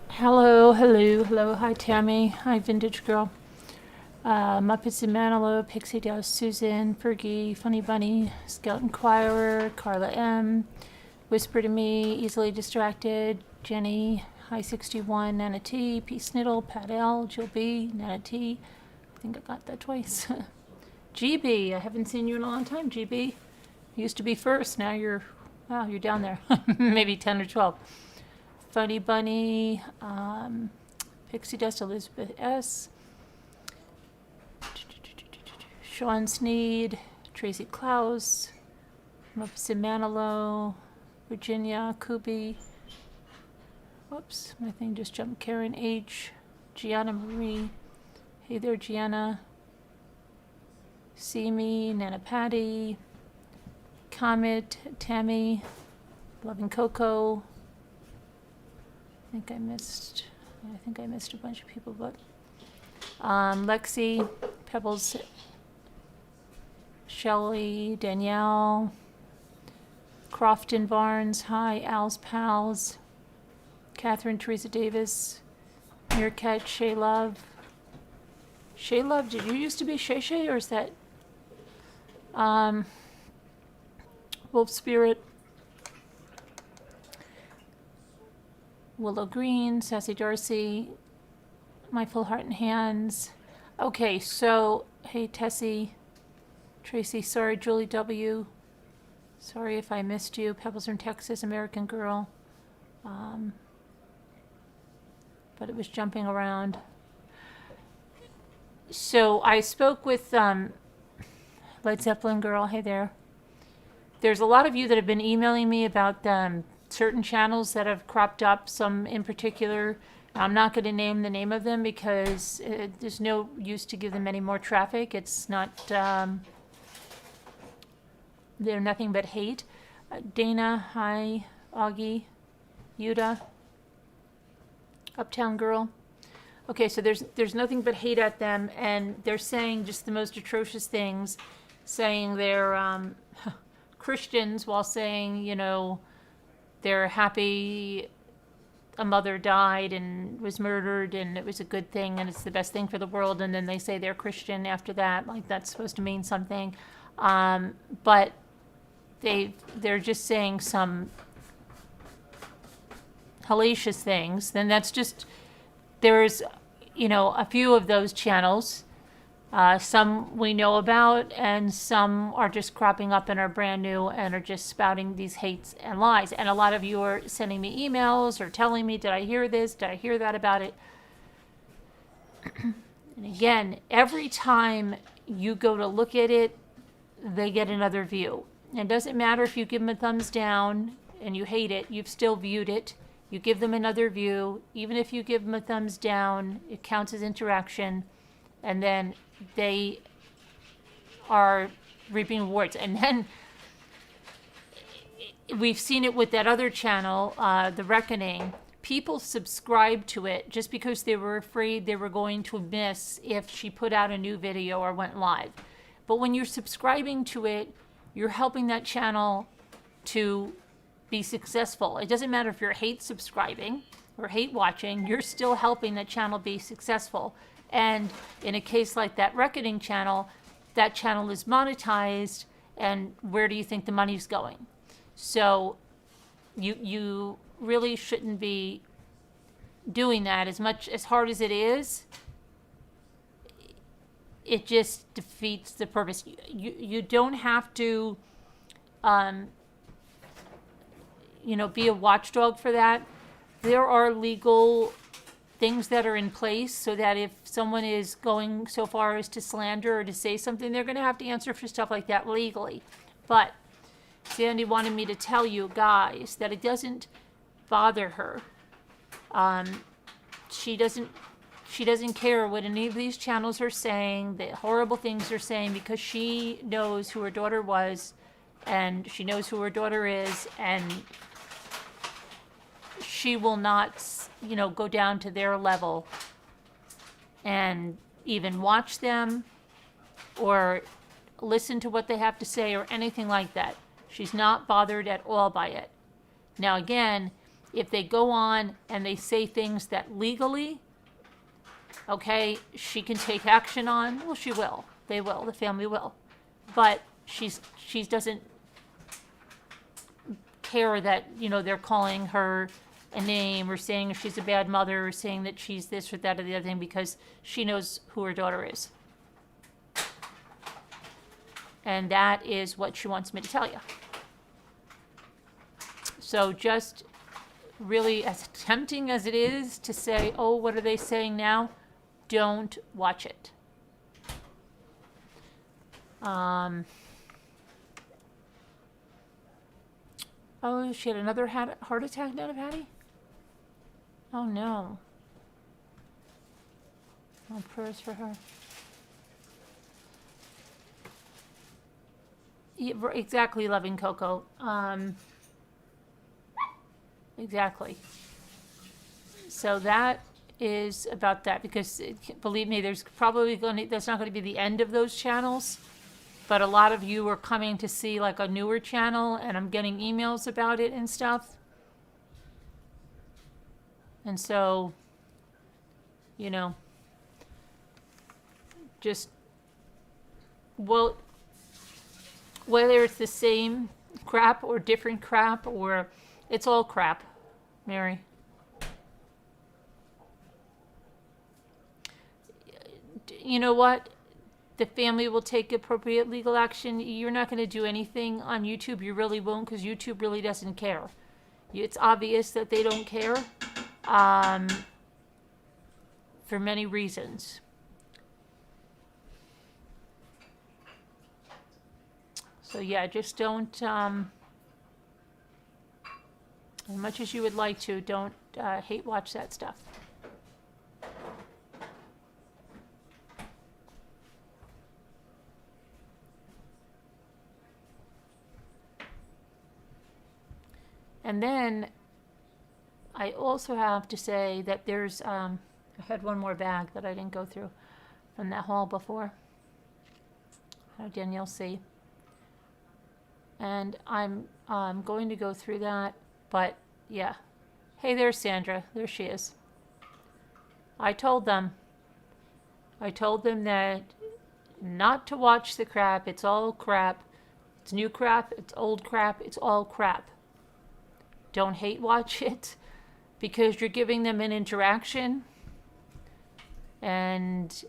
Hello, hello, hello. Hi, Tammy. Hi, Vintage Girl. Muppets and Manilow, Pixie Dust, Susan, Fergie, Funny Bunny, Scout Inquirer, Carla M, Whisper to Me, Easily Distracted, Jenny, High 61, Nana T, P. Sniddle, Pat L, Jill B, Nana T. I think I got that twice. GB, I haven't seen you in a long time, GB. You used to be first, now you're down there. Maybe 10 or 12. Funny Bunny, Pixie Dust, Elizabeth S, Sean Sneed, Tracy Klaus, Muppets and Manilow, Virginia, Kubi, whoops, my thing just jumped, Karen H, Gianna Marie, hey there Gianna, See Me, Nana Patty, Comet, Tammy, Loving Coco. I think I missed a bunch of people, but Lexi, Pebbles, Shelley, Danielle, Crofton Barnes, hi, Al's Pals, Catherine Teresa Davis, Meerkat, Shay Love. Shay Love, did you used to be Shay Shay, or is that Wolf Spirit? Willow Green, Sassy Darcy, My Full Heart and Hands. Okay, so, hey Tessie, Tracy, sorry, Julie W. Sorry if I missed you. Pebbles from Texas, American Girl. But it was jumping around. So I spoke with Led Zeppelin Girl, hey there. There's a lot of you that have been emailing me about certain channels that have cropped up, some in particular. I'm not going to name the name of them because there's no use to give them any more traffic. It's not, they're nothing but hate. Dana, hi, Augie, Yuda, Uptown Girl. Okay, so there's nothing but hate at them, and they're saying just the most atrocious things, saying they're Christians while saying, you know, they're happy a mother died and was murdered and it was a good thing and it's the best thing for the world, and then they say they're Christian after that, like that's supposed to mean something. But they're just saying some hellacious things. Then that's just, there's, you know, a few of those channels. Some we know about, and some are just cropping up and are brand new and are just spouting these hates and lies. And a lot of you are sending me emails or telling me, did I hear this? Did I hear that about it? And again, every time you go to look at it, they get another view. And it doesn't matter if you give them a thumbs down and you hate it, you've still viewed it. You give them another view. Even if you give them a thumbs down, it counts as interaction. And then they are reaping rewards. And then we've seen it with that other channel, The Reckoning. People subscribed to it just because they were afraid they were going to miss if she put out a new video or went live. But when you're subscribing to it, you're helping that channel to be successful. It doesn't matter if you're hate subscribing or hate watching, you're still helping the channel be successful. And in a case like that Reckoning channel, that channel is monetized, and where do you think the money's going? So you really shouldn't be doing that. As hard as it is, it just defeats the purpose. You don't have to be a watchdog for that. There are legal things that are in place so that if someone is going so far as to slander or to say something, they're going to have to answer for stuff like that legally. But Sandi wanted me to tell you guys that it doesn't bother her. She doesn't care what any of these channels are saying, the horrible things they're saying, because she knows who her daughter was, and she knows who her daughter is, and she will not, go down to their level and even watch them or listen to what they have to say or anything like that. She's not bothered at all by it. Now, again, if they go on and they say things that legally, okay, she can take action on, well, she will. They will. The family will. But she doesn't care that, they're calling her a name or saying she's a bad mother or saying that she's this or that or the other thing, because she knows who her daughter is. And that is what she wants me to tell you. So just really, as tempting as it is to say, oh, what are they saying now? Don't watch it. Oh, she had another heart attack down of Hattie? Oh, no. Oh, prayers for her. Yeah, exactly, loving Coco. Exactly. So that is about that, because believe me, that's not going to be the end of those channels, but a lot of you are coming to see like a newer channel, and I'm getting emails about it and stuff. And so, just, well, whether it's the same crap or different crap, or it's all crap, Mary. You know what? The family will take appropriate legal action. You're not going to do anything on YouTube. You really won't, because YouTube really doesn't care. It's obvious that they don't care, for many reasons. So yeah, just don't, as much as you would like to, don't hate watch that stuff. And then I also have to say that there's, I had one more bag that I didn't go through from that haul before. Danielle C. And I'm going to go through that, but yeah. Hey, there's Sandra. There she is. I told them that not to watch the crap. It's all crap. It's new crap. It's old crap. It's all crap. Don't hate watch it, because you're giving them an interaction. And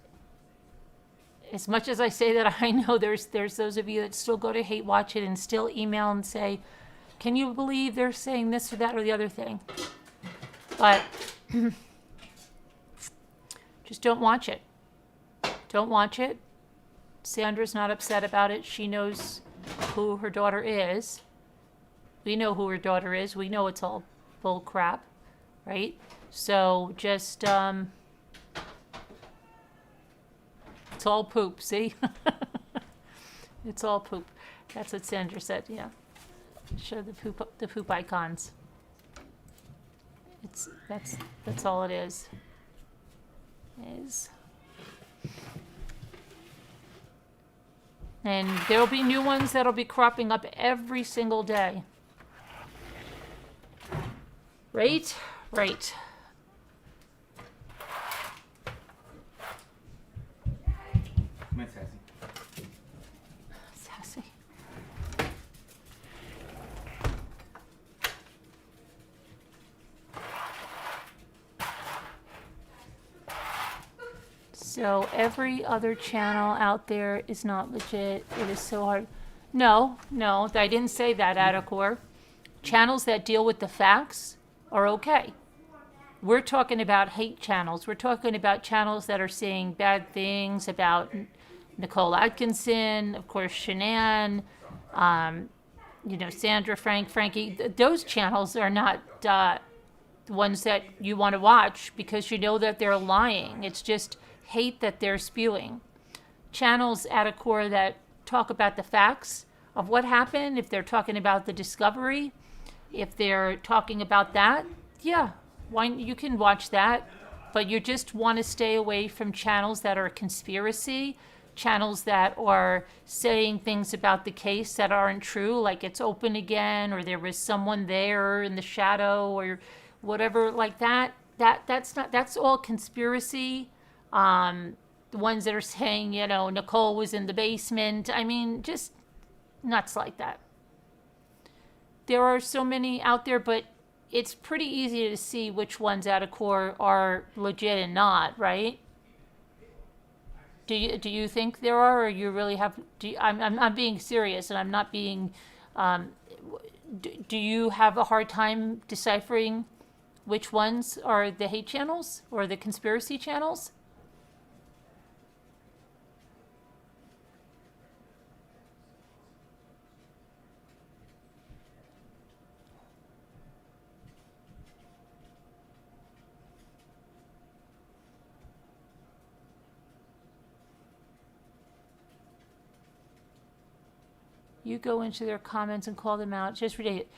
as much as I say that, I know there's those of you that still go to hate watch it and still email and say, can you believe they're saying this or that or the other thing? But just don't watch it. Don't watch it. Sandra's not upset about it. She knows who her daughter is. We know who her daughter is. We know it's all bull crap, right? So just, it's all poop, see? It's all poop. That's what Sandra said, yeah. Show the poop icons. That's all it is. And there'll be new ones that'll be cropping up every single day. Right? Right. Come on, Sassy. Sassy. So every other channel out there is not legit. It is so hard. No, I didn't say that, Adacor. Channels that deal with the facts are okay. We're talking about hate channels. We're talking about channels that are saying bad things about Nicole Atkinson, of course, Shanann, Sandra, Frankie. Those channels are not the ones that you want to watch because you know that they're lying. It's just hate that they're spewing. Channels at a core that talk about the facts of what happened, if they're talking about the discovery, if they're talking about that, yeah, you can watch that. But you just want to stay away from channels that are conspiracy, channels that are saying things about the case that aren't true, like it's open again, or there was someone there in the shadow, or whatever like that. That's all conspiracy. The ones that are saying, Nicole was in the basement. I mean, just nuts like that. There are so many out there, but it's pretty easy to see which ones out of core are legit and not, right? Do you think there are, or you really have? I'm being serious, and I'm not being. Do you have a hard time deciphering which ones are the hate channels or the conspiracy channels? You go into their comments and call them out. Just read it.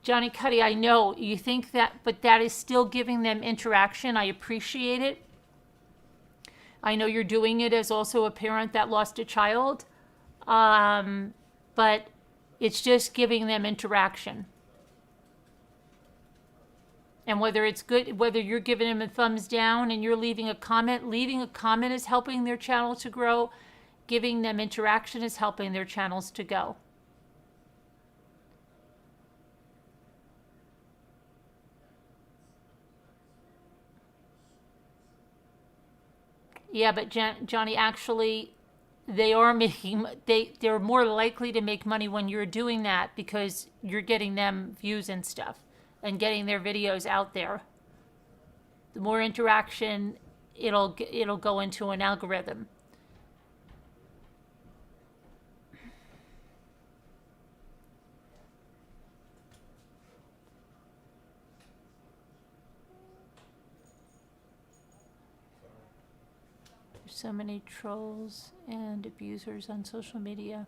Johnny Cuddy, I know you think that, but that is still giving them interaction. I appreciate it. I know you're doing it as also a parent that lost a child, but it's just giving them interaction. And whether it's good, whether you're giving them a thumbs down and you're leaving a comment is helping their channel to grow. Giving them interaction is helping their channels to go. Yeah, but Johnny, actually, they're more likely to make money when you're doing that because you're getting them views and stuff and getting their videos out there. The more interaction, it'll go into an algorithm. So many trolls and abusers on social media.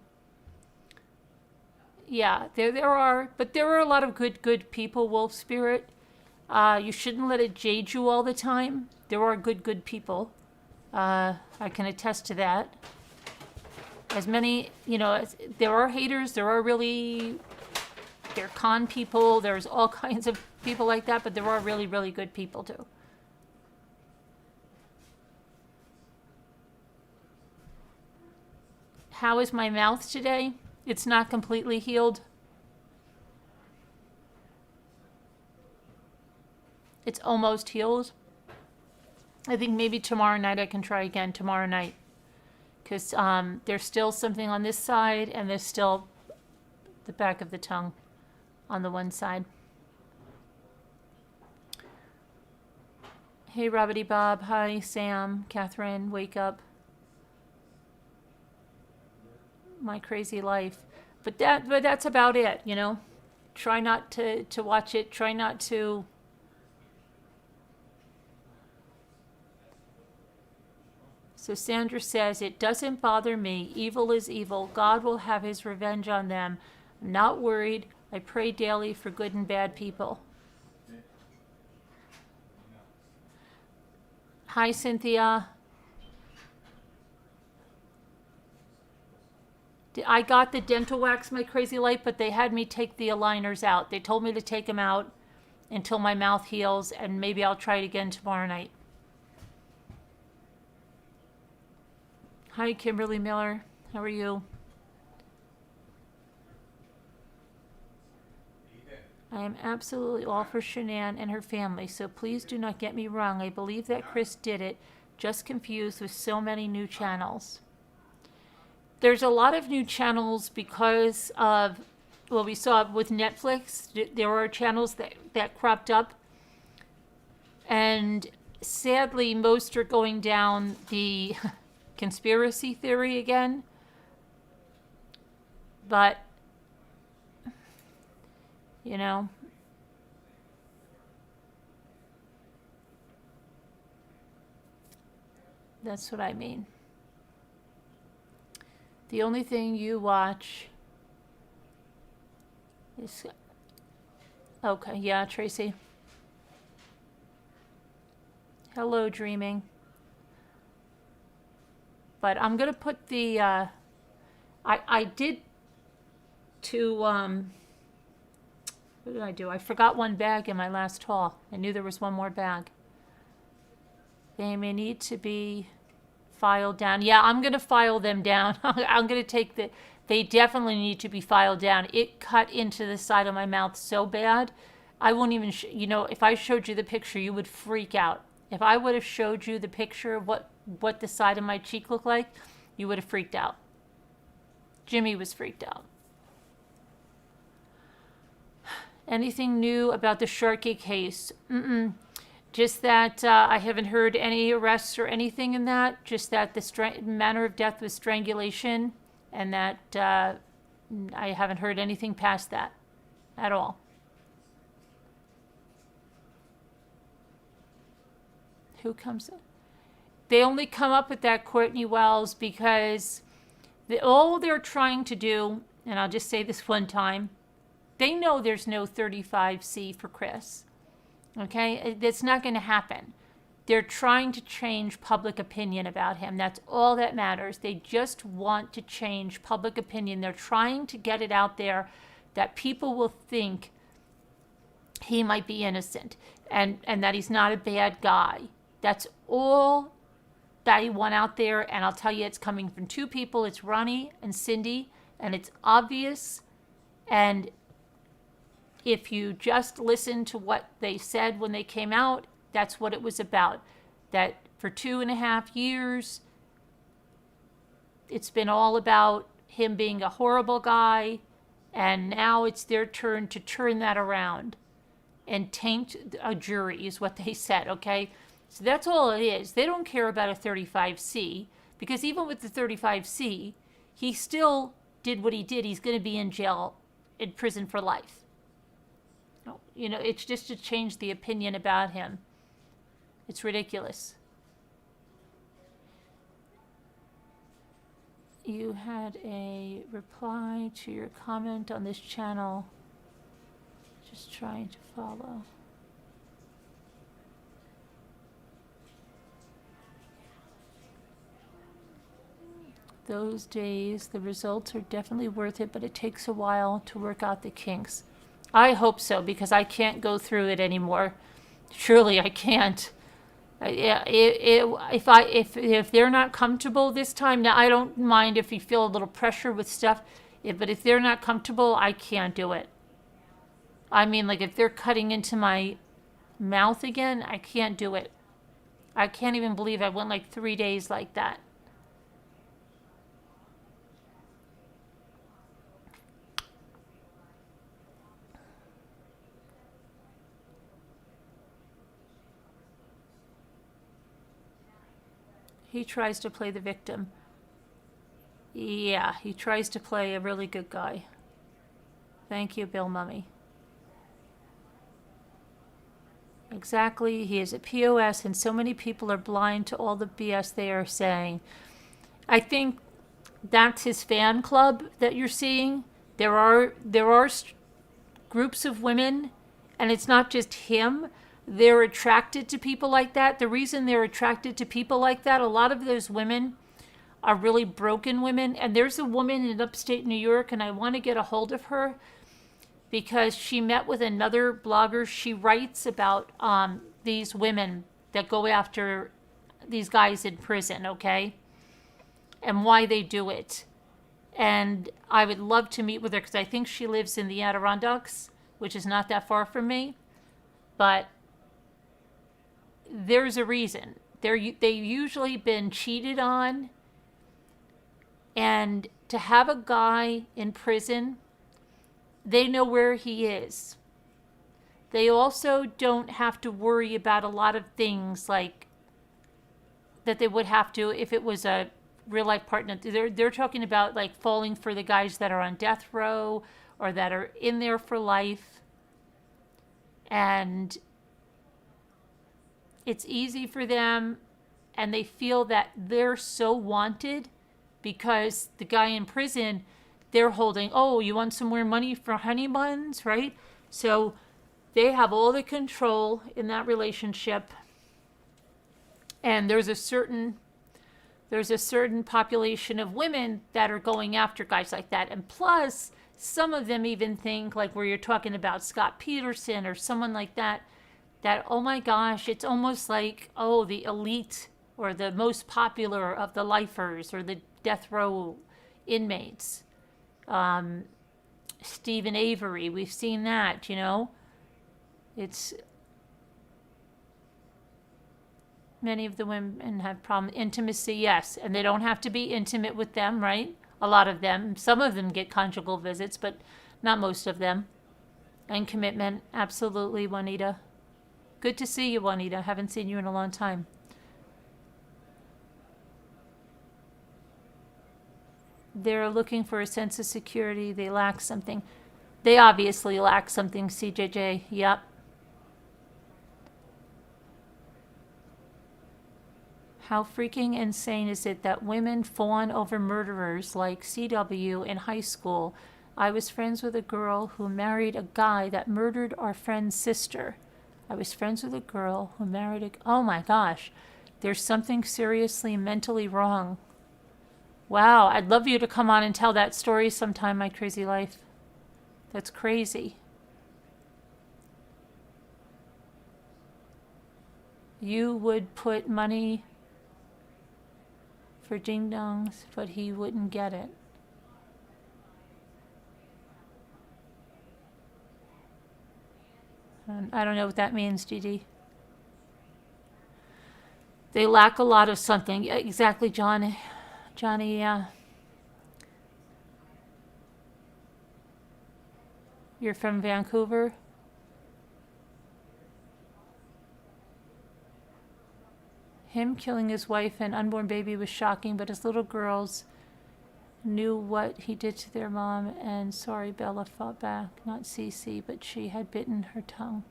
Yeah, there are, but there are a lot of good people, Wolf Spirit. You shouldn't let it jade you all the time. There are good people. I can attest to that. As many, there are haters, there are con people, there's all kinds of people like that, but there are really good people too. How is my mouth today? It's not completely healed. It's almost healed. I think maybe tomorrow night I can try again tomorrow night. Because there's still something on this side and there's still the back of the tongue on the one side. Hey, Robbity Bob. Hi, Sam. Catherine. Wake up. My crazy life. But that's about it, Try not to watch it. Try not to... So Sandra says, it doesn't bother me. Evil is evil. God will have his revenge on them. I'm not worried. I pray daily for good and bad people. Hi, Cynthia. I got the dental wax, my crazy life, but they had me take the aligners out. They told me to take them out. until my mouth heals, and maybe I'll try it again tomorrow night. Hi, Kimberly Miller. How are you? I am absolutely all for Shanann and her family, so please do not get me wrong. I believe that Chris did it, just confused with so many new channels. There's a lot of new channels because of, well, we saw with Netflix, there are channels that cropped up. And sadly, most are going down the conspiracy theory again. But, you know, that's what I mean. The only thing you watch is, okay, yeah, Tracy. Hello, dreaming. But I'm going to put the, I did to, what did I do? I forgot one bag in my last haul. I knew there was one more bag. They may need to be filed down. Yeah, I'm going to file them down. I'm going to take the, they definitely need to be filed down. It cut into the side of my mouth so bad. I won't even, you know, if I showed you the picture, you would freak out. If I would have showed you the picture of what the side of my cheek looked like, you would have freaked out. Jimmy was freaked out. Anything new about the Sharkey case? Just that I haven't heard any arrests or anything in that. Just that the manner of death was strangulation, and that I haven't heard anything past that at all. Who comes in? They only come up with that, Courtney Wells, because all they're trying to do, and I'll just say this one time, they know there's no 35C for Chris. Okay? That's not going to happen. They're trying to change public opinion about him. That's all that matters. They just want to change public opinion. They're trying to get it out there that people will think he might be innocent and that he's not a bad guy. That's all that he want out there. And I'll tell you, it's coming from two people. It's Ronnie and Cindy. And it's obvious. And if you just listen to what they said when they came out, that's what it was about. That for 2.5 years, it's been all about him being a horrible guy. And now it's their turn to turn that around and taint a jury, is what they said, okay? So that's all it is. They don't care about a 35C, because even with the 35C, he still did what he did. He's going to be in jail, in prison for life. You know, it's just to change the opinion about him. It's ridiculous. You had a reply to your comment on this channel. Just trying to follow. Those days, the results are definitely worth it, but it takes a while to work out the kinks. I hope so, because I can't go through it anymore. Surely I can't. If they're not comfortable this time, now I don't mind if you feel a little pressure with stuff, but if they're not comfortable, I can't do it. I mean, like if they're cutting into my mouth again, I can't do it. I can't even believe I went like 3 days like that. He tries to play the victim. Yeah, he tries to play a really good guy. Thank you, Bill Mummy. Exactly, he is a POS, and so many people are blind to all the BS they are saying. I think that's his fan club that you're seeing. There are groups of women, and it's not just him. They're attracted to people like that. The reason they're attracted to people like that, a lot of those women are really broken women. And there's a woman in upstate New York, and I want to get a hold of her. because she met with another blogger. She writes about these women that go after these guys in prison, okay? And why they do it. And I would love to meet with her because I think she lives in the Adirondacks, which is not that far from me. But there's a reason. They've usually been cheated on. And to have a guy in prison, they know where he is. They also don't have to worry about a lot of things like that they would have to if it was a real life partner. They're talking about like falling for the guys that are on death row or that are in there for life. And it's easy for them, and they feel that they're so wanted because the guy in prison, they're holding, oh, you want some more money for honey buns, right? So they have all the control in that relationship. And there's a certain population of women that are going after guys like that. And plus, some of them even think, like where you're talking about Scott Peterson or someone like that, that, oh my gosh, it's almost like, oh, the elite or the most popular of the lifers or the death row inmates. Stephen Avery, we've seen that, you know. It's many of the women have problem intimacy, yes, and they don't have to be intimate with them, right? A lot of them, some of them get conjugal visits, but not most of them. And commitment, absolutely, Juanita. Good to see you, Juanita. Haven't seen you in a long time. They're looking for a sense of security. They lack something. They obviously lack something, CJJ. Yep. How freaking insane is it that women fawn over murderers like CW in high school? I was friends with a girl who married a guy that murdered our friend's sister. Oh my gosh. There's something seriously mentally wrong. Wow, I'd love you to come on and tell that story sometime, my crazy life. That's crazy. You would put money for ding-dongs, but he wouldn't get it. I don't know what that means, Dee. They lack a lot of something. Exactly, Johnny, yeah. You're from Vancouver? Him killing his wife and unborn baby was shocking, but his little girls knew what he did to their mom, and sorry, Bella fought back. Not Cece, but she had bitten her tongue.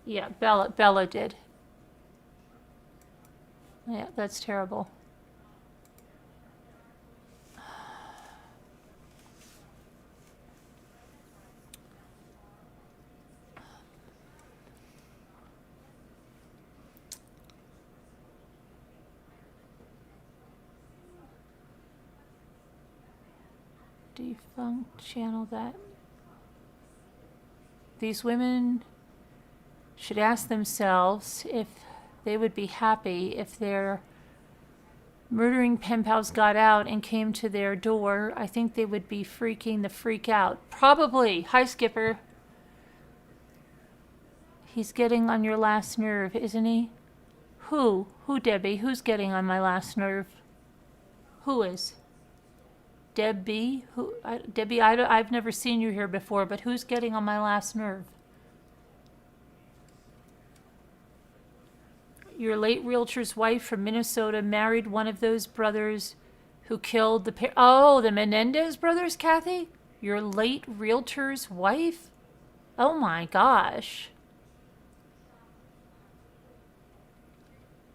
Yeah, Bella did. Yeah, that's terrible. Defunct channel that. These women should ask themselves if they would be happy if their murdering pen pals got out and came to their door. I think they would be freaking the freak out. Probably. Hi, Skipper. He's getting on your last nerve, isn't he? Who? Who, Debbie? Who's getting on my last nerve? Who is? Debbie? Who? Debbie, I've never seen you here before, but who's getting on my last nerve? Your late realtor's wife from Minnesota married one of those brothers who killed the oh, the Menendez brothers, Kathy? Your late realtor's wife? Oh my gosh.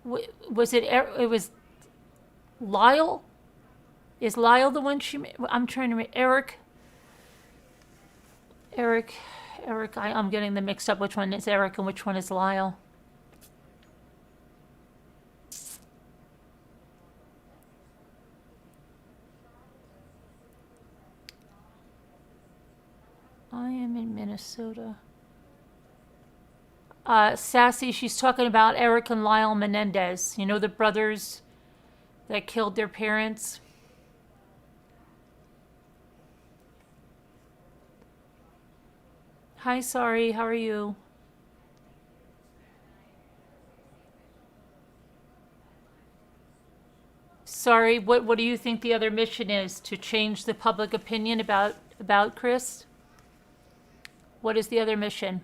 Was it? It was Lyle? Is Lyle the one she? I'm trying to. Eric. I'm getting them mixed up. Which one is Eric and which one is Lyle? Minnesota. Sassy, she's talking about Eric and Lyle Menendez. You know, the brothers that killed their parents? Hi, sorry, how are you? Sorry, what do you think the other mission is? To change the public opinion about Chris? What is the other mission?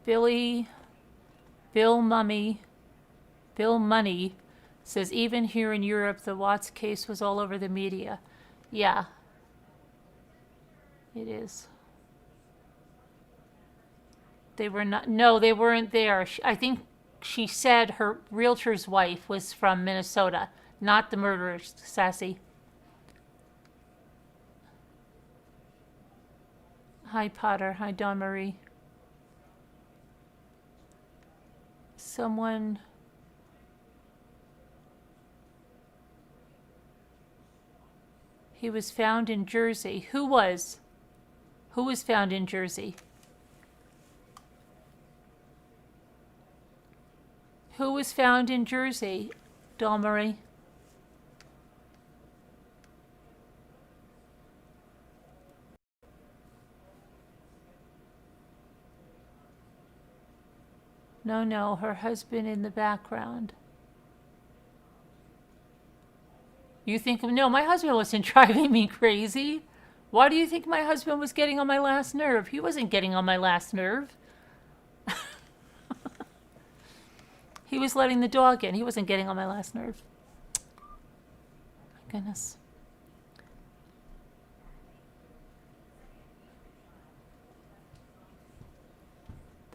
Bill Money says even here in Europe, the Watts case was all over the media. Yeah, it is. They were not, no, they weren't there. I think she said her realtor's wife was from Minnesota, not the murderers, Sassy. Hi, Potter. Hi, Dawn Marie. Someone... He was found in Jersey. Who was? Who was found in Jersey? Who was found in Jersey, Dawn Marie? No, her husband in the background. You think, no, my husband wasn't driving me crazy. Why do you think my husband was getting on my last nerve? He wasn't getting on my last nerve. He was letting the dog in. He wasn't getting on my last nerve. My goodness.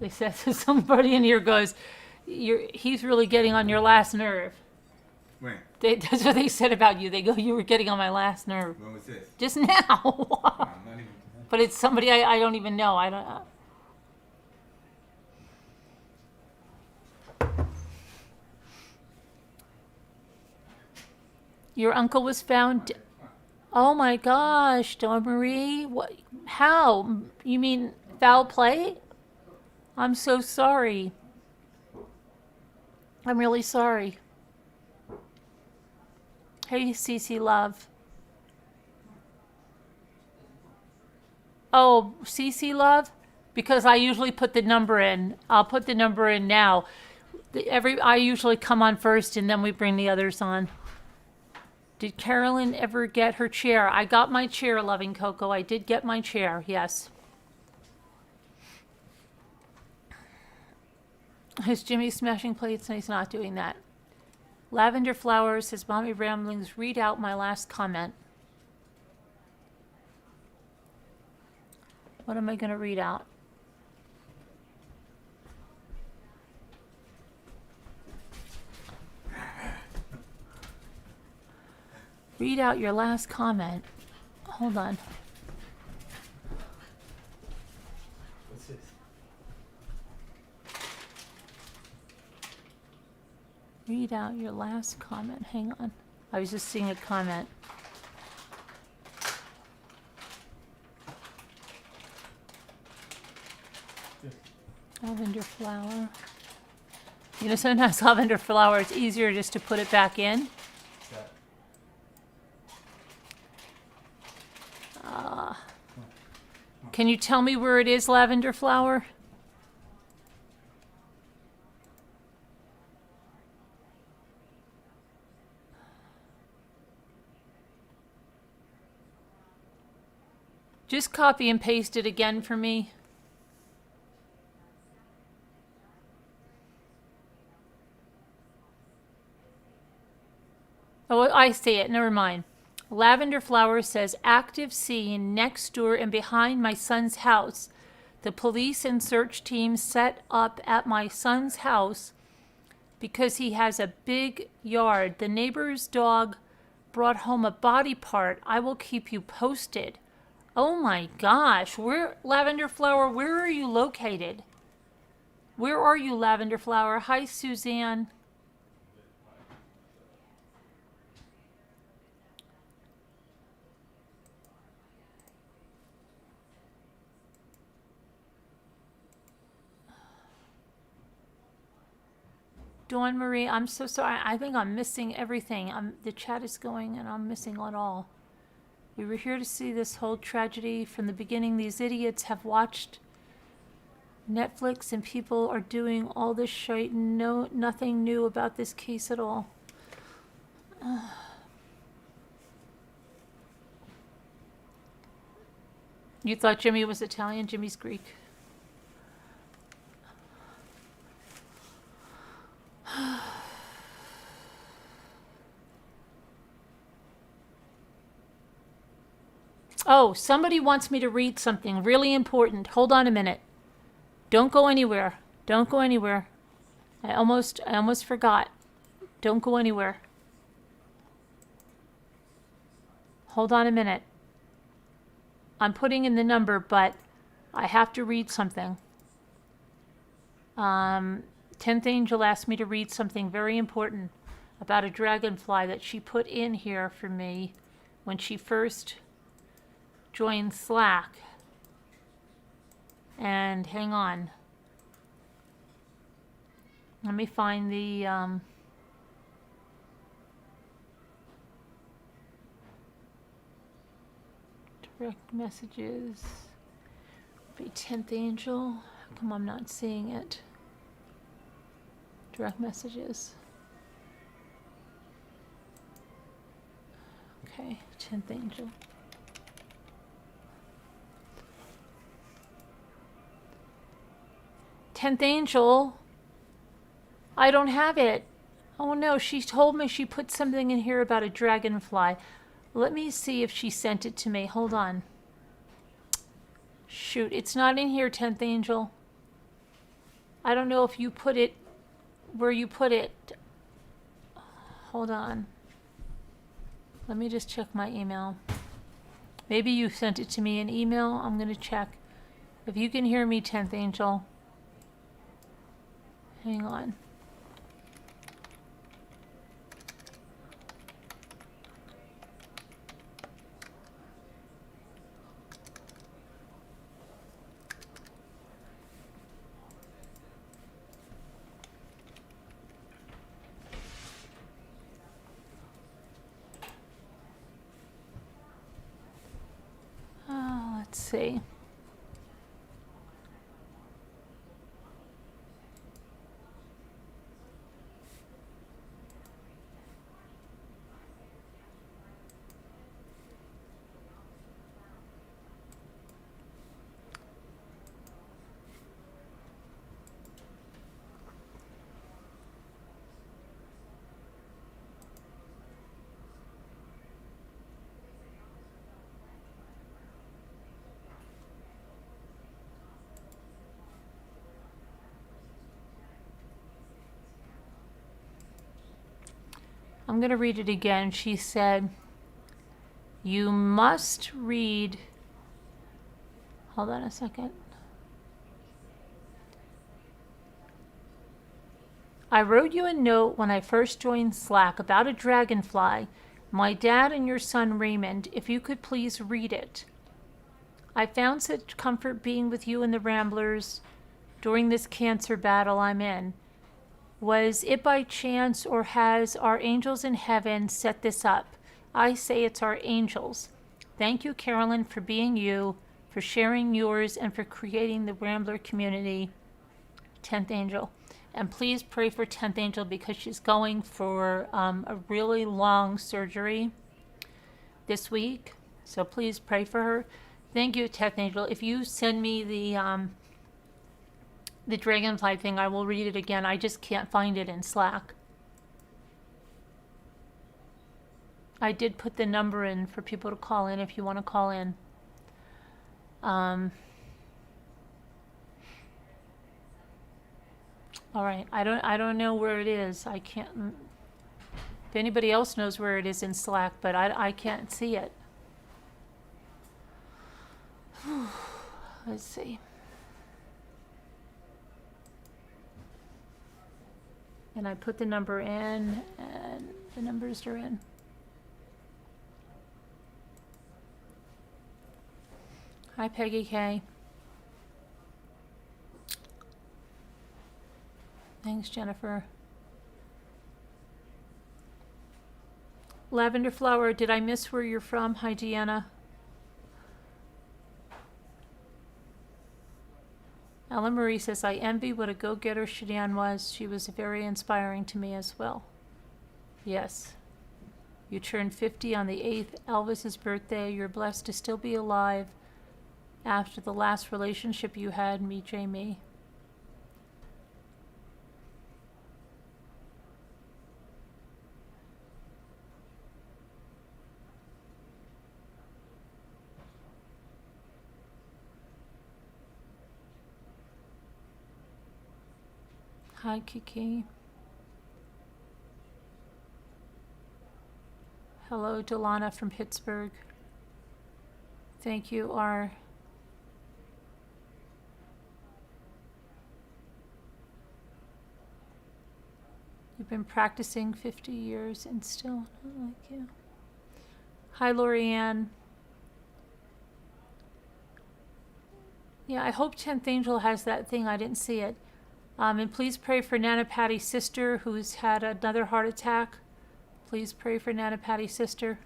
They said to somebody in here goes, he's really getting on your last nerve. When? That's what they said about you. They go, you were getting on my last nerve. When was this? Just now. Not even. But it's somebody I don't even know. I don't. Your uncle was found. Oh my gosh, Dawn Marie. What? How? You mean foul play? I'm so sorry. I'm really sorry. Hey, Cece Love. Oh, Cece Love? Because I usually put the number in. I'll put the number in now. I usually come on first and then we bring the others on. Did Carolyn ever get her chair? I got my chair, Loving Coco. I did get my chair, yes. Is Jimmy smashing plates? No, he's not doing that. Lavender Flowers says, Mommy Ramblings, read out my last comment. What am I going to read out? Read out your last comment. Hold on. What's this? Read out your last comment. Hang on. I was just seeing a comment. Lavender flower. You know, sometimes lavender flower, it's easier just to put it back in. Can you tell me where it is, lavender flower? Just copy and paste it again for me. Oh, I see it. Never mind. Lavender Flower says, active scene next door and behind my son's house. The police and search team set up at my son's house because he has a big yard. The neighbor's dog brought home a body part. I will keep you posted. Oh my gosh. Lavender Flower, where are you located? Where are you, Lavender Flower? Hi, Suzanne. Dawn Marie, I'm so sorry. I think I'm missing everything. The chat is going and I'm missing it all. We were here to see this whole tragedy from the beginning. These idiots have watched Netflix and people are doing all this shit. No, nothing new about this case at all. You thought Jimmy was Italian? Jimmy's Greek. Oh, somebody wants me to read something really important. Hold on a minute. Don't go anywhere. Don't go anywhere. I almost forgot. Don't go anywhere. Hold on a minute. I'm putting in the number, but I have to read something. 10th Angel asked me to read something very important about a dragonfly that she put in here for me when she first joined Slack. And hang on. Let me find the direct messages. Be 10th Angel. How come I'm not seeing it? Direct messages. Okay, 10th Angel. 10th Angel. I don't have it. Oh no, she told me she put something in here about a dragonfly. Let me see if she sent it to me. Hold on. Shoot, it's not in here, 10th Angel. I don't know if you put it where you put it. Hold on. Let me just check my email. Maybe you sent it to me in email. I'm going to check. If you can hear me, 10th Angel. Hang on. Let's see. I'm going to read it again. She said, you must read. Hold on a second. I wrote you a note when I first joined Slack about a dragonfly. My dad and your son Raymond, if you could please read it. I found such comfort being with you and the Ramblers during this cancer battle I'm in. Was it by chance, or has our angels in heaven set this up? I say it's our angels. Thank you, Carolyn, for being you, for sharing yours, and for creating the Rambler community. 10th Angel. And please pray for 10th Angel because she's going for a really long surgery this week. So please pray for her. Thank you, 10th Angel. If you send me the dragonfly thing, I will read it again. I just can't find it in Slack. I did put the number in for people to call in if you want to call in. All right. I don't know where it is. I can't. If anybody else knows where it is in Slack, but I can't see it. Let's see. And I put the number in, and the numbers are in. Hi, Peggy K. Thanks, Jennifer. Lavender Flower, did I miss where you're from? Hi, Deanna. Ellen Marie says, I envy what a go-getter Shanann was. She was very inspiring to me as well. Yes. You turned 50 on the 8th, Elvis's birthday. You're blessed to still be alive after the last relationship you had, me, Jamie. Hi, Kiki. Hello, Delana from Pittsburgh. Thank you, R. You've been practicing 50 years and still not like you. Hi, Lorianne. Yeah, I hope 10th Angel has that thing. I didn't see it. And please pray for Nana Patty's sister who's had another heart attack. Please pray for Nana Patty's sister,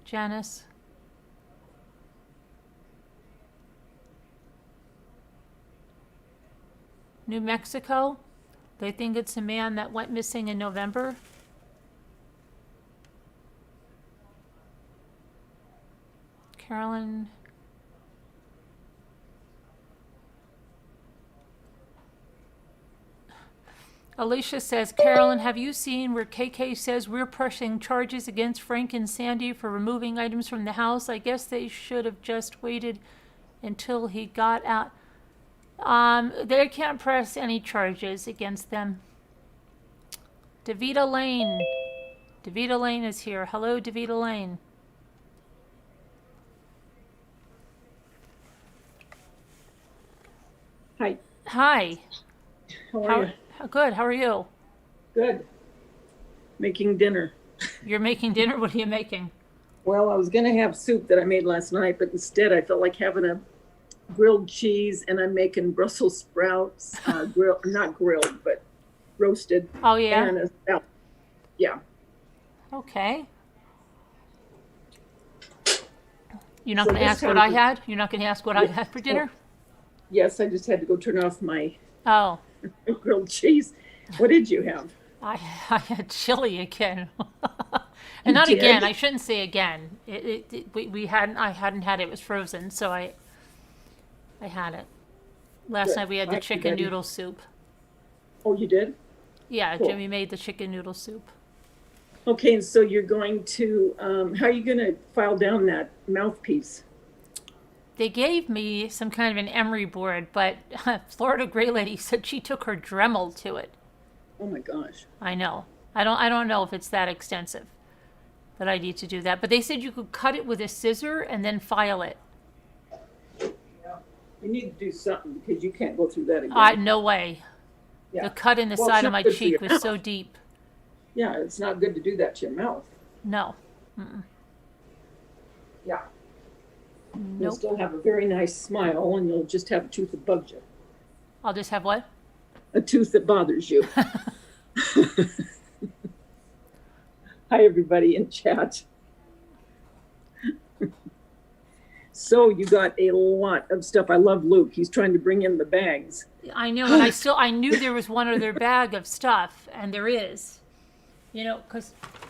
Janice. New Mexico, they think it's a man that went missing in November. Carolyn. Alicia says, Carolyn, have you seen where KK says we're pressing charges against Frank and Sandi for removing items from the house? I guess they should have just waited until he got out. They can't press any charges against them. Davita Lane. Davita Lane is here. Hello, Davita Lane. Hi. Hi. How are you? Good. How are you? Good. Making dinner. You're making dinner? What are you making? Well, I was going to have soup that I made last night, but instead I felt like having a grilled cheese, and I'm making Brussels sprouts, not grilled, but roasted. Oh, yeah? And a salad. Yeah. Okay. You're not going to ask what I had? You're not going to ask what I had for dinner? Yes, I just had to go turn off my Oh. grilled cheese. What did you have? I had chili again. And not did? again. I shouldn't say again. I hadn't had it. It was frozen, so I had it. Last Good. night we had the Hi, chicken everybody. noodle soup. Oh, you did? Yeah, Cool. Jimmy made the chicken noodle soup. Okay, and so you're going to, how are you going to file down that mouthpiece? They gave me some kind of an emery board, but Florida Gray Lady said she took her Dremel to it. Oh my gosh. I know. I don't know if it's that extensive that I need to do that. But they said you could cut it with a scissor and then file it. Yeah. You need to do something because you can't go through that again. No way. Yeah. The cut in the Well, side it's of not my good for cheek your was mouth. so deep. Yeah, it's not good to do that to your mouth. No. Yeah. You'll Nope. still have a very nice smile, and you'll just have a tooth that bugs you. I'll just have what? A tooth that bothers you. Hi, everybody in chat. So you got a lot of stuff. I love Luke. He's trying to bring in the bags. I know, and I knew there was one other bag of stuff, and there is. You know,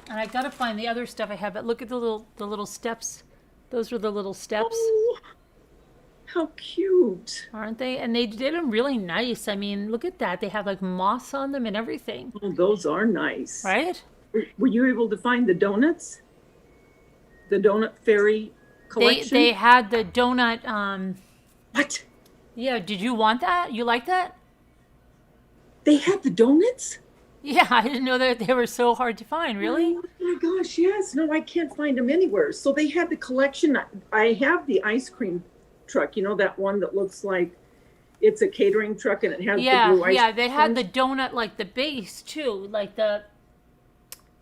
and I gotta find the other stuff I have. But look at the little steps. Those were the little steps, Oh, how cute. aren't they? And they did them really nice. I mean, look at that. They have like moss on them and everything, Oh, those are nice. right? Were you able to find the donuts? The donut fairy collection? They had the donut. What? Yeah. Did you want that? You like that? They had the donuts? Yeah, I didn't know that they were so hard to find. Really? Oh my gosh, yes. No, I can't find them anywhere. So they had the collection. I have the ice cream truck, you know, that one that looks like It's a catering truck and it has the Yeah, blue ice. yeah, they had cream. the donut, like the base too, like the,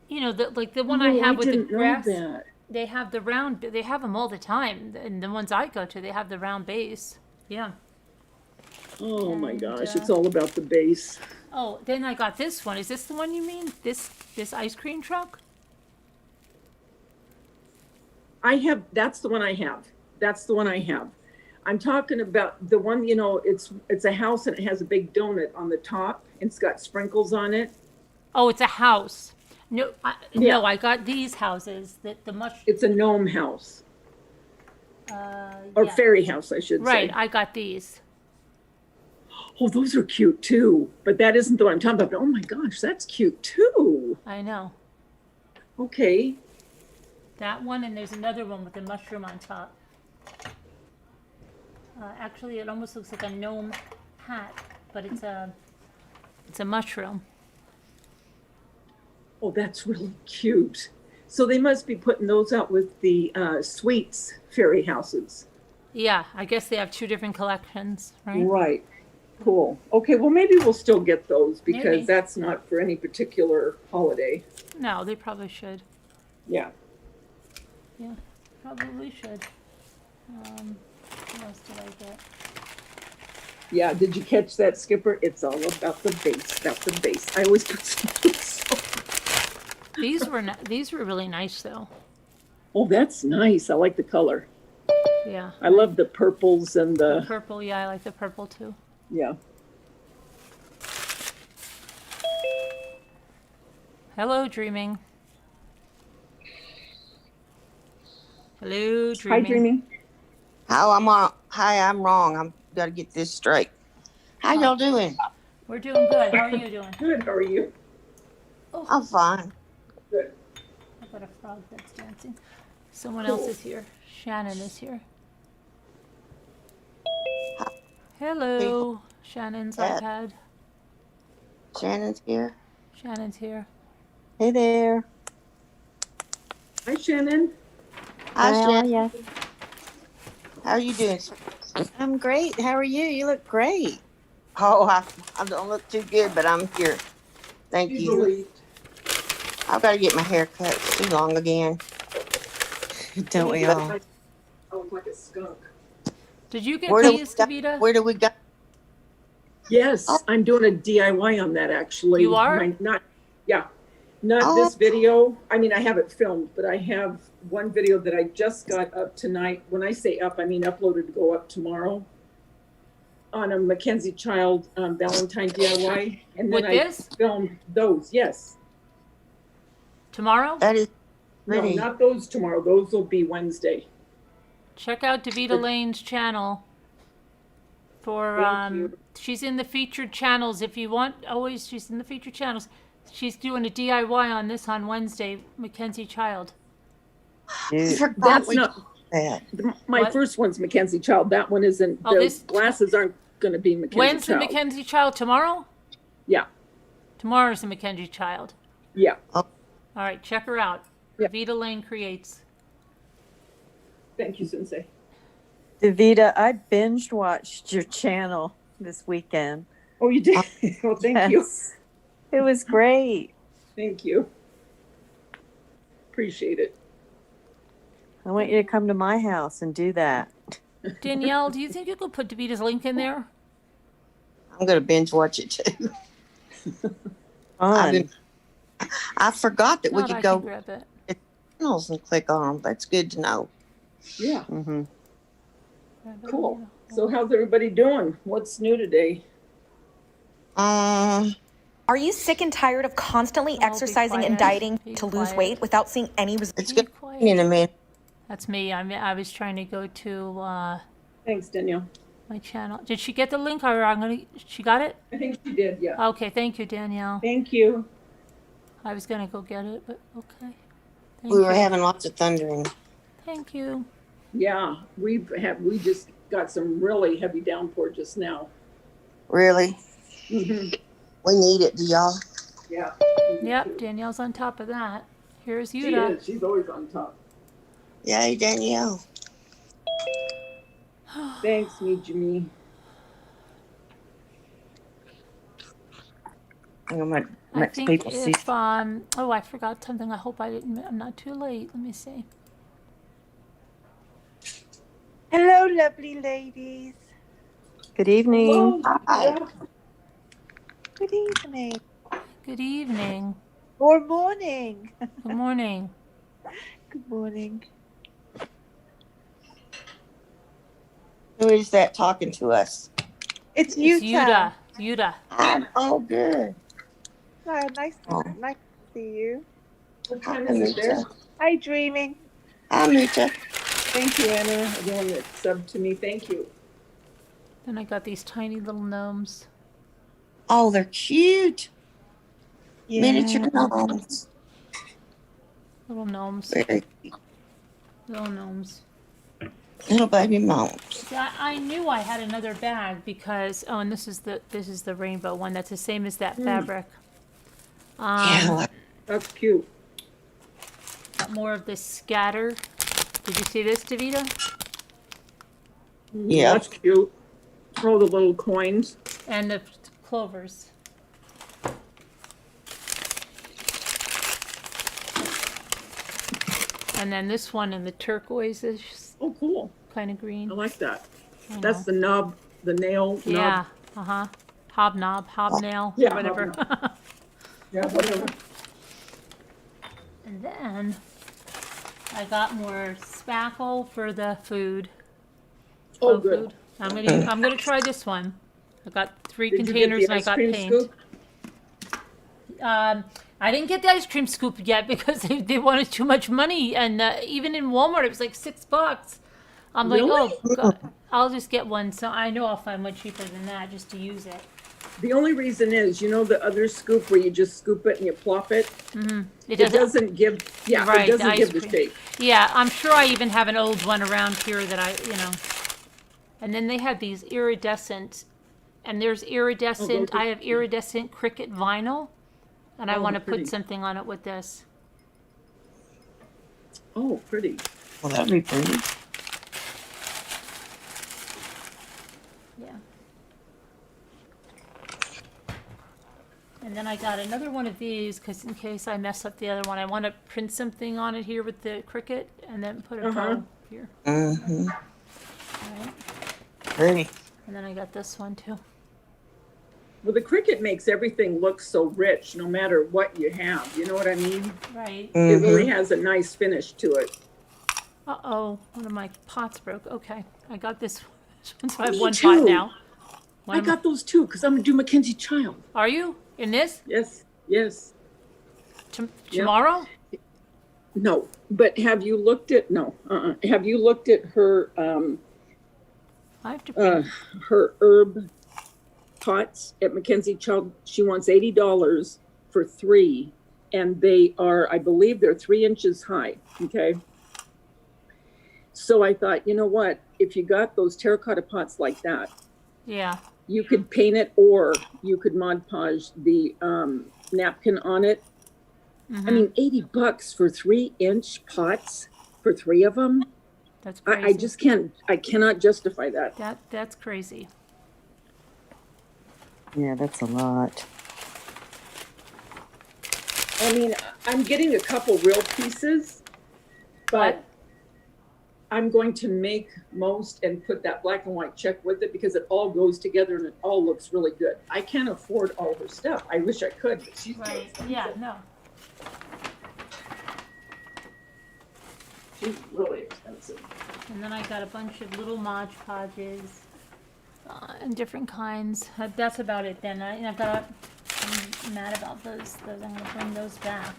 the one Oh, I have I with the didn't know grass. that. They have the round. They have them all the time, and the ones I go to, they have the round base. Yeah. Oh my And, gosh, it's all about the base. Oh, then I got this one. Is this the one you mean? This ice cream truck? That's the one I have. That's the one I have. I'm talking about the one, it's a house and it has a big donut on the top and it's got sprinkles on it. Oh, it's a house. No, Yeah. no, I got these houses. The much. It's a gnome house or Yeah. fairy house, I should Right, say. I got these. Oh, those are cute too. But that isn't the one I'm talking about. But oh my gosh, that's cute too. I know. Okay. That one, and there's another one with a mushroom on top. Actually, it almost looks like a gnome hat, but it's a mushroom. Oh, that's really cute. So they must be putting those out with the sweets fairy houses. Yeah, I guess they have two different collections, right? Right. Cool. Okay, well, maybe we'll still get those because Maybe. that's not for any particular holiday. No, they probably should. Yeah. Yeah, probably should. What else did I get? Yeah. Did you catch that, Skipper? It's all about the base. About the base. I always put some. These were really nice though. Oh, that's nice. I like the color. Yeah. I love the purples and the. Purple, yeah, I like the purple too. Yeah. Hello, dreaming. Hello, dreaming. Hi, dreaming. Hi, I'm wrong. I'm got to get this straight. How y'all doing? We're doing good. How are you doing? Good. How are you? I'm fine. Good. I've got a frog that's dancing. Someone else is here. Shanann is here. Hello, Shannon's Yeah. iPad. Shannon's here. Shannon's here. Hey there. Hi, Shanann. Hi, How are Shannon. ya? How are you doing? I'm great. How are you? You look great. Oh, I don't look too good, but I'm here. Thank She's you. relieved. I've got to get my hair cut. It's too long again. Don't we all? I look like a skunk. Did you get Where do we these, go? Davita? Where do we go? Yes, Oh. I'm doing a DIY on that actually. You are? Not Oh. this video. I mean, I have it filmed, but I have one video that I just got up tonight. When I say up, I mean uploaded to go up tomorrow on a Mackenzie Child Valentine DIY. And then With I this? filmed those. Yes. Tomorrow? That is No, pretty. not those tomorrow. Those will be Wednesday. Check out Davita Lane's channel. For Thank you. she's in the featured channels. If you want, always she's in the featured channels. She's doing a DIY on this on Wednesday. Mackenzie Child. I Dude. forgot That's we not did that. my What? first one's Mackenzie Child. That one isn't. Oh, The this- glasses aren't going to be Mackenzie When's the Child. Mackenzie Child? Tomorrow? Yeah. Tomorrow's the Mackenzie Child. Yeah. All right, check her out. Yeah. Davita Lane Creates. Thank you, Sensei. Davita, I binge watched your channel this weekend. Oh, you did? Well, thank you. Yes. It was great. Thank you. Appreciate it. I want you to come to my house and do that. Danielle, do you think you could put Davita's link in there? I'm going to binge watch it too. Fun. I forgot that we Not, could I go can grab it. to channels and click on them. That's good to know. Yeah. Mm-hmm. Grab it, Cool. Davita. So how's everybody doing? What's new today? Um, Are you sick and tired of constantly Oh, be exercising and quiet. dieting Be to lose quiet. weight without seeing any results? it's Be good quiet. in a minute. That's me. I was trying to go to Thanks, Danielle. my channel. Did she get the link? Or she got it? I think she did, yeah. Okay, thank you, Danielle. Thank you. I was gonna go get it, but okay. Thank We were you. having lots of thundering. Thank you. Yeah, we just got some really heavy downpour just now. Really? Hmm. We need it, do y'all? Yeah. Yep, Danielle's on top of that. Here's She Yuta. is. She's always on top. Yay, Danielle. Thanks, me, Jimmy. I'm gonna I let think people see. if oh, I forgot something. I hope I'm not too late. Let me see. Hello, lovely ladies. Good evening. Hello. Hi. Yeah. Good evening. Good evening. Or morning. Good morning. Good morning. Who is that talking to us? It's It's Utah. Yuta. I'm all good. Hi, nice Oh, to see you. What hi, time is it there? Anita. Hi, dreaming. Hi, Anita. Thank you, Anna, everyone that subbed to me. Thank you. Then I got these tiny little gnomes. Oh, they're cute. Miniature Yeah. gnomes. Little gnomes. Very Little gnomes. little baby gnomes. See, I knew I had another bag because and this is the rainbow one. That's the same as that fabric. Yeah, like, That's cute. Got more of this scatter. Did you see this, Davita? yeah. That's cute. Oh, the little coins. And the clovers. And then this one in the turquoise-ish Oh, cool. kind of green. I like that. I That's know. the nub, the nail Yeah. nub. Hobnail, Yeah, or whatever. Yeah, whatever. And then I got more spackle for the food. Oh, Raw good. food. I'm gonna try this one. I got 3 Did you get containers the and I ice got cream paint. scoop? I didn't get the ice cream scoop yet because they wanted too much money, and even in Walmart it was like $6. I'm like, Really? oh, God, I'll just get one. So I know I'll find one cheaper than that just to use it. The only reason is, you know, the other scoop where you just scoop it and you plop it? It doesn't give, yeah, Right, it the doesn't ice give the cream. shape. Yeah, I'm sure I even have an old one around here that And then they have these iridescent, and there's iridescent. those are I have iridescent Cricut vinyl, and I Oh, want to pretty. put something on it with this. Oh, pretty. Well, that'd be pretty. Yeah. And then I got another one of these because in case I mess up the other one, I want to print something on it here with the Cricut and then put a bow here. Mm-hmm. All right. Pretty. And then I got this one too. Well, the Cricut makes everything look so rich, no matter what you have. You know what I mean? Right. It really has a nice finish to it. Uh-oh, one of my pots broke. Okay, I got this one. So I have Me one too. pot now. I got those too, because I'm going to do Mackenzie Child. Are you in this Yes, yes. tomorrow? No, but have you looked at, have you looked at her, I have to print. her herb pots at Mackenzie Child? She wants $80 for 3, and they are, I believe they're 3 inches high, okay? So I thought, you know what, if you got those terracotta pots like that, Yeah. you could paint it, or you could Mod Podge the napkin on it. I mean, $80 for 3-inch pots for 3 of them. That's crazy. I just can't. I cannot justify that. That's crazy. Yeah, that's a lot. I mean, I'm getting a couple real pieces, but I'm going to make most and put that black and white check with it because it all goes together and it all looks really good. I can't afford all her stuff. I wish I could, but she's Right. Yeah. No. she's really expensive. And then I got a bunch of little Mod Podges and different kinds. That's about it then. I'm mad about those. I'm going to bring those back.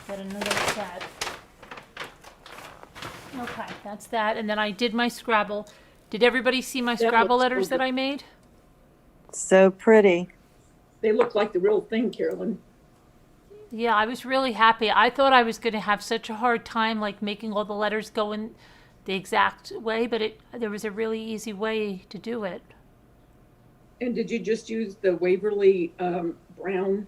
Get another set. Okay, that's that. And then I did my Scrabble. Did everybody see my Scrabble looks letters so that I made? So pretty. They look like the real thing, Carolyn. Yeah, I was really happy. I thought I was going to have such a hard time like making all the letters go in the exact way, but there was a really easy way to do it. And did you just use the Waverly brown?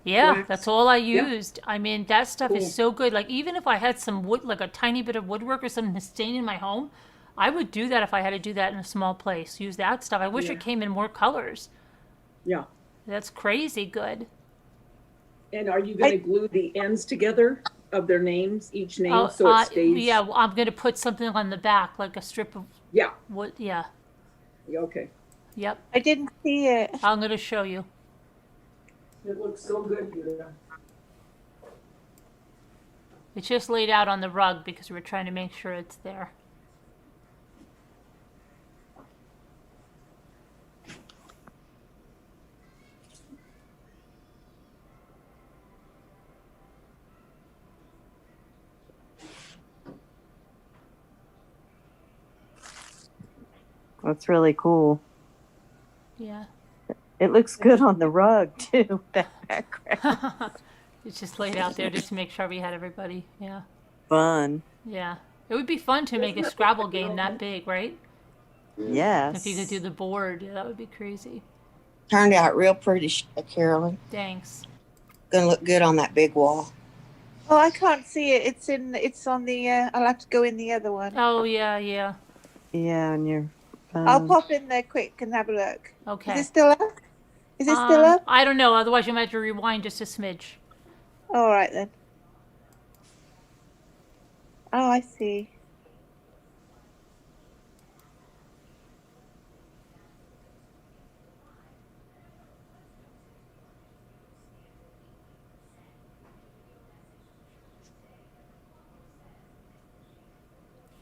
Yeah, Wax? that's all I Yeah. used. I mean, that stuff Cool. is so good. Like even if I had some wood, like a tiny bit of woodwork or something to stain in my home, I would do that if I had to do that in a small place. Use that stuff. I wish Yeah. it came in more colors. Yeah. That's crazy good. And are you going to glue the ends together of their names, each name, so it stays? Yeah, I'm going to put something on the back, like a strip of Yeah. wood. Yeah. Okay. Yep. I didn't see it. I'm going to show you. It looks so good here. It's just laid out on the rug because we're trying to make sure it's there. That's really cool. Yeah. It looks good on the rug too, that background. It's just laid out there just to make sure we had everybody. Yeah. Fun. Yeah. It would be fun to make a Scrabble game that big, right? Yes. If you could do the board, yeah, that would be crazy. Turned out real pretty, Carolyn. Thanks. Gonna look good on that big wall. Oh, I can't see it. It's on the. I'll have to go in the other one. Oh, yeah, yeah. Yeah, on your phone. I'll pop in there quick and have a look. Okay. Is it still up? Is it still up? I don't know. Otherwise, you might have to rewind just a smidge. All right then. Oh, I see.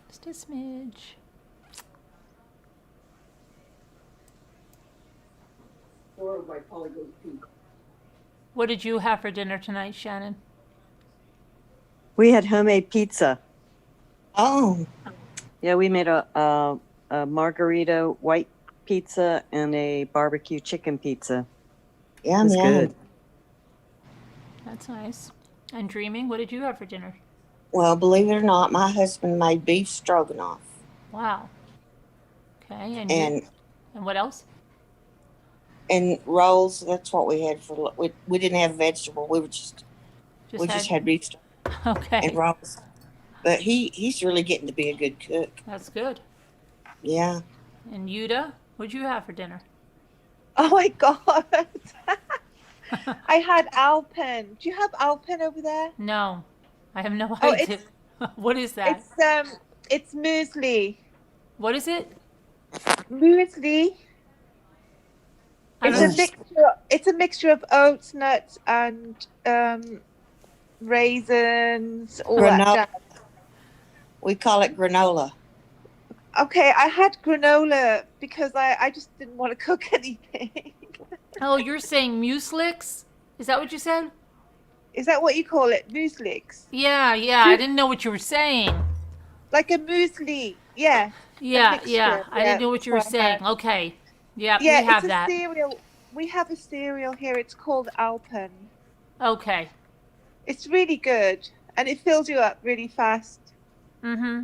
Just a smidge. Or by Polygon Pink. What did you have for dinner tonight, Shannon? We had homemade pizza. Oh, Yeah, we made a margarita white pizza and a barbecue chicken pizza. It yum, was yum. good. That's nice. And Dreaming, what did you have for dinner? Well, believe it or not, my husband made beef stroganoff. Wow. Okay, and And what else? and rolls. That's what we had for. We didn't have vegetable. We just had beef Okay, and rolls. But he's really getting to be a good cook. that's good. Yeah. And Yuda, what'd you have for dinner? Oh my god! I had Alpen. Do you have Alpen over there? No, I have no Oh, idea. What is that? It's muesli. What is it? Muesli. I It's don't- a mixture. It's a mixture of oats, nuts, and raisins. All that Granola. jazz. We call it granola. Okay, I had granola because I just didn't want to cook anything. Oh, you're saying muslix? Is that what you said? Is that what you call it? Mueslix? Yeah, I didn't know what you were saying. Like a muesli. Yeah. Yeah, mixture, I didn't know what you were that's what I saying. Okay. Yeah, Yeah, we have it's a that. cereal. We have a cereal here. It's called Alpen. Okay. It's really good, and it fills you up really fast. Mm-hmm.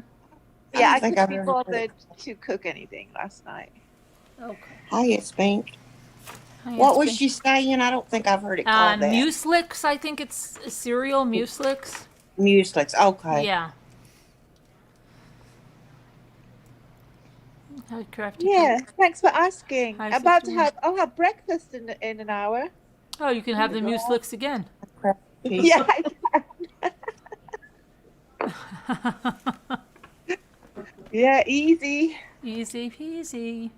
Yeah, I think couldn't I've be ever bothered to cook anything last night. Okay. Hi, it's Pink. Hi, What it's was been- she saying? I don't think I've heard it called that. Muslix, I think it's a cereal, muslix. Muslix. Okay. Yeah. Hi, Crafty Yeah, Pig. thanks for asking. Hi, About to 51. I'll have breakfast in an hour. Oh, you can have the muslix again. Yeah, yeah, easy. Easy peasy.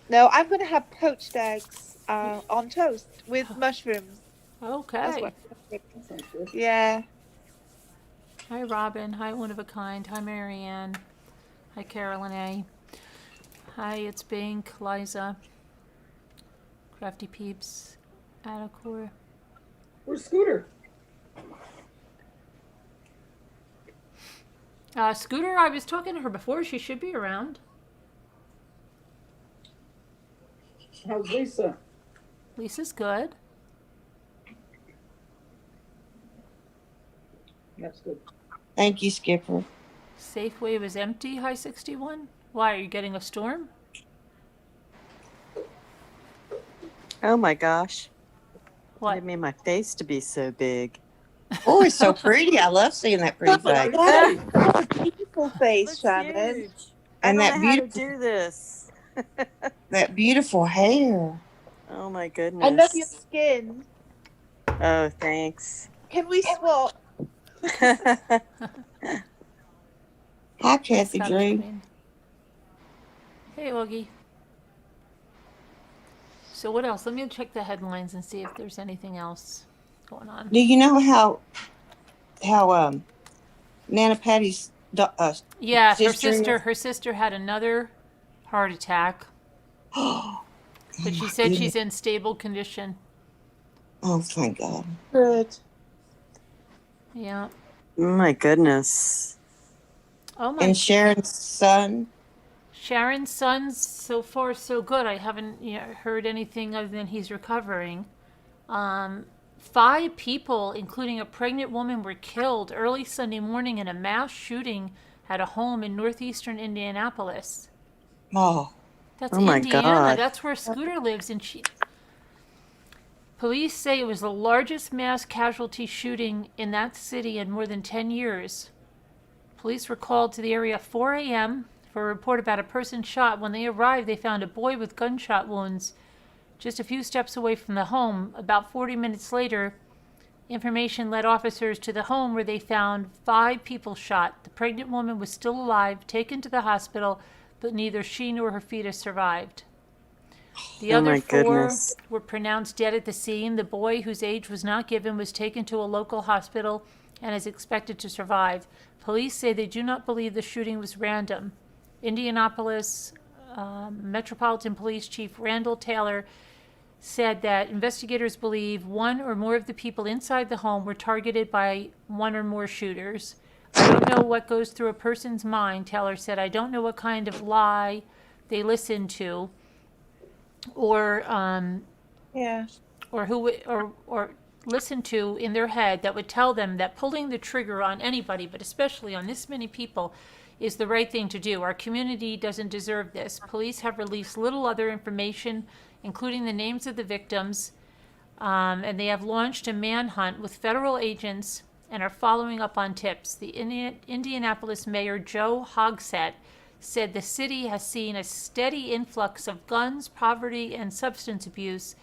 No, I'm gonna have poached eggs on toast with mushrooms. That's Okay. what. Yeah. Hi, Robin. Hi, One of a Kind. Hi, Marianne. Hi, Carolyn A. Hi, it's Bink, Liza. Crafty Peeps. Attacor. Where's Scooter? Scooter, I was talking to her before. She should be around. How's Lisa? Lisa's good. That's good. Thank you, Skipper. Safeway was empty, high 61. Why, are you getting a storm? Oh my gosh. What? It made my face to be so big. Oh, it's so pretty. I love seeing that pretty face. What a beautiful face, Looks Shannon. huge. And I that don't know how to beautiful- do this. That beautiful hair. Oh my goodness. I love your skin. Oh, thanks. Can we swap? Hi, Kathy Scottish Drew. Queen. Hey, Augie. So what else? Let me check the headlines and see if there's anything else going on. Do you know how Nana Patty's Yeah, sister? her sister had another heart attack, Oh, but she my said goodness. she's in stable condition. Oh, thank God. Good. Yeah. Oh my goodness. Oh my. And Sharon's son. Sharon's son's so far so good. I haven't heard anything other than he's recovering. 5 people, including a pregnant woman, were killed early Sunday morning in a mass shooting at a home in northeastern Indianapolis. Oh, That's Oh my Indiana. God. That's where Scooter lives, and police say it was the largest mass casualty shooting in that city in more than 10 years. Police were called to the area at 4 a.m. for a report about a person shot. When they arrived, they found a boy with gunshot wounds just a few steps away from the home. About 40 minutes later, information led officers to the home where they found 5 people shot. The pregnant woman was still alive, taken to the hospital, but neither she nor her fetus survived. The Oh other my 4 goodness. were pronounced dead at the scene. The boy, whose age was not given, was taken to a local hospital and is expected to survive. Police say they do not believe the shooting was random. Indianapolis Metropolitan Police Chief Randall Taylor said that investigators believe 1 or more of the people inside the home were targeted by 1 or more shooters. I don't know what goes through a person's mind, Taylor said. I don't know what kind of lie they listen to, or Yeah. or listen to in their head that would tell them that pulling the trigger on anybody, but especially on this many people, is the right thing to do. Our community doesn't deserve this. Police have released little other information, including the names of the victims, and they have launched a manhunt with federal agents and are following up on tips. The Indianapolis Mayor Joe Hogsett said the city has seen a steady influx of guns, poverty, and substance abuse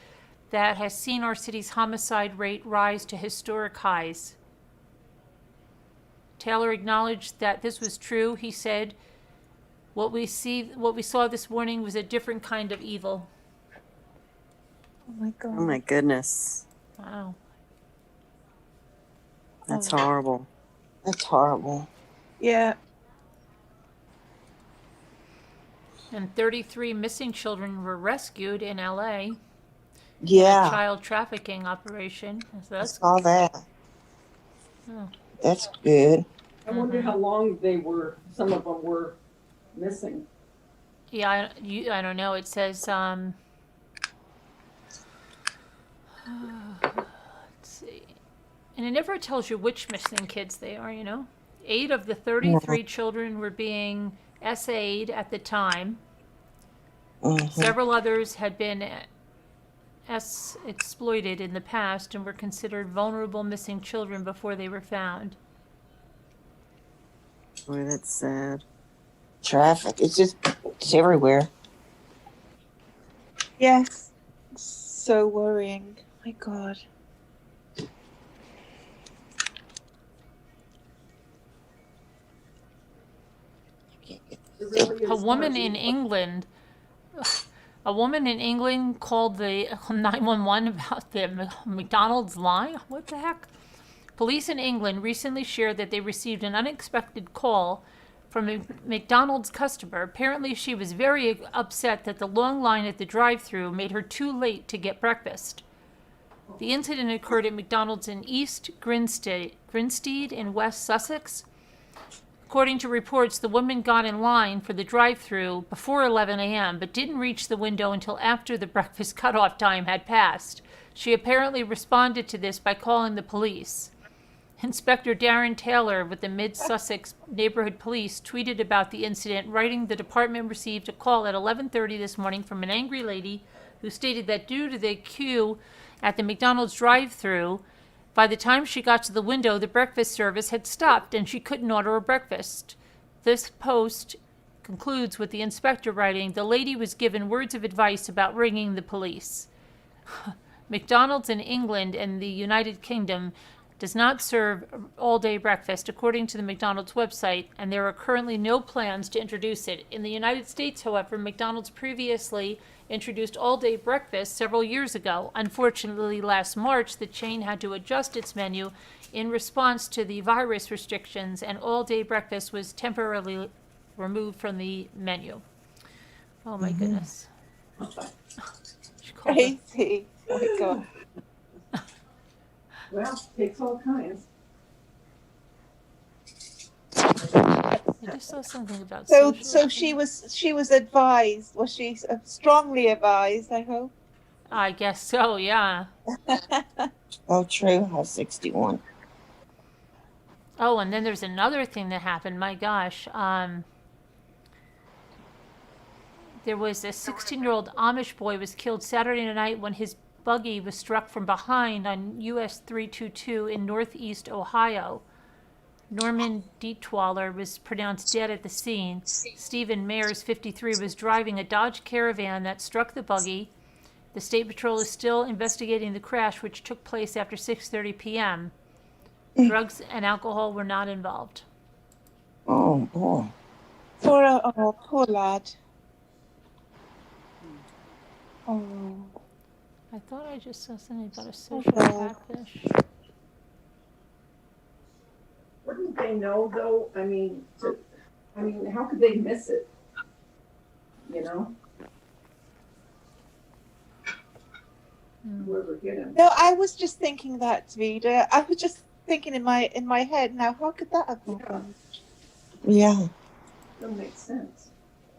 that has seen our city's homicide rate rise to historic highs. Taylor acknowledged that this was true. He said, what we saw this morning was a different kind of evil. Oh my God. Oh my goodness. Wow. That's horrible. that's horrible. Yeah. And 33 missing children were rescued in LA in a Yeah, child trafficking operation. So I that's saw that. Oh. That's good. I wonder how long some of them were missing. Yeah, I don't know. It says, let's see. And it never tells you which missing kids they are, 8 of the 33 children were being SA'd at the time. Mhm. Several others had been exploited in the past and were considered vulnerable missing children before they were found. Boy, that's sad. Traffic. It's everywhere. Yes. So worrying. My God. It really A is woman hard. in England called the 911 about the McDonald's line. What the heck? Police in England recently shared that they received an unexpected call from a McDonald's customer. Apparently, she was very upset that the long line at the drive-thru made her too late to get breakfast. The incident occurred at McDonald's in East Grinstead in West Sussex. According to reports, the woman got in line for the drive-thru before 11 a.m., but didn't reach the window until after the breakfast cutoff time had passed. She apparently responded to this by calling the police. Inspector Darren Taylor with the Mid-Sussex Neighborhood Police tweeted about the incident, writing, the department received a call at 11:30 this morning from an angry lady who stated that due to the queue at the McDonald's drive-thru, by the time she got to the window, the breakfast service had stopped and she couldn't order a breakfast. This post concludes with the inspector writing, the lady was given words of advice about ringing the police. McDonald's in England and the United Kingdom does not serve all-day breakfast, according to the McDonald's website, and there are currently no plans to introduce it. In the United States, however, McDonald's previously introduced all-day breakfast several years ago. Unfortunately, last March, the chain had to adjust its menu in response to the virus restrictions, and all-day breakfast was temporarily removed from the menu. Oh my goodness. She called it- Crazy. Oh my God. Well, takes all kinds. I just saw something about So social. she was advised. Was she strongly advised? I hope. I guess so, yeah. Oh, true. I was 61. Oh, and then there's another thing that happened. My gosh. There was a 16-year-old Amish boy was killed Saturday night when his buggy was struck from behind on US 322 in northeast Ohio. Norman Dietwaller was pronounced dead at the scene. Stephen Mayers, 53, was driving a Dodge Caravan that struck the buggy. The State Patrol is still investigating the crash, which took place after 6:30 p.m. Drugs and alcohol were not involved. Oh, boy. Poor lad. Oh. I thought I just saw something about a social Okay. catfish. Wouldn't they know though? I mean, how could they miss it? You know? Whoever hit him. No, I was just thinking that, Vida. I was just thinking in my head now. How could that have happened? Yeah. Doesn't make sense.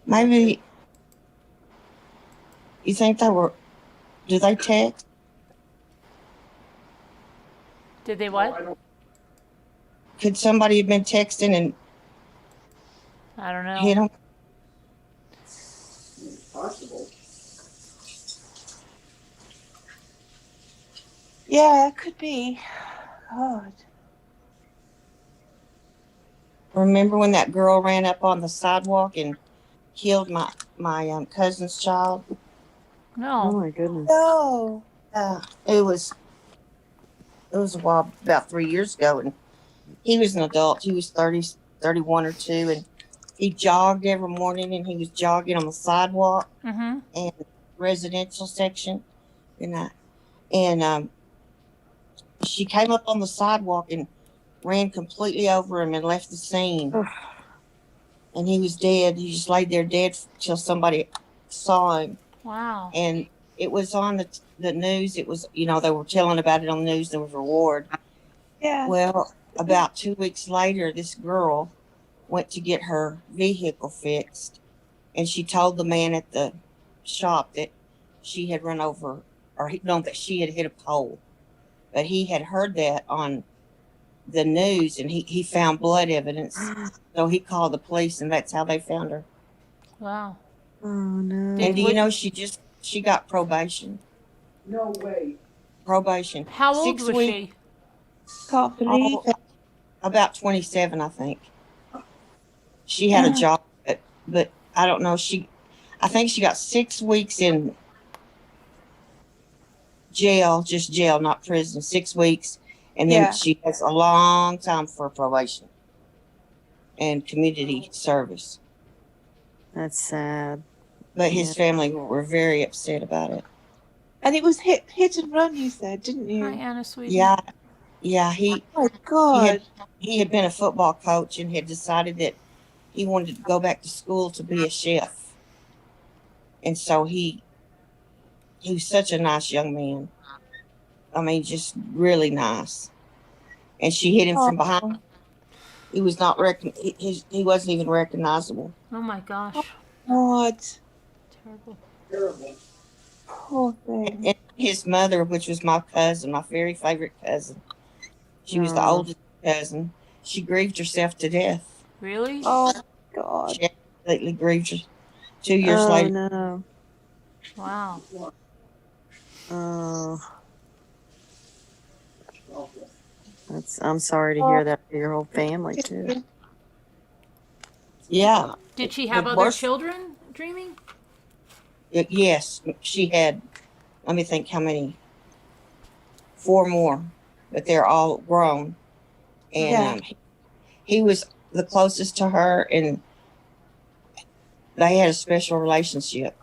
Maybe. You think they were. Did they text? Did they I what? don't. Could somebody have been texting and I don't know. hit them? It's possible. Yeah, it could be. God. Remember when that girl ran up on the sidewalk and killed my cousin's child? Oh No. my goodness. No. It was a while, about 3 years ago, and he was an adult. He was 30, 31 or 2, and he jogged every morning, and he was jogging on the sidewalk Mm-hmm. and residential section, and she came up on the sidewalk and ran completely over him and left the scene. Ugh. And he was dead. He just laid there dead till somebody saw him. Wow. And it was on the news. It was, they were telling about it on the news. There was a reward. Yeah. Well, about 2 weeks later, this girl went to get her vehicle fixed, and she told the man at the shop that she had run over, that she had hit a pole. But he had heard that on the news, and he found blood evidence. So he called the police, and that's how they found her. Wow. Oh no. And do you know she got probation? No way. Probation. How old 6 was weeks. she? Can't believe it. About 27, I think. She had a job, but I don't know. I think she got 6 weeks in jail, just jail, not prison. 6 weeks, and then Yeah. she has a long time for probation and community service. That's sad. But his Yeah. family were very upset about it. And it was hit and run, you said, didn't you? Hi, Anna, sweetie. Yeah. He Oh my God. had been a football coach and had decided that he wanted to go back to school to be a chef. And so he was such a nice young man. I mean, just really nice. And she hit him from behind. He was not he wasn't even recognizable. Oh my gosh. God. Terrible. Terrible. Poor thing. And his mother, which was my cousin, my very favorite cousin, she was the Aw. oldest cousin. She grieved herself to death. Really? Oh God. She completely grieved her. 2 years Oh later. no. Wow. Oh, Awful. I'm sorry to hear that for your whole family too. Yeah. Did she have The other worst- children dreaming? Yes, she had let me think how many, 4 more, but they're all grown. And Yeah. he was the closest to her, and they had a special relationship.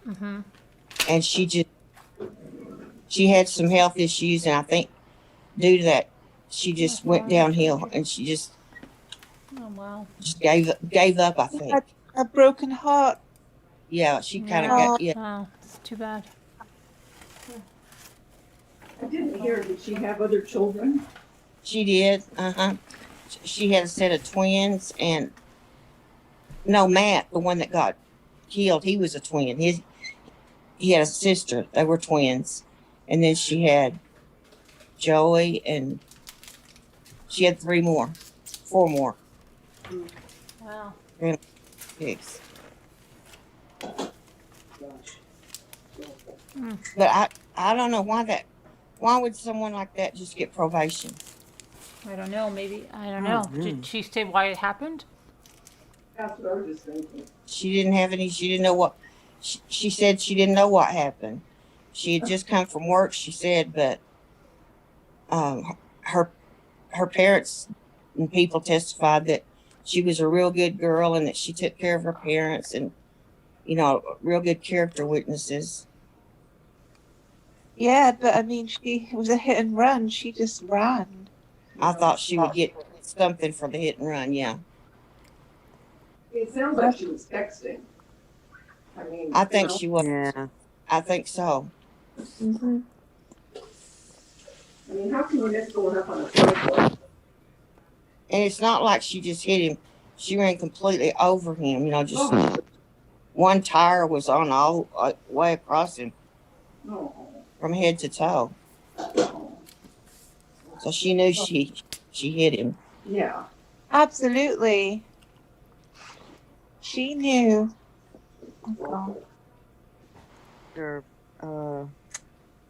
Mm-hmm. And she had some health issues, and I think due to that, she just went downhill, and she just Oh, wow. gave up. I He think. had a broken heart. Yeah, she kind of Yeah. got. Yeah, Oh, it's too bad. I didn't hear, did she have other children? she did. She had a set of twins, and no, Matt, the one that got killed, he was a twin. He had a sister. They were twins, and then she had Joey, and she had 4 more Wow. pigs. Mm. But I don't know why would someone like that just get probation? I don't know. Maybe I don't know. Did she say why it happened? That's what I was just thinking. She didn't have any. She didn't know what. She said she didn't know what happened. She had just come from work. She said, but her parents and people testified that she was a real good girl and that she took care of her parents, and real good character witnesses. Yeah, but I mean, she was a hit and run. She just ran. I thought she would get something for the hit and run. Yeah, It sounds like she was texting. I mean, I think she was. Yeah. I think so. Mm-hmm. I mean, how can you miss going up on a cycle? And it's not like she just hit him. She ran completely over him. Just one tire was on all way across him No. from head to toe. So she knew she hit him. Yeah. Absolutely. She knew. Oh, Or,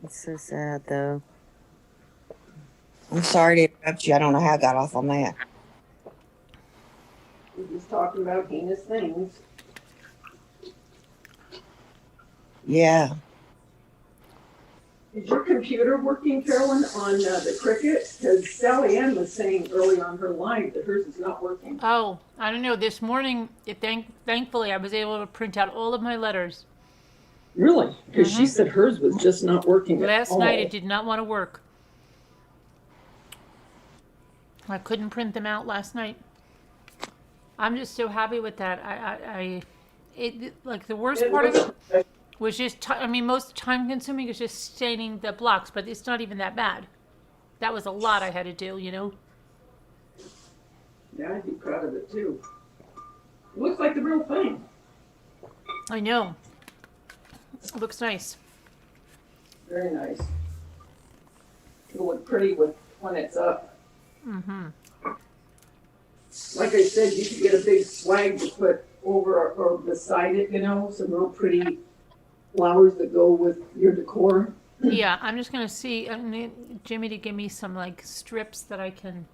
it's so sad though. I'm sorry to interrupt you. I don't know how I got off on that. We're just talking about heinous things. Yeah. Is your computer working, Carolyn, on the Cricket? Because Sally Ann was saying early on her line that hers is not working. Oh, I don't know. This morning, thankfully, I was able to print out all of my letters. Really? Because she said hers was just not working at Last all. night, it did not want to work. I couldn't print them out last night. I'm just so happy with that. Like the worst part of it was just, most time consuming is just staining the blocks, but it's not even that bad. That was a lot I had to do, Yeah, I'd be proud of it too. It looks like the real thing. I know. It looks nice. Very nice. It'll look pretty when it's up. Mm-hmm. Like I said, you could get a big swag to put over or beside it, some real pretty flowers that go with your decor. Yeah, I'm just gonna see. I need Jimmy to give me some like strips that I can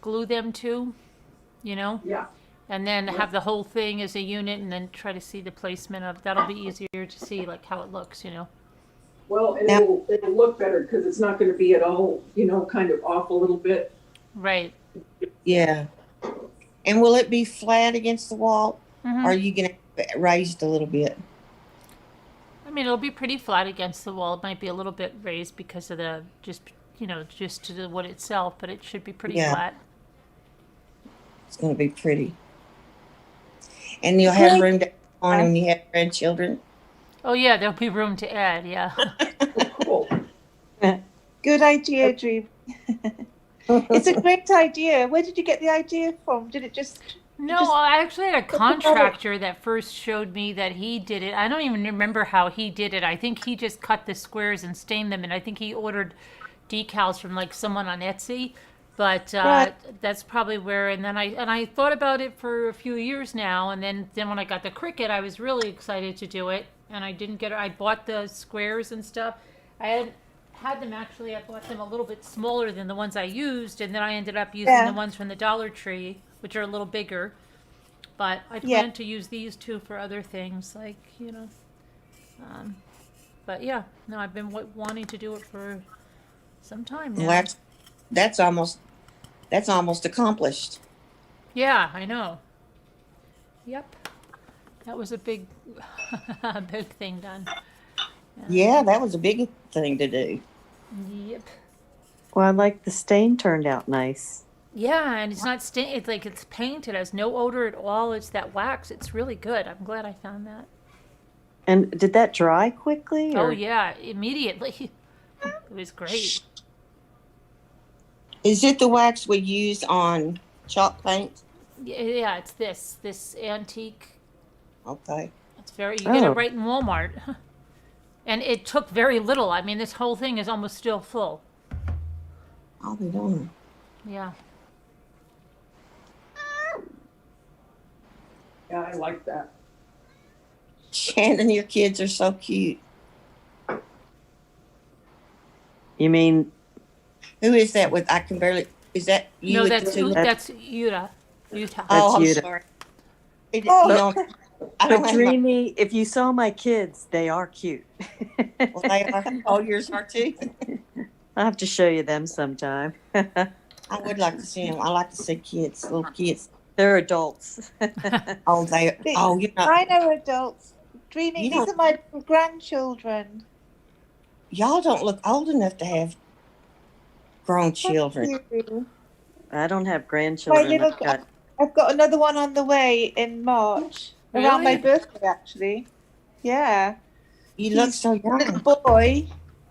glue them to, Yeah. and then have the whole thing as a unit, and then try to see the placement of. That'll be easier to see like how it looks, Well, and it'll look better because it's not going to be at all, kind of off a little bit. Right. Yeah. And will it be flat against the wall? Mm-hmm. Or are you going to have it raised a little bit? It'll be pretty flat against the wall. It might be a little bit raised because of the just to the wood itself, but it should be pretty flat. It's going to be pretty. And you'll have room to on when you have grandchildren. Oh yeah, there'll be room to add. Yeah. Cool. good idea, Drew. It's a great idea. Where did you get the idea from? Did it just... No, I actually had a contractor that first showed me that he did it. I don't even remember how he did it. I think he just cut the squares and stained them, and I think he ordered decals from like someone on Etsy. But Right. that's probably where. And then I thought about it for a few years now, and then when I got the Cricut, I was really excited to do it, and I didn't get it. I bought the squares and stuff. I had them actually. I bought them a little bit smaller than the ones I used, and then I ended up using the ones from the Dollar Tree, which are a little bigger. But I plan to use these too for other things, like But yeah, no, I've been wanting to do it for some time now. Well, that's almost accomplished. Yeah, I know. Yep. That was a big, a big thing done. Yeah, that was a big thing to do. Yep. Well, I like the stain turned out nice. Yeah, and it's not it's like it's painted. It has no odor at all. It's that wax. It's really good. I'm glad I found that. And did that dry quickly? Oh Or? yeah, immediately. It was great. Is it the wax we use on chalk paint? Yeah, it's this antique. Okay. It's very you get it Oh. right in Walmart, and it took very little. I mean, this whole thing is almost still full. I'll be darned. Yeah. Yeah, I like that. Shannon, your kids are so cute. You mean Who is that with? I can barely. Is that you? No, with that's the two? that's Utah. Utah. Oh, I'm That's Yuta. sorry. It, Oh. you know, I don't but have my, Dreamy, if you saw my kids, they are cute. well, they are. All yours are too. I'll have to show you them sometime. I would like to see them. I like to see kids, little kids. They're adults. Oh, they. Oh, you know, I know adults. Dreaming, You these don't- are my grandchildren. y'all don't look old enough to have grown children. Thank you. I don't have grandchildren. little- I've got another one on the way in March. Around my Really? birthday, actually. Yeah. You look so Little young. boy.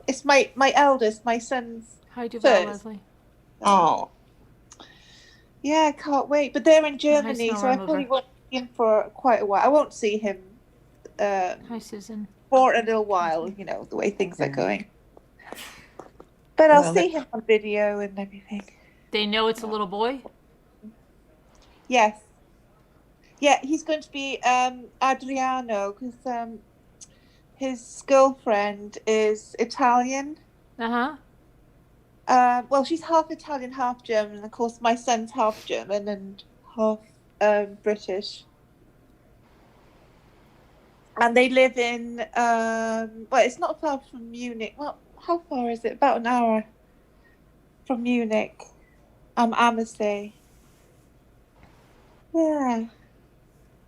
It's my eldest, my son's. Hi, Duval, First. Leslie. Oh, Yeah, I can't wait. But they're in Germany, snow so I remover. probably won't see him for quite a while. I won't see him Hi, Susan. for a little while, you know, the way things are Yeah. going. But I'll Well, see him on video and everything. They know it's a little boy. Yes. Yeah, he's going to be Adriano because his girlfriend is Italian. Uh huh. Well, she's half Italian, half German. And of course, my son's half German and half British. And they live in, well, it's not far from Munich. Well, how far is it? About an hour from Munich. Ammersee. Yeah.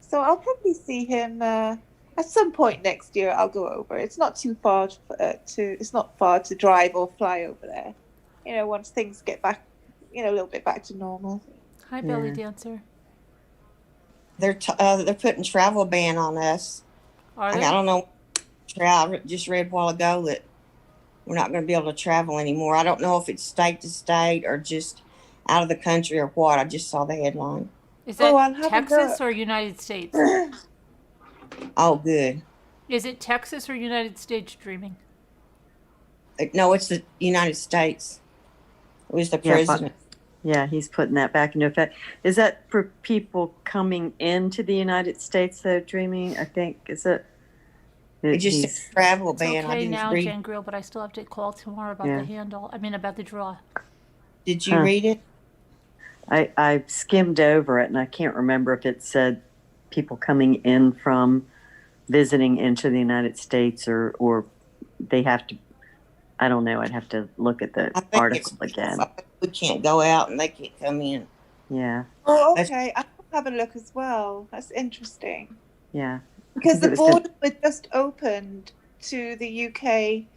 So I'll probably see him at some point next year. I'll go over. It's not too far it's not far to drive or fly over there. You know, once things get back, you know, a little bit back to normal. Hi, belly Yeah. dancer. they're putting travel ban on us. Are I they? don't know. I just read a while ago that we're not going to be able to travel anymore. I don't know if it's state to state or just out of the country or what. I just saw the headline. Is that Oh, I'll have a Texas look. or United States? Oh, good. Is it Texas or United States dreaming? No, it's the United States. It was the Yeah, but- president. Yeah, he's putting that back into effect. Is that for people coming into the United States, though, Dreamy? I think, is it? It just he's- said travel It's ban. I okay didn't now, read. Jen Grill, but I still have to call tomorrow about Yeah. the handle. I mean, about the draw. Did you Huh. read it? I skimmed over it, and I can't remember if it said people coming in from visiting into the United States or they have to. I don't know. I'd have to look at the I think article again. We can't go out and they can't come in. Yeah, Oh, That's- okay. I'll have a look as well. That's interesting. yeah. Because It the was gonna- border was just opened to the UK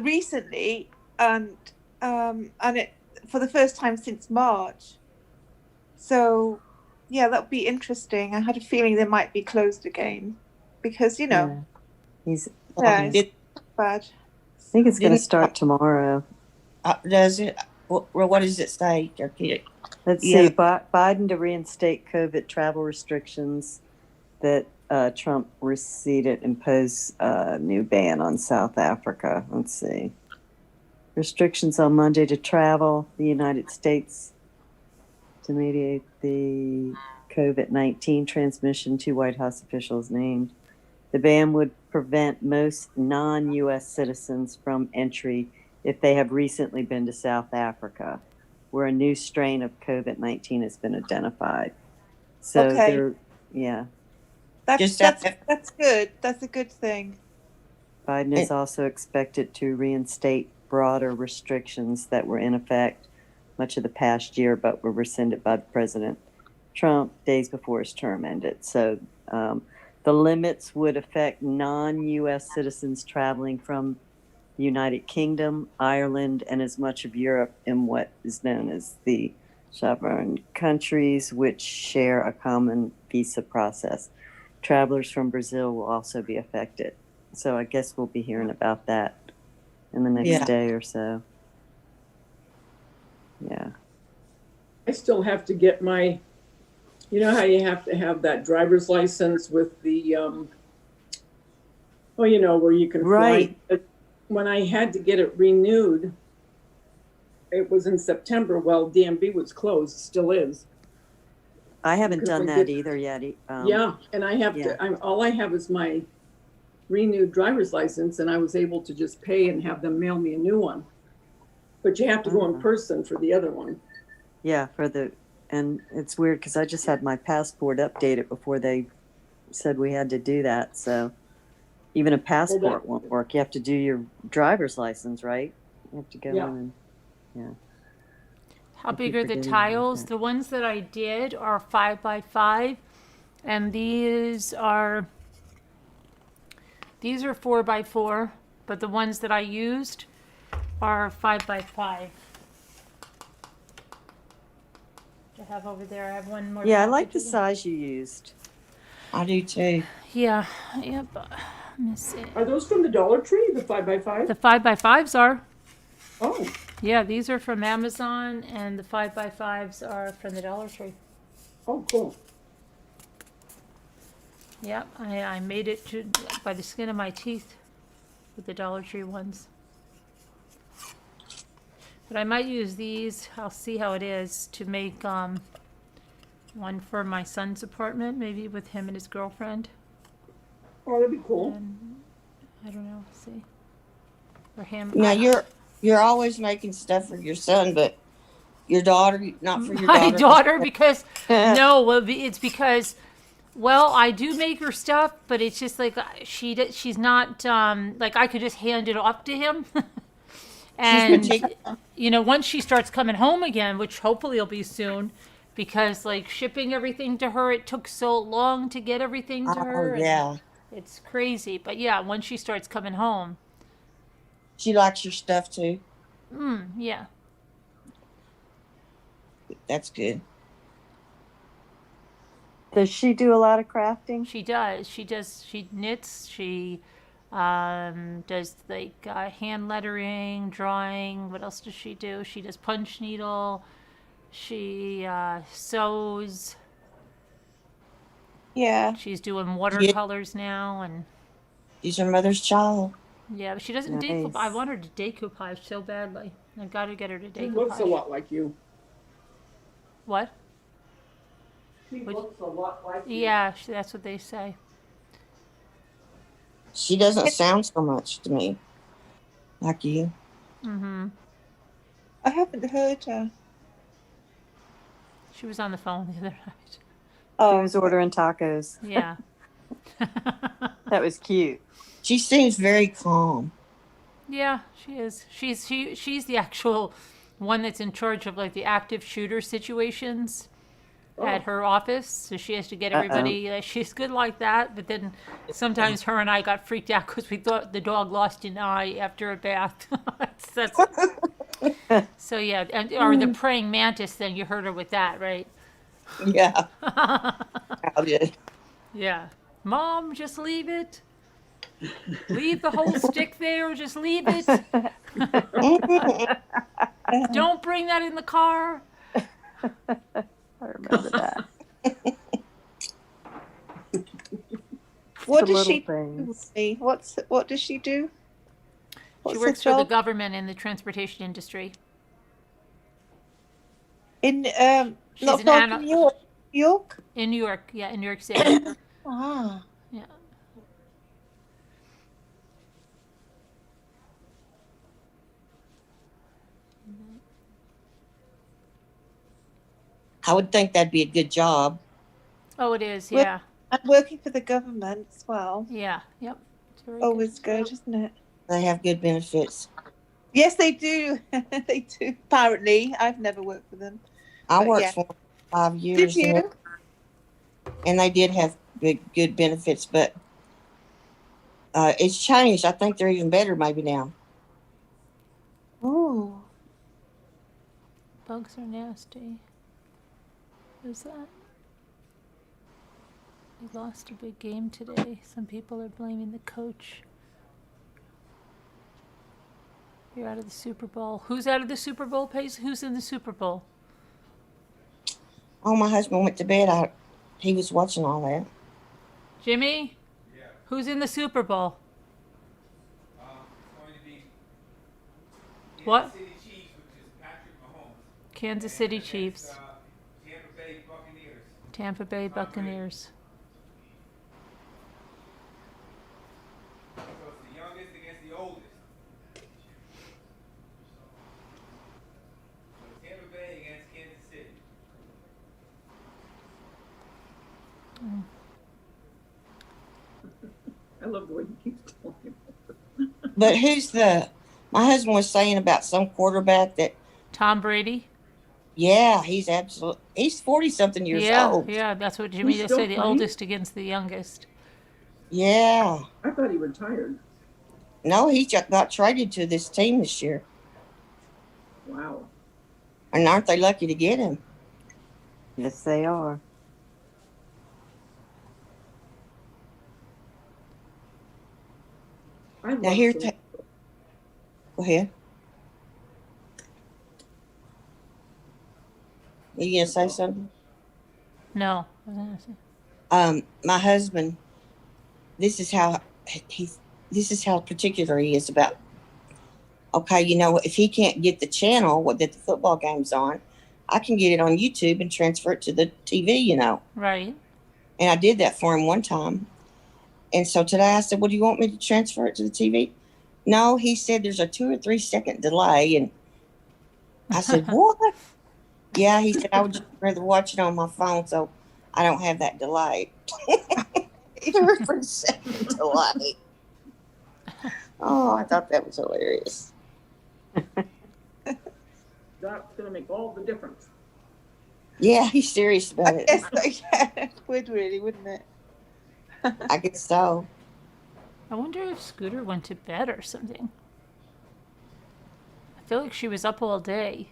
recently, and it for the first time since March. So, yeah, that would be interesting. I had a feeling they might be closed again because you know, Yeah. He's. yeah, Um, it's did, bad. I think it's going to Didn't- start tomorrow. does it? Well, what does it say? Okay. Let's Yeah. see. Biden to reinstate COVID travel restrictions that Trump receded, impose a new ban on South Africa. Let's see. Restrictions on Monday to travel the United States to mediate the COVID-19 transmission, two White House officials named. The ban would prevent most non-U.S. citizens from entry if they have recently been to South Africa, where a new strain of COVID-19 has been identified. So Okay. they're, yeah. That's Just that's that- that's good. That's a good thing. Biden is also expected to reinstate broader restrictions that were in effect much of the past year, but were rescinded by President Trump days before his term ended. So the limits would affect non-U.S. citizens traveling from the United Kingdom, Ireland, and as much of Europe in what is known as the sovereign countries, which share a common visa process. Travelers from Brazil will also be affected. So I guess we'll be hearing about that in the next Yeah. day or so. Yeah. I still have to get my, you know how you have to have that driver's license with the, well, you know, where you can fly. Right. When I had to get it renewed, it was in September. Well, DMV was closed, still is. I haven't Because done I that did- either yet. Yeah, and I have yeah. to, all I have is my renewed driver's license, and I was able to just pay and have them mail me a new one. But you have to go in Oh. person for the other one. Yeah, and it's weird because I just had my passport updated before they said we had to do that. So even a passport won't work. You have to do your driver's license, right? You have to go Yeah. in and, yeah. How I keep big are the forgetting about tiles? that. The ones that I did are 5x5, and these are 4x4, but the ones that I used are 5x5. I have over there. I have one more. Yeah, I like the package of them. size you used. I do too. Yeah, yep. Let me see. Are those from the Dollar Tree, the 5x5? The 5x5s are. Oh, Yeah, these are from Amazon, and the 5x5s are from the Dollar Tree. oh, cool. Yep, I made it by the skin of my teeth with the Dollar Tree ones. But I might use these, I'll see how it is, to make one for my son's apartment, maybe with him and his girlfriend. Oh, that'd be cool. And I don't know, see. For him. Now you're always making stuff for your son, but your daughter, not for your My daughter. daughter, because, no, well, it's because, well, I do make her stuff, but it's just like she's not, like I could just hand it off to him. And, particular. you know, once she starts coming home again, which hopefully will be soon, because like shipping everything to her, it took so long to get everything to her. Oh and yeah, It's crazy. But yeah, once she starts coming home, she likes your stuff too. yeah. That's good. Does she do a lot of crafting? She does. She knits. She does like hand lettering, drawing. What else does she do? She does punch needle. She sews. Yeah. She's doing watercolors now, and She's her mother's child. yeah, but she doesn't Nice. decoupage. I want her to decoupage so badly. I've got to get her to He looks a decoupage. lot like you. What? He Would- looks a lot like you. Yeah, that's what they say. She doesn't sound so much to me like you. Mm-hmm. I haven't heard her. She was on the phone the other night. She Oh, was ordering tacos. Yeah. That was cute. She seems very calm. Yeah, she is. She's the actual one that's in charge of like the active shooter situations at her office. So she has to get everybody. She's good like that, but then sometimes her and I got freaked out because we thought the dog lost an eye after a bath. that's, so yeah, and or the praying mantis thing. You heard her with that, right? Yeah. How did? Yeah. Mom, just leave it. Leave the whole stick there. Just leave it. Don't bring that in the car. I remember that. what The does little she things. do? What does she do? What's She her works for the job? government in the transportation industry. In She's not an far ana- from York. York? In New York, yeah, in New York City. Ah. Yeah. I would think that'd be a good job. Oh, it is, Well- yeah. I'm working for the government as well. Yeah, yep. Very Always good, isn't it? They have good benefits. Yes, they do. They do. Apparently, I've never worked for them. I But worked yeah. for them for 5 Did years, you? and they did have good benefits, but it's changed. I think they're even better maybe now. Oh, Bugs are nasty. Who's that? We lost a big game today. Some people are blaming the coach. You're out of the Super Bowl. Who's out of the Super Bowl, Pace? Who's in the Super Bowl? Oh, my husband went to bed. He was watching all that. Jimmy? Yeah. Who's in the Super Bowl? It's going to be What? Kansas City Chiefs, which is Patrick Mahomes. Kansas City And Chiefs. Tampa Bay Buccaneers. Tampa Bay Buccaneers. So it's the youngest against the oldest. So Tampa Bay against Kansas City. I love the way he keeps talking. But my husband was saying about some quarterback that, Tom Brady? yeah, he's 40-something years Yeah, old. yeah, that's what Jimmy He's just still said. The playing? oldest against the youngest. Yeah. I thought he retired. No, he got traded to this team this year. Wow. And aren't they lucky to get him? Yes, they are. I Now love here, him. go ahead. You gonna say something? No. I was gonna say. My husband, this is how particular he is about. Okay, if he can't get the channel that the football game's on, I can get it on YouTube and transfer it to the TV. Right. And I did that for him one time. And so today I said, "Well, do you want me to transfer it to the TV?" No, he said there's a 2 or 3 second delay, and I said, "What?" Yeah, he said I would just rather watch it on my phone, so I don't have that delay. 2 or 3 second delay. Oh, I thought that was hilarious. That's going to make all the difference. Yeah, he's serious about I it. guess so, yeah. It would really, wouldn't it? I guess so. I wonder if Scooter went to bed or something. I feel like she was up all day.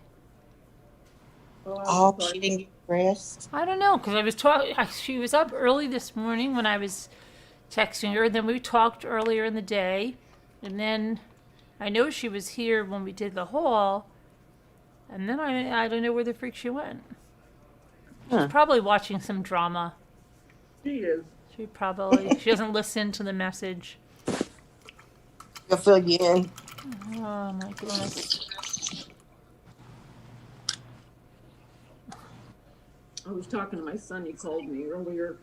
Oh, she didn't get rest. I don't know, because I was talking. She was up early this morning when I was texting her. Then we talked earlier in the day, and then I know she was here when we did the haul, and then I don't know where the freak she went. She's Huh. probably watching some drama. She is. She doesn't listen to the message. He'll fill you in. Oh my goodness. I was talking to my son. He called me earlier,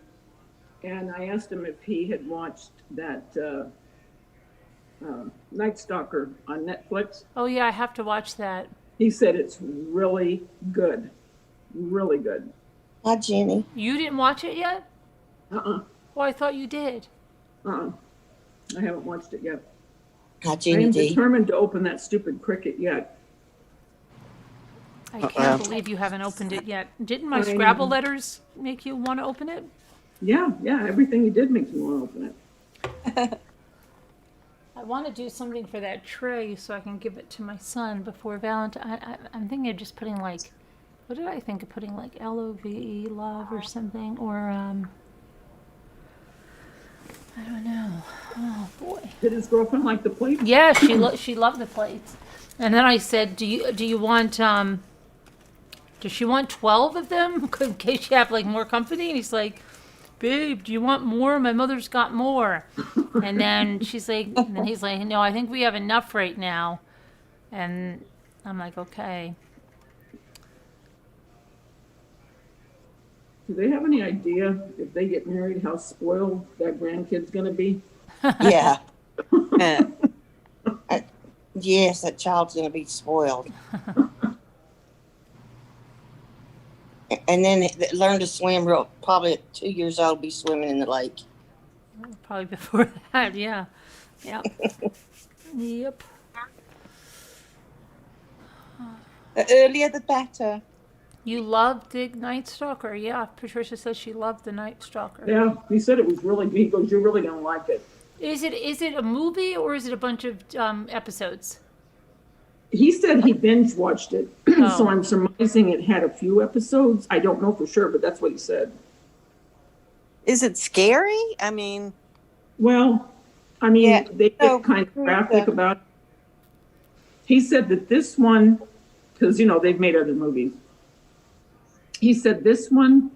and I asked him if he had watched that Night Stalker on Netflix. Oh yeah, I have to watch that. He said it's really good. Really good. Hi, Jenny. You didn't watch it yet? Uh-uh. Oh, I thought you did. Uh-uh. I haven't watched it yet. Hi, I Jenny am D. determined to open that stupid cricket yet. I can't believe you haven't opened it yet. Didn't my I Scrabble know. letters make you want to open it? Yeah, everything you did makes me want to open it. I want to do something for that tray so I can give it to my son before Valentine. I'm thinking of just putting what did I think of putting LOVE, love or something, or I don't know. Oh boy. Did his girlfriend like the plate? Yeah, she loved the plates. And then I said, do you want does she want 12 of them in case you have more company? And he's like, babe, do you want more? My mother's got more. And then he's like, no, I think we have enough right now. And I'm like, okay. Do they have any idea if they get married how spoiled that grandkid's going to be? Yeah. Yes, that child's going to be spoiled. And then learn to swim probably at 2 years old, be swimming in the lake. Probably before that, yeah. Yep. Yep. The earlier the better. You loved the Night Stalker. Yeah, Patricia says she loved the Night Stalker. Yeah, he said it was really, he goes, you're really gonna like it. Is it a movie or is it a bunch of episodes? He said he binge watched it, so Oh. I'm surmising it had a few episodes. I don't know for sure, but that's what he said. Is it scary? I mean, Well, I mean, Yeah, they no, get kind of prove graphic them. about it. He said that this one, because, you know, they've made other movies. He said this one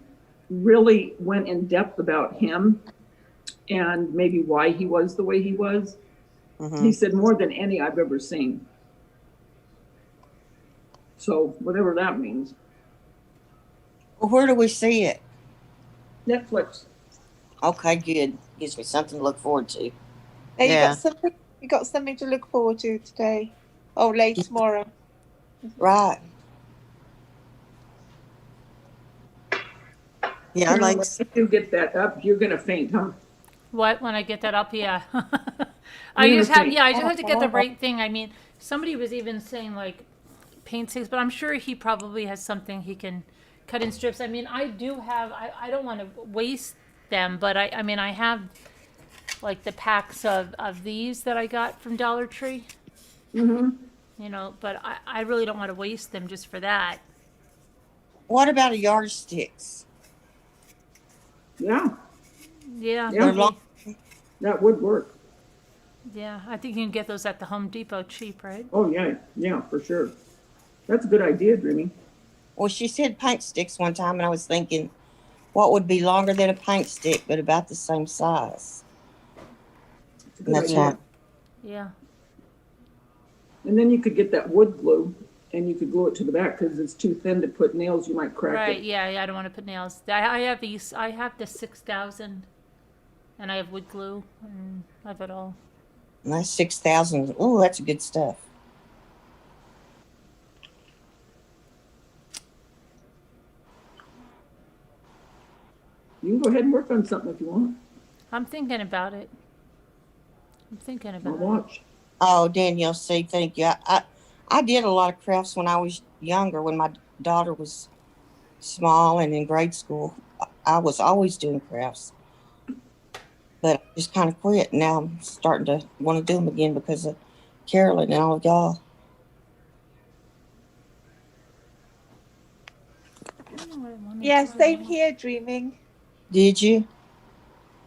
really went in depth about him and maybe why he was the way he was. He said more than any I've ever seen. So whatever that means. Well, where do we see it? Netflix. Okay, good. Gives me something to look forward to. Hey, Yeah. you got something to look forward to today. Oh, late tomorrow. Right. yeah, I like. When you get that up, you're gonna faint, huh? What, when I get that up? Yeah. I You're just gonna have, faint. yeah, I just have to get the right thing. I mean, somebody was even saying like paint sticks, but I'm sure he probably has something he can cut in strips. I mean, I do have, I don't want to waste them, but I mean, I have like the packs of these that I got from Dollar Tree, Mm-hmm. you know, but I really don't want to waste them just for that. What about a yardsticks? Yeah, Yeah, Yeah. They're maybe. long. that would work. Yeah, I think you can get those at the Home Depot cheap, right? Oh, yeah, for sure. That's a good idea, Dreamy. Well, she said paint sticks one time, and I was thinking, what would be longer than a paint stick, but about the same size? It's a And good that's idea. why. Yeah. And then you could get that wood glue and you could glue it to the back because it's too thin to put nails. You might crack Right, it. yeah, I don't want to put nails. I have these, I have the 6,000 and I have wood glue and I have it all. And that's 6,000. Ooh, that's good stuff. You can go ahead and work on something if you want. I'm thinking about it. I'm thinking I'll about it. watch. Oh, Danielle, see, thank you. I did a lot of crafts when I was younger, when my daughter was small and in grade school. I was always doing crafts. But I just kind of quit. Now I'm starting to want to do them again because of Carolyn and all of y'all. I don't know what I wanted Yeah, to same do. here, dreaming. Did you?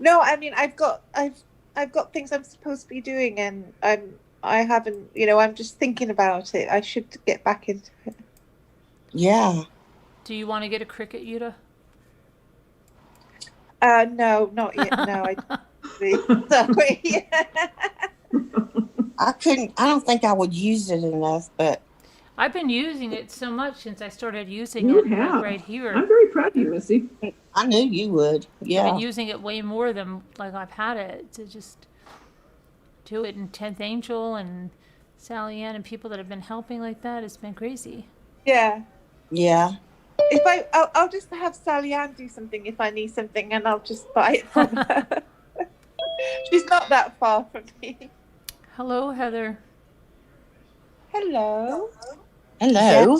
No, I mean I've got things I'm supposed to be doing, and I haven't. You know, I'm just thinking about it. I should get back into it. Yeah. Do you want to get a Cricut, Yuta? No, not yet. No, I sorry. I don't think I would use it enough, but I've been using it so much since I started using You it, like have. right here. I'm very proud of you, Missy. I knew you would. I've Yeah. been using it way more than like I've had it to just do it. And 10th Angel and Sally Ann and people that have been helping like that. It's been crazy. Yeah. Yeah. If I'll just have Sally Ann do something if I need something, and I'll just buy it from her. She's not that far from me. Hello, Heather. Hello. Hello.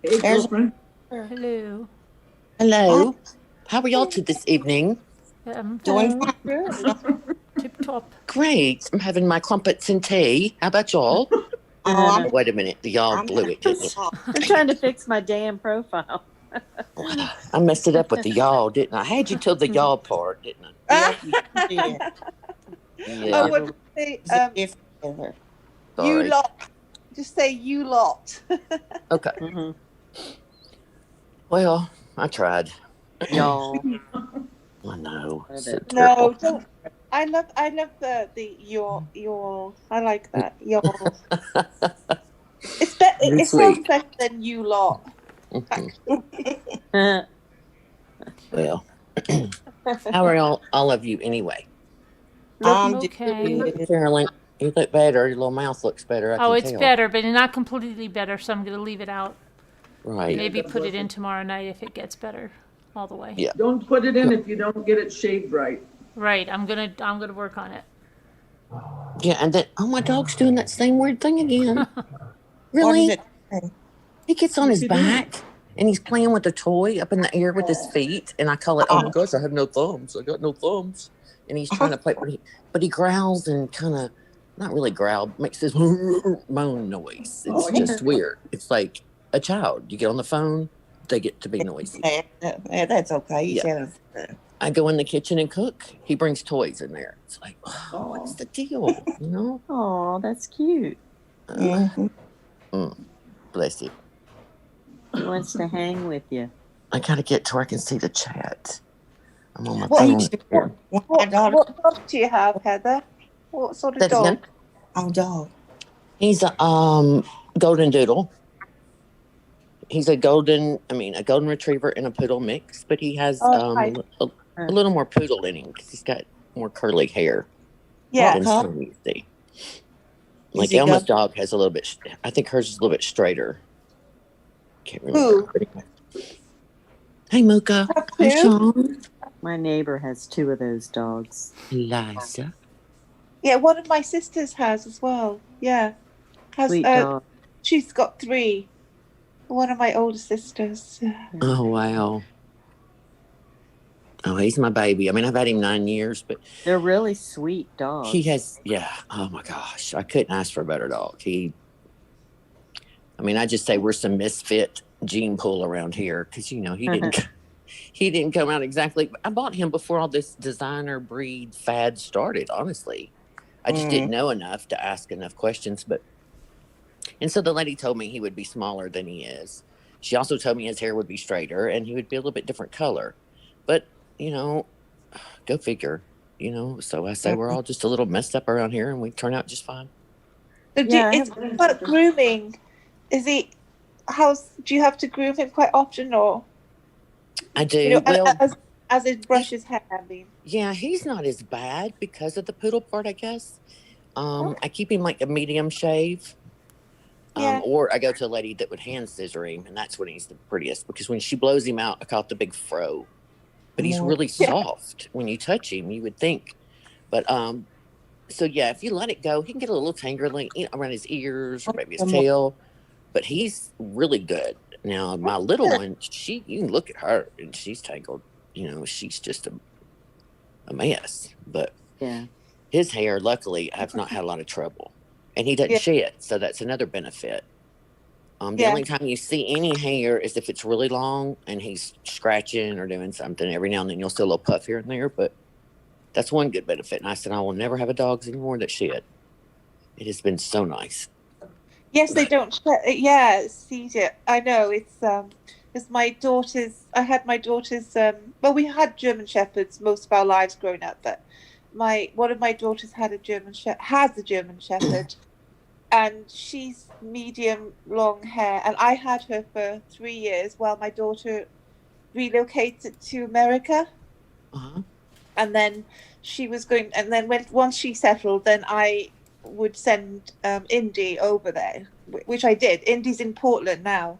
Hey, There's- girlfriend. Hello. Hello. How are y'all two this evening? Doing Fine. Good. Tip top. Great. I'm having my crumpets and tea. How about y'all? Oh, I'm, Wait a minute. The y'all I'm blew it, didn't you? I'm trying to fix my damn profile. I messed it up with the y'all, didn't I? I had you till the y'all part, didn't I? Yeah, you did. Yeah. I would say It's a gift for her. you Sorry. lot. Just say you lot. Okay. Mhm. Well, I tried. Y'all. I know. Love So it. No, terrible. don't. I love the your. I like that your. It's better. You're It sounds sweet. better than you lot. Mhm. Well, how are all of you anyway? Okay. Good. Carolyn, you look better. Your little mouth looks better. I Oh, can it's tell. better, but not completely better, so I'm going to leave it out. Right. Maybe put it in tomorrow night if it gets better all the way. Yeah. Don't put it in if you don't get it shaved right. Right. I'm gonna work on it. Yeah, and then my dog's doing that same weird thing again. What is Really? it? He gets on What's his he doing? back and he's playing with a toy up in the air with his feet, and I call it, "Oh my gosh, I have no thumbs. I got no thumbs." And he's trying to play, but he growls and kind of, not really growl, makes this moan noise. It's just weird. It's like a child. You get on the phone, they get to be noisy. Yeah, that's okay. He's Yeah. having fun. I go in the kitchen and cook. He brings toys in there. It's like, oh, what's the deal? You know? Oh, that's cute. Mhm. Bless you. He wants to hang with you. I gotta get to where I can see the chat. I'm on my What, phone. my What, daughter? what dog do you have, Heather? What sort of That dog? again? Oh, dog. He's a golden doodle. He's a golden retriever and a poodle mix, but he has Hi. a little more poodle in him because he's got more curly hair Yeah. than Huh? some you see. Is Like he Elma's got- dog has a little bit. I think hers is a little bit straighter. Can't remember. Who? But anyway. Hey, Mocha. Have Hi, two? Sean. My neighbor has 2 of those dogs. Liza. Yeah, one of my sisters has as well. Yeah. Has Sweet dog. she's got 3. One of my older sisters. Oh, wow. Oh, he's my baby. I mean, I've had him 9 years, but They're really sweet dogs. he has, yeah. Oh my gosh. I couldn't ask for a better dog. I just say we're some misfit gene pool around here because, he didn't come out exactly. I bought him before all this designer breed fad started, honestly. I just didn't know enough to ask enough questions. And so the lady told me he would be smaller than he is. She also told me his hair would be straighter and he would be a little bit different color. But, go figure, So I say we're all just a little messed up around here and we turn out just fine. So Yeah, I it's have about grooming. Do you have to groom him quite often, or I do. as it brushes hair? I mean, Yeah, he's not as bad because of the poodle part, I guess. I keep him like a medium shave. Yeah. Or I go to a lady that would hand scissor him, and that's when he's the prettiest because when she blows him out, I call it the big fro. But he's really soft when you touch him, you would think. But so yeah, if you let it go, he can get a little tangling around his ears or maybe his tail. But he's really good. Now my little one, you can look at her and she's tangled. She's just a mess. But Yeah. his hair, luckily, I've not had a lot of trouble. And he doesn't shed, so that's another benefit. The only time you see any hair is if it's really long and he's scratching or doing something. Every now and then you'll see a little puff here and there, but that's one good benefit. And I said I will never have a dog anymore that shed. It has been so nice. yes, they don't. Yeah, see it. I know it's my daughter's. I had my daughter's. Well, we had German shepherds most of our lives growing up, but one of my daughters has a German shepherd, and she's medium long hair, and I had her for 3 years while my daughter relocated to America. And then she was going, and then once she settled, then I would send Indy over there, which I did. Indy's in Portland now,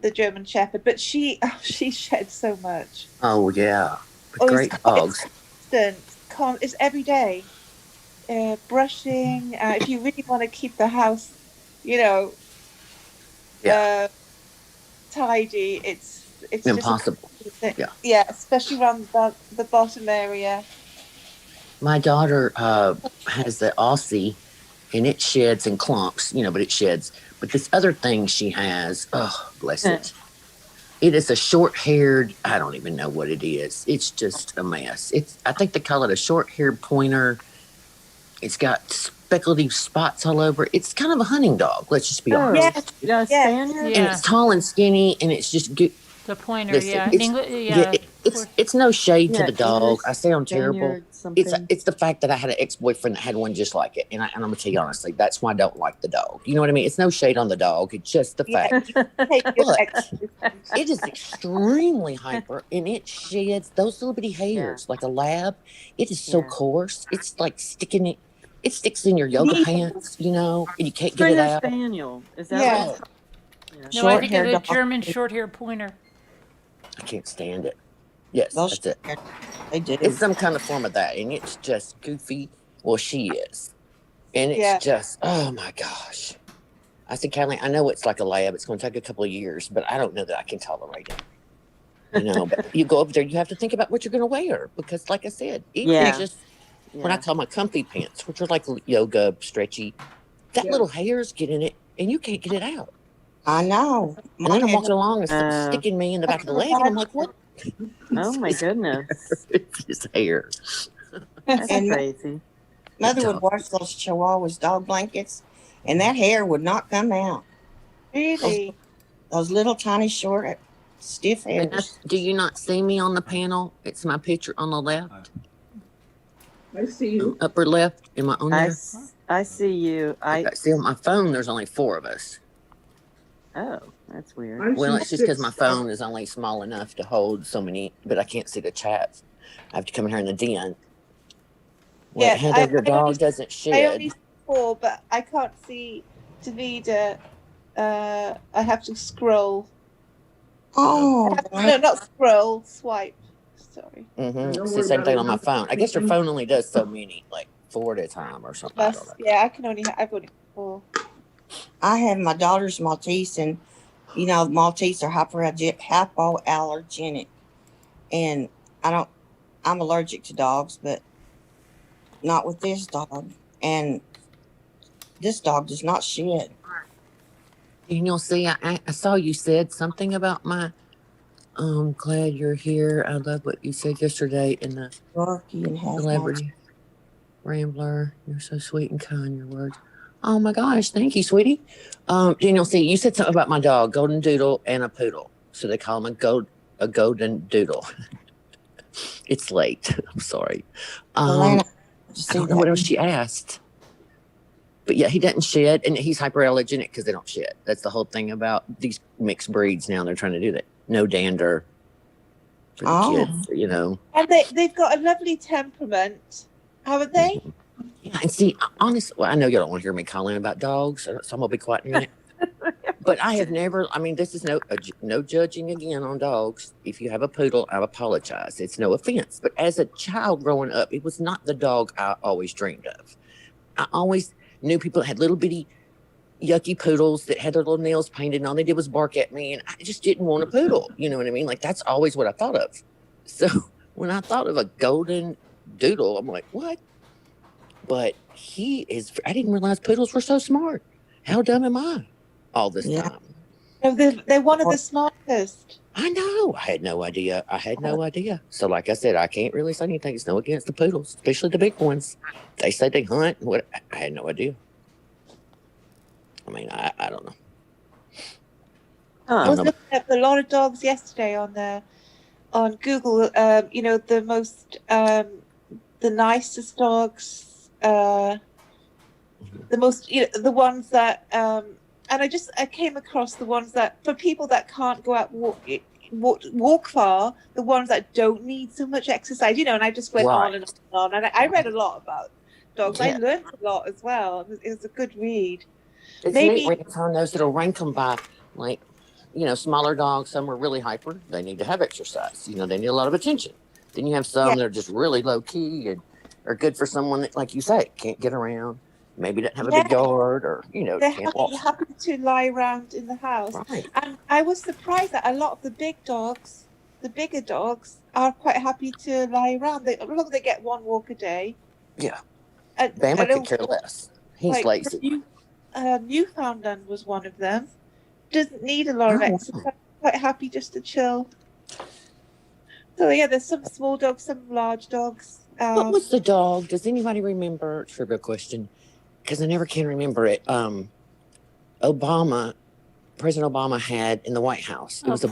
the German Shepherd, but she shed so much. Oh yeah, great dogs. It's every day, brushing. If you really want to keep the house, tidy, it's impossible. Yeah, especially around the bottom area. My daughter has the Aussie, and it sheds in clumps, but it sheds. But this other thing she has, oh, bless it. It is a short-haired, I don't even know what it is. It's just a mess. I think they call it a short-haired pointer. It's got speckledy spots all over. It's kind of a hunting dog, let's just be honest. Yeah, Spaniard? And it's tall and skinny, and it's just good. The pointer, Listen, it's no shade to the dog. I sound terrible. It's the fact that I had an ex-boyfriend that had one just like it, and I'm gonna tell you honestly, that's why I don't like the dog. You know what I mean? It's no shade on the dog. It's just the fact. But it is extremely hyper, and it sheds those little bitty hairs like a lab. It is so coarse. It's like sticking it. It sticks in your yoga pants, and you can't get it out. Spaniel. Is that what? No, I think it's a German short-haired pointer. I can't stand it. Yes, that's it. They do. It's some kind of form of that, and it's just goofy. Well, she is. And it's Yeah. just, oh my gosh. I said, Kathleen, I know it's like a lab. It's going to take a couple of years, but I don't know that I can tolerate it. But you go over there, you have to think about what you're going to wear because, like I said, even Yeah. just what I Yeah. call my comfy pants, which are like yoga, stretchy, that Yeah. little hairs get in it and you can't get it out. I know. And then I'm Mine walking along and it's Oh. sticking me in the back of the leg, and I'm like, what? Oh my goodness. It's just hair. That's And crazy. Mother would wash those Chihuahuas dog blankets, and that hair would not come out. Really? Those little tiny short stiff And hairs. do you not see me on the panel? It's my picture on the left, I see you. upper left. Am I on there? I see you. See on my phone, there's only 4 of us. Oh, that's weird. I Well, see it's just because 6. my phone is only small enough to hold so many, but I can't see the chat. I have to come in here in the den. Well, Yeah, Heather, your I dog only- doesn't I shed. only see 4, but I can't see Davida. I have to scroll. Oh, No, not scroll. Swipe. Sorry. Mm-hmm. Don't It's the worry same about thing it. on my phone. I guess your phone only does so many, like 4 at a time or something. I don't know. Yeah, I can only. I've only 4. I have my daughter's Maltese, and Maltese are hypoallergenic, and I'm allergic to dogs, but not with this dog. And this dog does not shed. And you'll see, I saw you said something about my. Glad you're here. I love what you said yesterday in the Rocky and has Celebrity Rambler. You're so sweet and kind. Your words. Oh my gosh, thank you, sweetie. Daniel, see, you said something about my dog, Golden Doodle and a poodle. So they call him a golden doodle. It's late. I'm sorry. Atlanta. I don't know what else she asked. But yeah, he doesn't shed, and he's hyperallergenic because they don't shed. That's the whole thing about these mixed breeds now. They're trying to do that. No dander for the kids, And they've got a lovely temperament, haven't they? Yeah, and see, honestly, well, I know you don't want to hear me calling about dogs, so I'm going to be quiet in a minute. But I have never, this is no judging again on dogs. If you have a poodle, I apologize. It's no offense. But as a child growing up, it was not the dog I always dreamed of. I always knew people that had little bitty yucky poodles that had their little nails painted, and all they did was bark at me, and I just didn't want a poodle. You know what I mean? Like, that's always what I thought of. So when I thought of a golden doodle, I'm like, what? But I didn't realize poodles were so smart. How dumb am I all this time? No, they're one of the smartest. I know. I had no idea. So like I said, I can't really say anything. It's no against the poodles, especially the big ones. They say they hunt. I had no idea. I don't know. I was looking at a lot of dogs yesterday on Google. The most, the nicest dogs, the most, the ones that, and I came across the ones that, for people that can't go out walk far, the ones that don't need so much exercise, and I just went on and on, and I read a lot about dogs. Yeah. I learned a lot as well. It was a good read. It's neat when you find those that'll rank them by, like, smaller dogs. Some are really hyper. They need to have exercise. They need a lot of attention. Then you have some that are just really low key and are good for someone that, like you say, can't get around. Maybe doesn't have a big yard, or can't walk. They're happy to lie around in the house. Right. And I was surprised that a lot of the bigger dogs, are quite happy to lie around. As long as they get one walk a day. Yeah. Bama could care less. He's lazy. Newfoundland was one of them. Doesn't need a lot of exercise. Quite happy just to chill. So yeah, there's some small dogs, some large dogs. What was the dog? Does anybody remember? Trivia question, because I never can remember it. President Obama had in the White House. It was a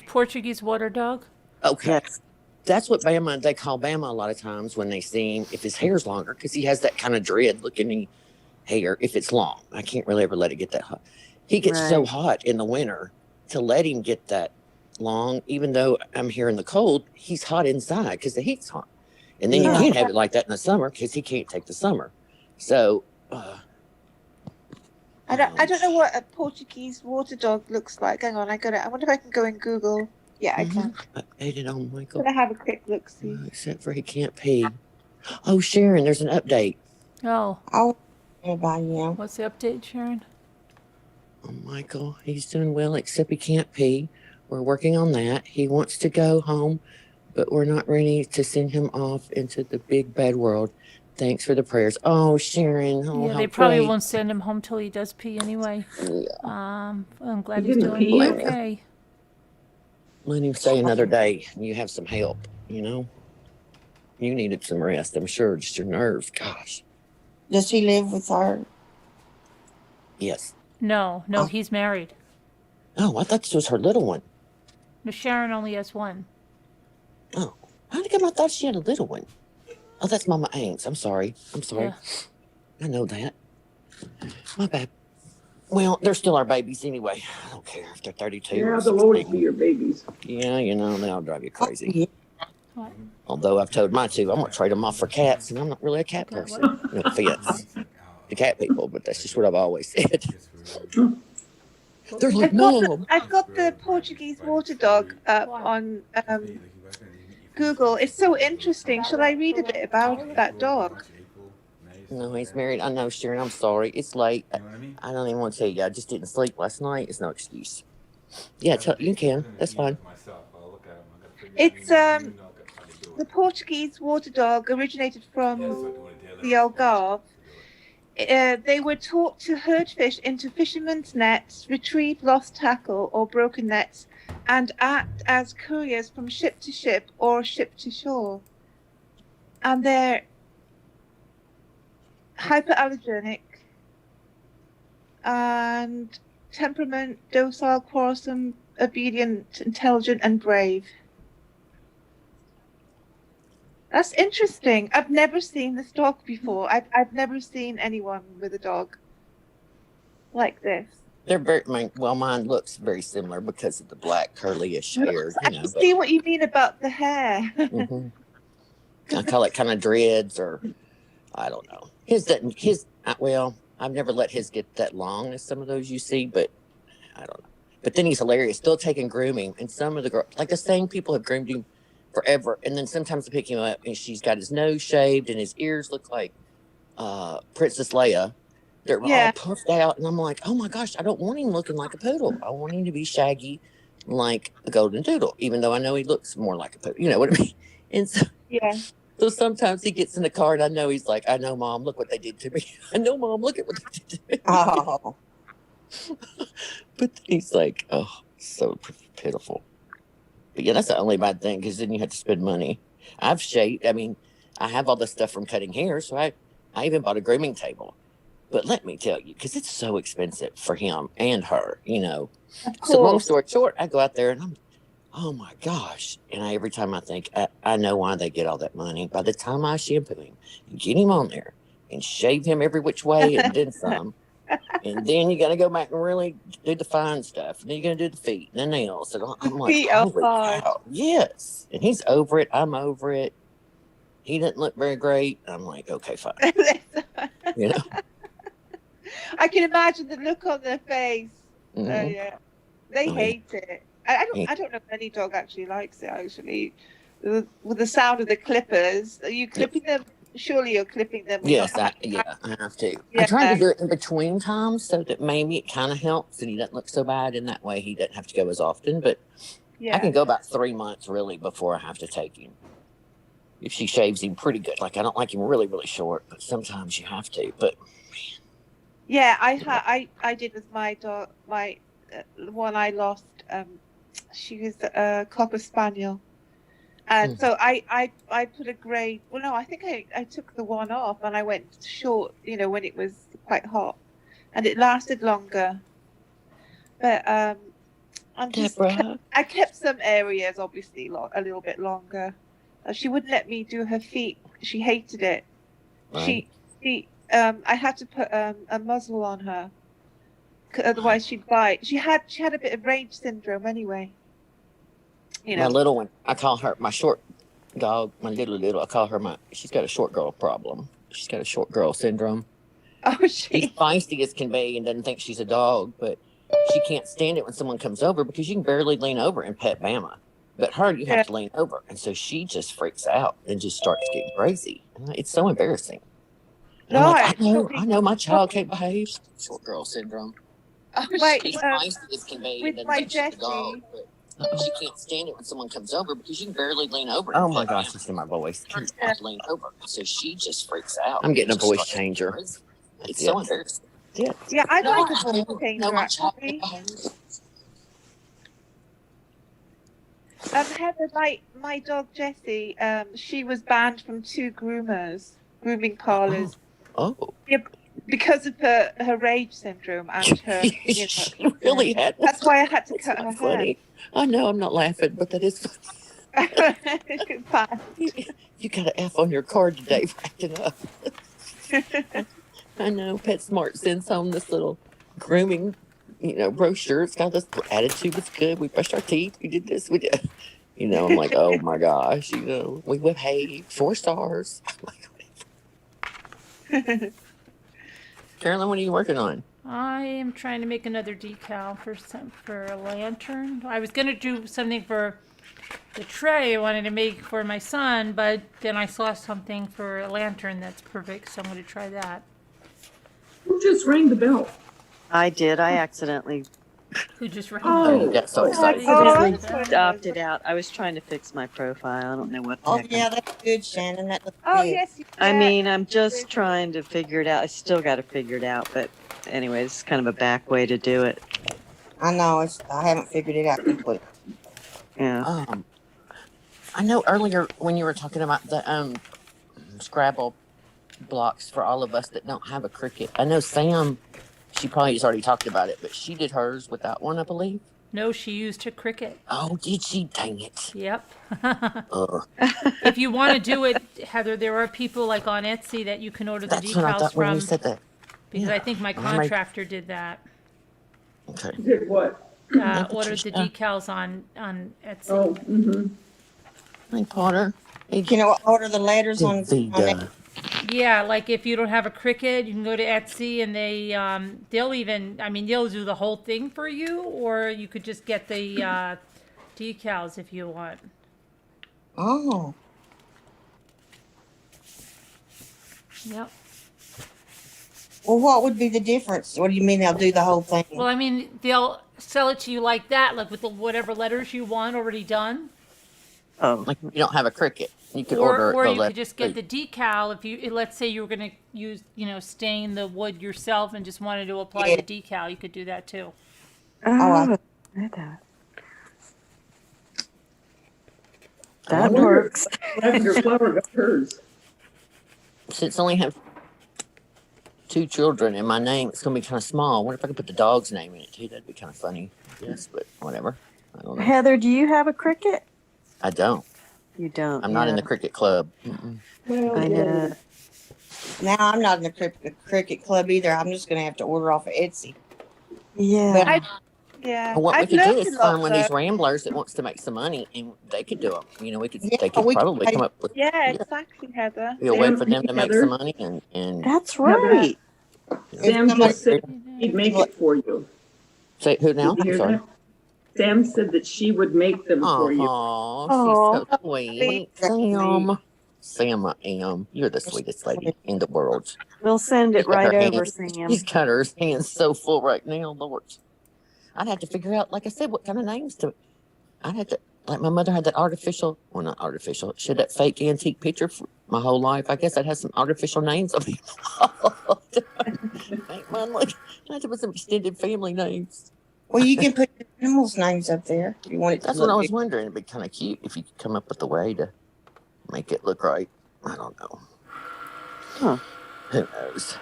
Portuguese water dog. Okay. Yes. That's what they call Bama a lot of times when they see him, if his hair's longer, because he has that kind of dread looking hair if it's long. I can't really ever let it get that hot. He gets so hot in the winter to let him get that long, even though I'm here in the cold, he's hot inside because the heat's hot. And then you can't have it like that in the summer because he can't take the summer. So I don't know what a Portuguese water dog looks like. Hang on, I wonder if I can go and Google. Yeah, I can. I ate it on Michael. I'm gonna have a quick look. See. Except for he can't pee. Oh, Sharon, there's an update. Oh, I'll about him. what's the update, Sharon? Oh, Michael, he's doing well, except he can't pee. We're working on that. He wants to go home, but we're not ready to send him off into the big bad world. Thanks for the prayers. Oh, Sharon, oh, Yeah, how they probably great. won't send him home till he does pee anyway. Yeah, I'm glad He he's didn't doing pee yet? okay. let him stay another day. You have some help, you know? You needed some rest, I'm sure. Just your nerves. Gosh. Does he live with her? Yes. No, Oh. he's married. Oh, I thought this was her little one. No, Sharon only has one. Oh, how come I thought she had a little one? Oh, that's Mama Ames. I'm sorry. Yeah. I know that. My bad. Well, they're still our babies anyway. I don't care if they're 32 Yeah, or they'll always 16. be your babies. Yeah, you know, they'll drive you crazy. Yeah. What? Although I've told my two, I'm going to trade them off for cats, and I'm not really a cat Got person. what? No offense to cat people, but that's just what I've always said. They're like, Mom. I've got the Portuguese water dog up Why? on Google. It's so interesting. Shall I read a bit about that dog? No, he's married. I know, Sharon. I'm sorry. It's late. I don't even want to tell you. I just didn't sleep last night. It's no excuse. Yeah, you can. That's fine. It's the Portuguese water dog originated from the Algarve. They were taught to herd fish into fishermen's nets, retrieve lost tackle or broken nets, and act as couriers from ship to ship or ship to shore. And they're hyperallergenic and temperament, docile, quarrelsome, obedient, intelligent, and brave. That's interesting. I've never seen this dog before. I've never seen anyone with a dog like this. They're very well. Mine looks very similar because of the black curly-ish hair. I can see what you mean about the hair. Mm-hmm. I call it kind of dreads, or I don't know. Well, I've never let his get that long as some of those you see, but I don't know. But then he's hilarious, still taking grooming, and some of the girls, like the same people, have groomed him forever, and then sometimes they pick him up and she's got his nose shaved and his ears look like Princess Leia. They're all puffed out, and I'm like, oh my gosh, I don't want him looking like a poodle. I want him to be shaggy like a golden doodle, even though I know he looks more like a poodle. You know what I mean? And so, so sometimes he gets in the car and I know he's like, I know, Mom, look what they did to me. I know, Mom, look at what they did to me. Oh. But then he's like, oh, so pitiful. But yeah, that's the only bad thing, because then you have to spend money. I've shaved. I mean, I have all this stuff from cutting hair, so I even bought a grooming table. But let me tell you, because it's so expensive for him and her, you know. So long story short, I go out there and I'm, oh my gosh. And every time I think, I know why they get all that money. By the time I shampoo him and get him on there and shave him every which way and then some, and then you got to go back and really do the fine stuff. And then you're going to do the feet and the nails. And I'm like, holy cow. Yes. And he's over it. I'm over it. He doesn't look very great. I'm like, okay, fine. You know? I can imagine the look on their face. Mm-hmm. Yeah. They hate it. I don't know if any dog actually likes it, actually. With the sound of the clippers. Are you clipping them? Surely you're clipping them. Yes, I have to. Yeah. I try to do it in between times so that maybe it kind of helps and he doesn't look so bad. In that way, he doesn't have to go as often. But I can go about 3 months, really, before I have to take him. If she shaves him pretty good. Like, I don't like him really, really short, but sometimes you have to. But yeah, I did with my dog, my one I lost. She was a Cocker Spaniel, and so I put a grade. Well, no, I think I took the one off and I went short. You know, when it was quite hot, and it lasted longer. But I'm just I kept some areas obviously a little bit longer. She wouldn't let me do her feet. She hated it. Right. I had to put a muzzle on her, otherwise she'd bite. She had a bit of rage syndrome anyway. You know, my little one, I call her my short dog. My little, I call her she's got a short girl problem. She's got a short girl syndrome. Oh, she's feisty as can be and doesn't think she's a dog, but she can't stand it when someone comes over because you can barely lean over and pet Bama. But her, you have to lean over, and so she just freaks out and just starts getting crazy. It's so embarrassing. And I'm No, like, I I know my child can't behave. Short girl syndrome. Like She's feisty as can be with and my doesn't shake the dog, Jessie. but she can't stand it when someone comes over because you can barely lean over. Oh my gosh, listen to my voice. Yeah. Lean over. So she just freaks out. I'm getting a voice changer. It's so embarrassing. Yeah. Yeah, I'd No, like a I voice know changer my child actually. can't behave. Heather, my dog Jessie, she was banned from 2 grooming parlors. Oh. Yeah, because of her rage syndrome and her. You know, She really had. that's why I had to That's cut her not funny. I know I'm not laughing, but that is funny. hair. Bad. You got an F on your card today for acting up. I know PetSmart sends home this little grooming, brochure. It's got this attitude was good. We brushed our teeth. We did this. We did. I'm like, oh my gosh. We behaved 4 stars. Carolyn, what are you working on? I am trying to make another decal for a lantern. I was gonna do something for the tray I wanted to make for my son, but then I saw something for a lantern that's perfect, so I'm gonna try that. Who just rang the bell? I did. I accidentally Who just rang? Oh, You got so oh, excited. accidentally opted out. I was trying to fix my profile. I don't know what the Oh heck. yeah, that's good, Shannon. That looks Oh good. yes. I mean, I'm just trying to figure it out. I still got to figure it out, but anyway, it's kind of a back way to do it. I know. I haven't figured it out completely. Yeah. I know earlier when you were talking about the Scrabble blocks for all of us that don't have a Cricut. I know Sam, she probably has already talked about it, but she did hers without one, I believe. No, she used her Cricut. Oh, did she? Dang it. Yep. Ugh. If you want to do it, Heather, there are people like on Etsy that you can order the That's what I decals thought when you from, said that. because Yeah. I think my contractor did that. Okay. did what? Ordered the decals on Etsy. Oh, mm-hmm. Hey, Potter. Hey, Order the letters on Vida. Yeah, like if you don't have a Cricut, you can go to Etsy and they'll do the whole thing for you, or you could just get the decals if you want. Oh, Yep. well, what would be the difference? What do you mean they'll do the whole thing? Well, I mean, they'll sell it to you like that, like with whatever letters you want already done. Oh. Like if you don't have a Cricut, you could Or order the you could just get the decal if you, let's say you were going to use, stain the wood yourself and just wanted to apply the decal, you could do that too. Oh, that works. Lavender Flower got hers. Since I only have 2 children and my name, it's going to be kind of small. What if I could put the dog's name in it too? That'd be kind of funny. Yes, but whatever. I don't know. Heather, do you have a Cricut? I don't. You don't. I'm not in the Cricut club. Well, I know. Now I'm not in the Cricket Club either. I'm just going to have to order off of Etsy. Yeah. Yeah. What we I've could do learned is a lot, find one of these though. ramblers that wants to make some money, and they could do them. They could Yeah, probably we could come up with Yeah, exactly, Heather. a way Sam, for them to make Heather? some money, and That's right. Sam somebody- just said he'd make it for you. say who now? Did you I'm hear sorry. that? Sam said that she would make them for you. Oh, she's so sweet. Sam, I am. You're the sweetest lady in the world. We'll send it She's got right her over, hands- Sam. She's got her hands so full right now, Lord. I'd have to figure out, like I said, what kind of names to. I'd have to, like my mother had that artificial, well, not artificial, she had that fake antique picture for my whole life. I guess I'd have some artificial names on me. Make mine look, I have to put some extended family names. Well, you can put your animals' names up there if you want it to That's look what I was good. wondering. It'd be kind of cute if you could come up with a way to make it look right. I don't know. Huh. Who knows?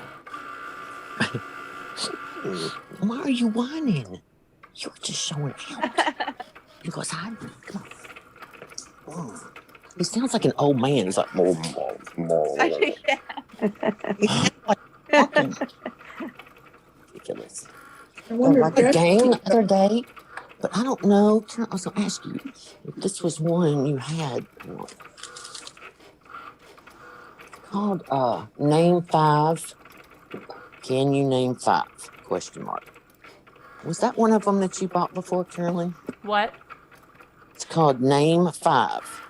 Why are you whining? You're just showing out. He goes, hi. Come on. Mm. He sounds like an old man. He's like, more. Yeah. Ridiculous. I wonder Like if a that's game the other day, but I don't know. I was going to ask you if this was one you had called Name 5. Can you name 5? Question mark. Was that one of them that you bought before, Carolyn? What? It's called Name 5.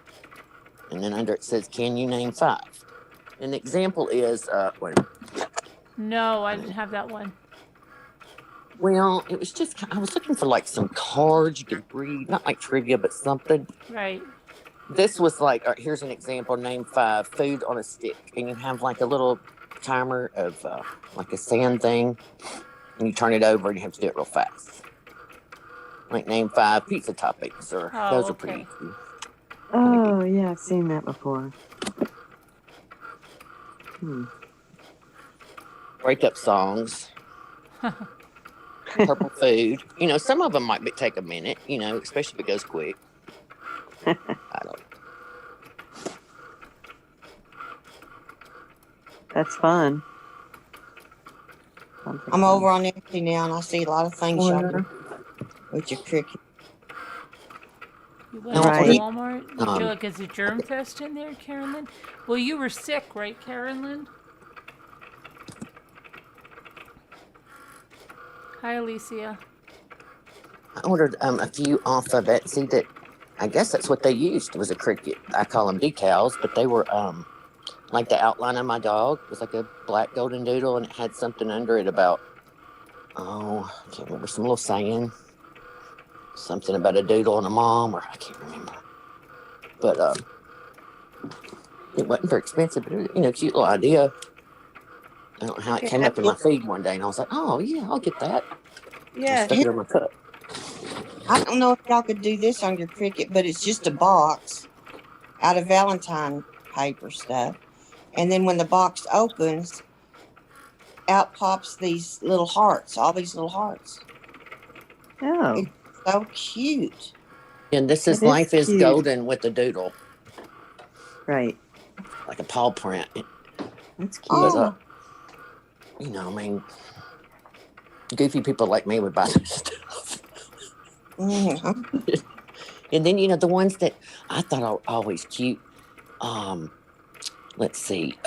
And then under it says, can you name 5? An example is, wait a minute. No, I didn't have that one. Well, it was just, I was looking for like some cards you could read, not like trivia, but something. Right. This was like, here's an example, name 5 food on a stick. And you have like a little timer of like a sand thing, and you turn it over and you have to do it real fast. Like name 5 pizza toppings, or Oh, those are okay. pretty easy. Oh, yeah, I've seen that before. Breakup songs, purple food. You know, some of them might take a minute, you know, especially if it goes quick. I don't. That's fun. I'm over on empty now, and I see a lot of things y'all Order. do with your cricket. You went Right. to Walmart? Did Um, you look at the germ test in there, Carolyn? Well, you were sick, right, Carolyn? Hi, Alicia. I ordered a few off of Etsy that I guess that's what they used was a cricket. I call them decals, but they were like the outline of my dog was like a black golden doodle, and it had something under it about I can't remember, some little saying, something about a doodle and a mom, or I can't remember. But it wasn't very expensive, but it was, cute little idea. I don't know how it came up in my feed one day, and I was like, oh yeah, I'll get that. I Yeah. stuck it in my cup. I don't know if y'all could do this on your cricket, but it's just a box out of Valentine paper stuff. And then when the box opens, out pops these little hearts, all these little hearts. Oh, It's so cute. And this is It is Life is cute. Golden with the doodle, right. like a paw print. That's cute. Oh, I mean, goofy people like me would buy this stuff. mhm. And then, the ones that I thought are always cute. Let's see.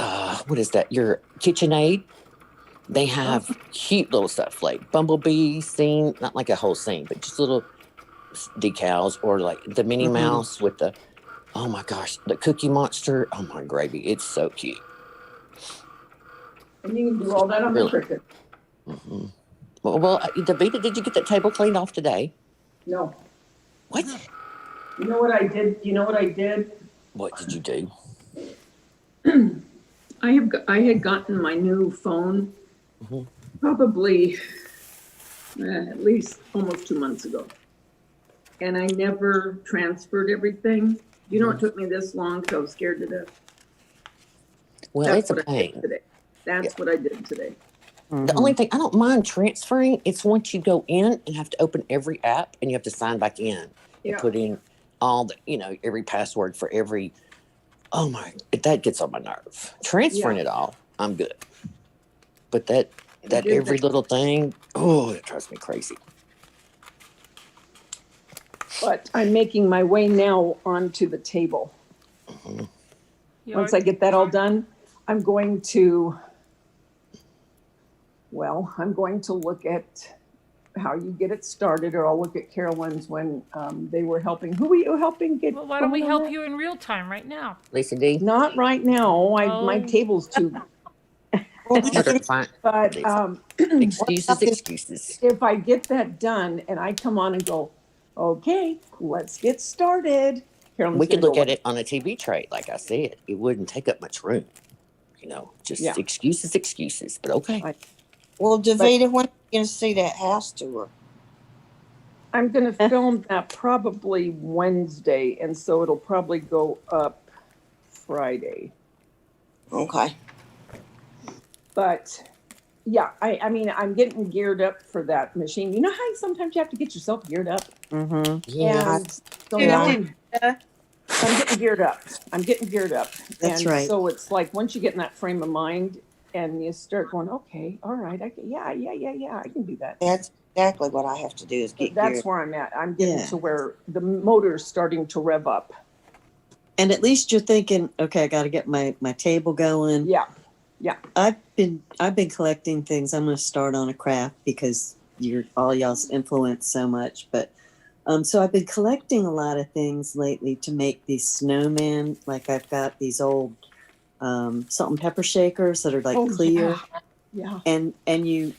What is that? Your KitchenAid. They have cute little stuff like bumblebee scene, not like a whole scene, but just little decals, or like the Minnie Mouse with the, oh my gosh, the Cookie Monster. Oh my gravy. It's so cute. And you can do all that on Really? the cricket. Mm-hmm. Well, Davida, did you get that table cleaned off today? No. What? You know what I did? You know what I did? What did you do? I had gotten my new phone Mhm. probably at least almost 2 months ago. And I never transferred everything. You know, it took me this long because I was scared to death. Well, That's it's a what I did pain. today. That's what I did today. The only thing I don't mind transferring, it's once you go in and have to open every app and you have to sign back in Yeah. and put in all the, every password for every. Oh my, that gets on my nerve. Transferring it all, I'm good. But that did every that. little thing, it drives me crazy. But I'm making my way now onto the table. Once I get that all done, I'm going to look at how you get it started, or I'll look at Carolyn's when they were helping. Who were you helping get? Well, why don't we going on help that? you in real time right now? Lisa D. Not right now. My Oh. table's too. Well, No, that's fine. But Excuses. if I get that done and I come on and go, okay, let's get started. Carolyn's We could gonna look go, at it on a TV tray, like I said. It wouldn't take up much room. Just Yeah. excuses. But okay. well, Davida, when are you going to see that house tour? I'm going to film that probably Wednesday, and so it'll probably go up Friday. Okay. But yeah, I mean, I'm getting geared up for that machine. You know how sometimes you have to get yourself geared up? Yeah. And so now I'm getting geared up. That's and right. So it's like once you get in that frame of mind and you start going, okay, all right, I can, I can do that. That's exactly what I have to do is get That's geared. where I'm at. I'm getting to where the motor's starting to rev up. And at least you're thinking, okay, I got to get my table going. Yeah. I've been collecting things. I'm going to start on a craft because all y'all's influence so much. But so I've been collecting a lot of things lately to make these snowmen. Like I've got these old salt and pepper shakers that are like clear. Yeah. And you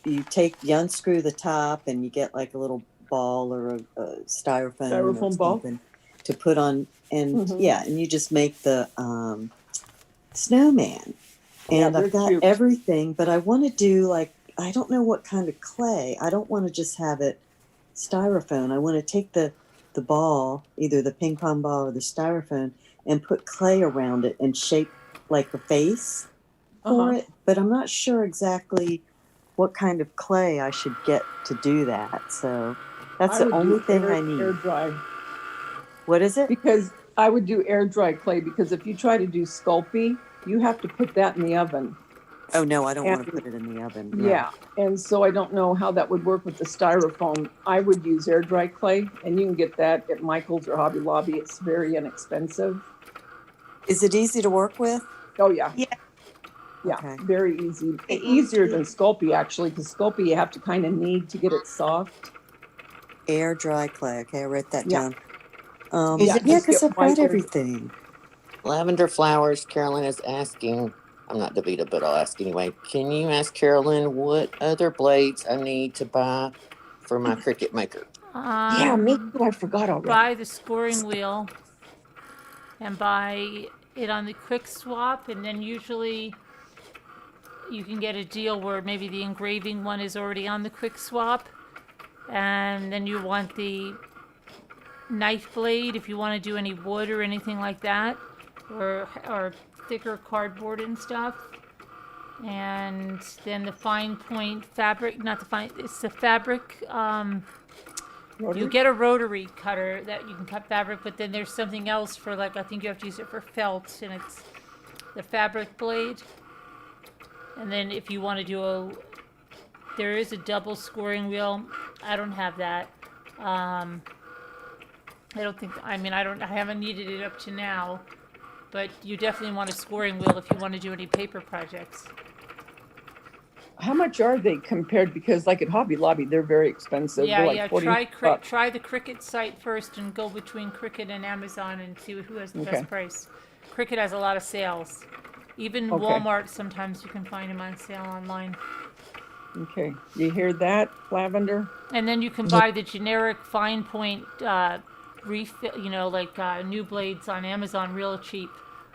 unscrew the top and you get like a little ball or a styrofoam or Styrofoam ball. something to put on, and Mhm. and you just make the snowman. Yeah, And they're I've got cute. everything, but I want to do like, I don't know what kind of clay. I don't want to just have it styrofoam. I want to take the ball, either the ping pong ball or the styrofoam, and put clay around it and shape like a face for Uh-huh. it. But I'm not sure exactly what kind of clay I should get to do that. So that's I the would only do thing I air need. dry, What is it? because I would do air dry clay, because if you try to do Sculpey, you have to put that in the oven. Oh no, I don't want to And put it in the oven. yeah, and so I don't know how that would work with the styrofoam. I would use air dry clay, and you can get that at Michael's or Hobby Lobby. It's very inexpensive. Is it easy to work with? Oh yeah, Yeah, yeah, Okay. very easy. it Easier usually than Sculpey, actually, because Sculpey you have to kind of knead to get it soft. Air dry clay. Okay, I wrote that Yeah. down. Is Yeah, it Yeah, just because get I've got Michael's. everything. Lavender flowers. Carolyn is asking. I'm not Davita, but I'll ask anyway. Can you ask Carolyn what other blades I need to buy for my Cricut maker? Yeah, me too. I forgot already. Buy the scoring wheel and buy it on the quick swap, and then usually you can get a deal where maybe the engraving one is already on the quick swap, and then you want the knife blade if you want to do any wood or anything like that, or thicker cardboard and stuff. And then the fine point fabric, not the fine, it's the fabric. You get a rotary cutter that you can cut fabric, but then there's something else for, like, I think you have to use it for felt, and it's the fabric blade. And then if you want to do there is a double scoring wheel. I don't have that. I don't think, I haven't needed it up to now, but you definitely want a scoring wheel if you want to do any paper projects. How much are they compared? Because like at Hobby Lobby, they're very expensive. Yeah, They're like yeah. 40 Try bucks. the Cricut site first and go between Cricut and Amazon and see who has the Okay. best price. Cricut has a lot of sales. Even Okay. Walmart, sometimes you can find them on sale online. Okay, you hear that, Lavender? And then you can buy the generic fine point refill, new blades on Amazon real cheap.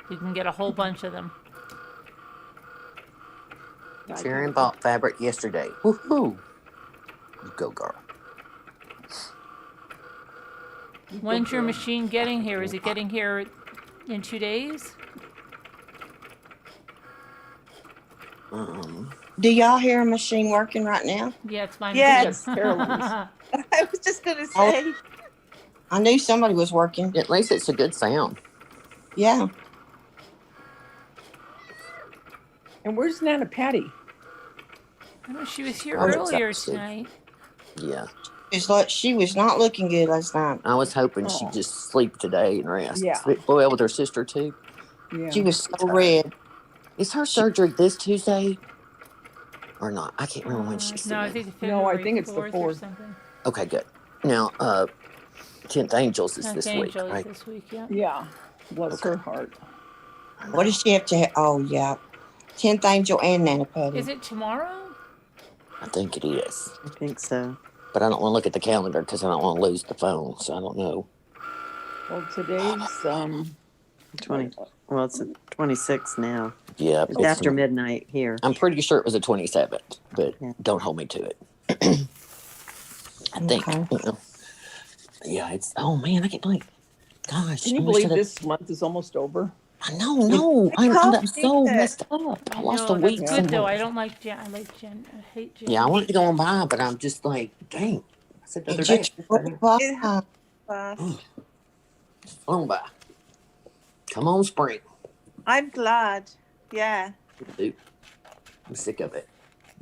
You can get a whole bunch of them. Sharon bought fabric yesterday. Woohoo! You go, girl. When's your machine getting here? Is it getting here in 2 days? Do y'all hear a machine working right now? Yeah, it's my Yes. machine. Carolyn's. I was just going to say. I knew somebody was working. At least it's a good sound. Yeah. And where's Nana Patty? She was here Oh, it's earlier upstairs. tonight. Yeah. It's like she was not looking good last night. I was hoping Oh. she'd just sleep today and rest. Yeah. Sleep well with her sister, too. Yeah. She was so red. Is her surgery this Tuesday? Or not? I can't remember when she's No, I seeing. think it's No, I February think it's the 4th or 4th. something. Okay, good. Now, 10th Angels is Tenth this Angel week, is right? this week, yeah. Yeah, bless Okay. her heart. What does she have to have? Oh, yeah. 10th Angel and Nana Patty. Is it tomorrow? I think it is. I think so. But I don't want to look at the calendar because I don't want to lose the phone, so I don't know. Well, today's 20. Well, it's 26 now. Yeah, It's after midnight here. I'm pretty sure it was the 27th, but Yeah. don't hold me to it. I think. Okay. Yeah, it's. Oh man, I can't believe. Gosh, Can you I believe wish this month is almost over? I know, no, I'm can't so believe it. messed up. I lost a No, week. that's good though. somewhere. I don't like Jen. I like Jen. I hate Jen. Yeah, I wanted to go on by, but I'm just like, dang. I said the other It day, just rolled by. It happened fast. it's flown by. Come on, spring. I'm glad. Yeah. Dude, I'm sick of it.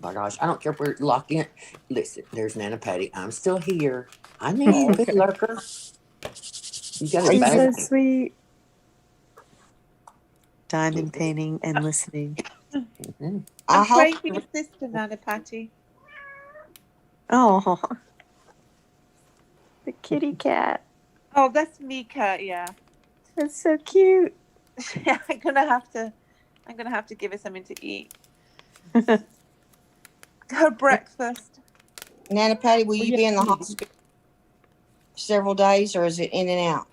My gosh, I don't care if we're locked in. Listen, there's Nana Patty. I'm still here. I need you, big lurker. You got She's it so back. sweet. Diamond painting and listening. Mhm. I I'm praying hope for your sister, Nana Patty. Oh, the kitty cat. Oh, that's Mika. Yeah. That's so cute. Yeah. I'm gonna have to give her something to eat. Her breakfast. Nana Patty, will you yeah. be in the hospital several days, or is it in and out?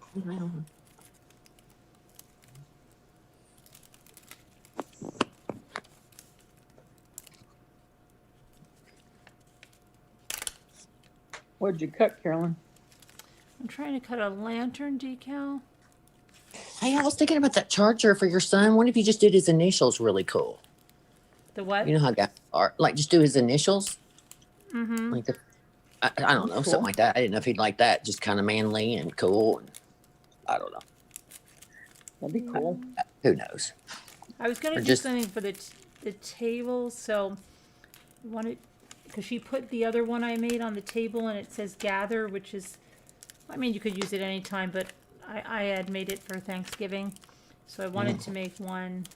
What'd you cut, Carolyn? I'm trying to cut a lantern decal. Hey, I was thinking about that charger for your son. What if you just did his initials really cool? The what? You know how guys are, like, just do his initials, Mm-hmm. like I don't know, Cool. something like that. I didn't know if he'd like that, just kind of manly and cool. And I don't know. That'd be cool. Who knows? I was gonna Or do just- something for the table, so I wanted, because she put the other one I made on the table and it says gather, which is, I mean, you could use it anytime, but I had made it for Thanksgiving, so I wanted to make one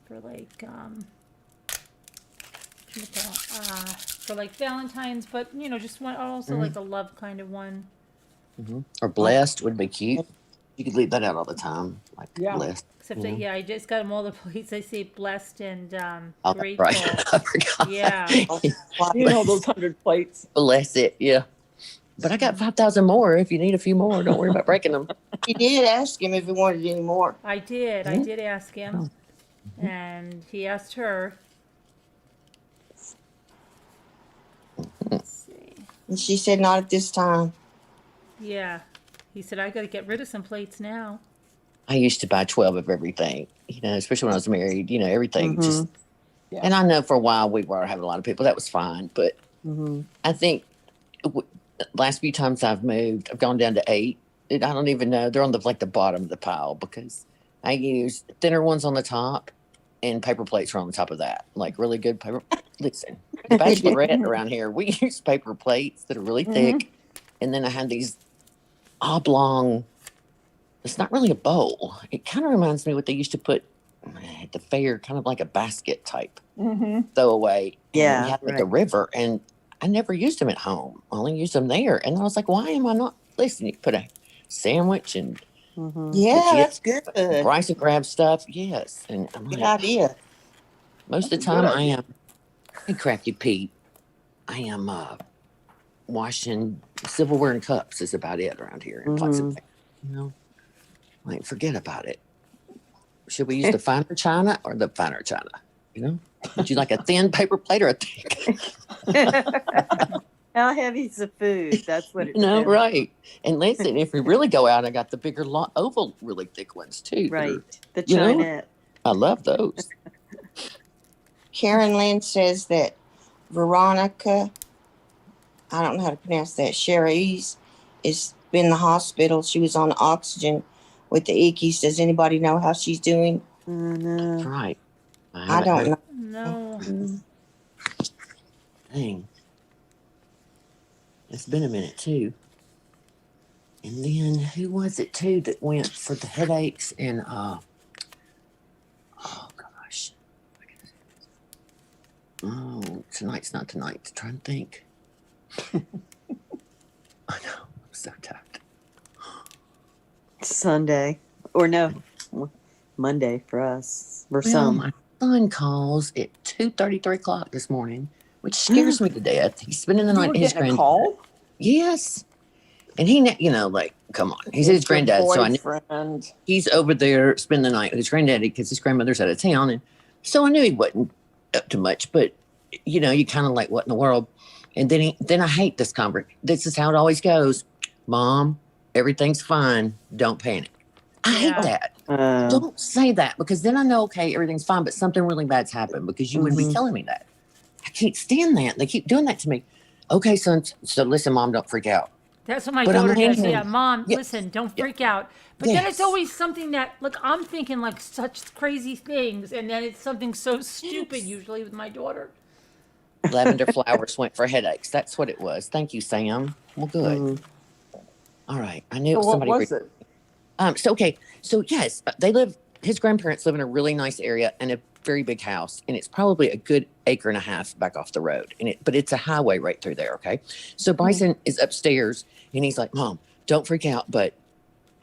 for like for like Valentine's, but you know, just one also like a love kind of one. Or blessed would be cute. You could leave that out all the time, like Yeah. blessed. Except Yeah. that, yeah, I just got them all the plates. I say blessed and Oh, that's grateful. right. I forgot. Yeah. You know those 100 plates. Bless it. Yeah. But I got 5,000 more. If you need a few more, don't worry about breaking them. He did ask him if he wanted any more. I did. I did ask him, and he asked her. Let's see. And she said, not at this time. Yeah, he said I got to get rid of some plates now. I used to buy 12 of everything, you know, especially when I was married, you know, everything just. Yeah. And I know for a while we were having a lot of people. That was fine. But I think last few times I've moved, I've gone down to 8. I don't even know. They're on the bottom of the pile because I use thinner ones on the top and paper plates are on the top of that. Like really good paper. Listen, the bachelorette around here, we use paper plates that are really thick. And then I have these oblong, it's not really a bowl. It kind of reminds me what they used to put at the fair, kind of like a basket type throwaway. Yeah, And we had them at the river, and I never used them at home. I only used them there. And I was like, why am I not? Listen, you put a sandwich and Yeah, If that's good. rice and grab stuff. Yes. And I'm Good like, idea. most of the That's a time good I idea. am, hey, Crafty Pete, I am washing silverware and cups is about it around here. And plastic, you know, like forget about it. Should we use the finer china or the finer china? You know, would you like a thin paper plate or a thick? How heavy's the food? That's what it No, depends. right. And listen, if we really go out, I got the bigger oval, really thick ones too. that Right. are- The you know? Chinette. I love those. Karen Lynn says that Veronica, I don't know how to pronounce that, Sherry's is been in the hospital. She was on oxygen with the ickies. Does anybody know how she's doing? No. That's right. I haven't don't heard- know. No. Dang. It's been a minute too. And then who was it too that went for the headaches and oh gosh. Oh, tonight's not tonight. Trying to think. I know. I'm so tired. Sunday. Or no. Monday for us. For Well, some. my son calls at 2:30, 3 o'clock this morning, which scares me to death. He's spending the You night were at his getting a granddad. call? Yes. And he, you know, like, come on. He's his granddad. So I knew boyfriend. he's over there spending the night with his granddaddy because his grandmother's out of town. And so I knew he wasn't up to much, but you know, you kind of like, what in the world? And then I hate this conversation. This is how it always goes. Mom, everything's fine. Don't panic. I hate Yeah. that. Oh. Don't say that because then I know, okay, everything's fine, but something really bad's happened because you wouldn't be telling me that. I can't stand that. They keep doing that to me. Okay, son. So listen, Mom, don't freak out. That's what my But I'm daughter does. angry. Yeah, Mom, Yes. listen, don't Yeah. freak out. But then it's Yes. always something that, look, I'm thinking like such crazy things, and then it's something so stupid usually with my daughter. Lavender flowers went for headaches. That's what it was. Thank you, Sam. Well, good. All right. I knew it So was what somebody. was it? So okay. So yes, his grandparents live in a really nice area and a very big house, and it's probably a good acre and a half back off the road. But it's a highway right through there. Okay. So Bryson is upstairs and he's like, Mom, don't freak out, but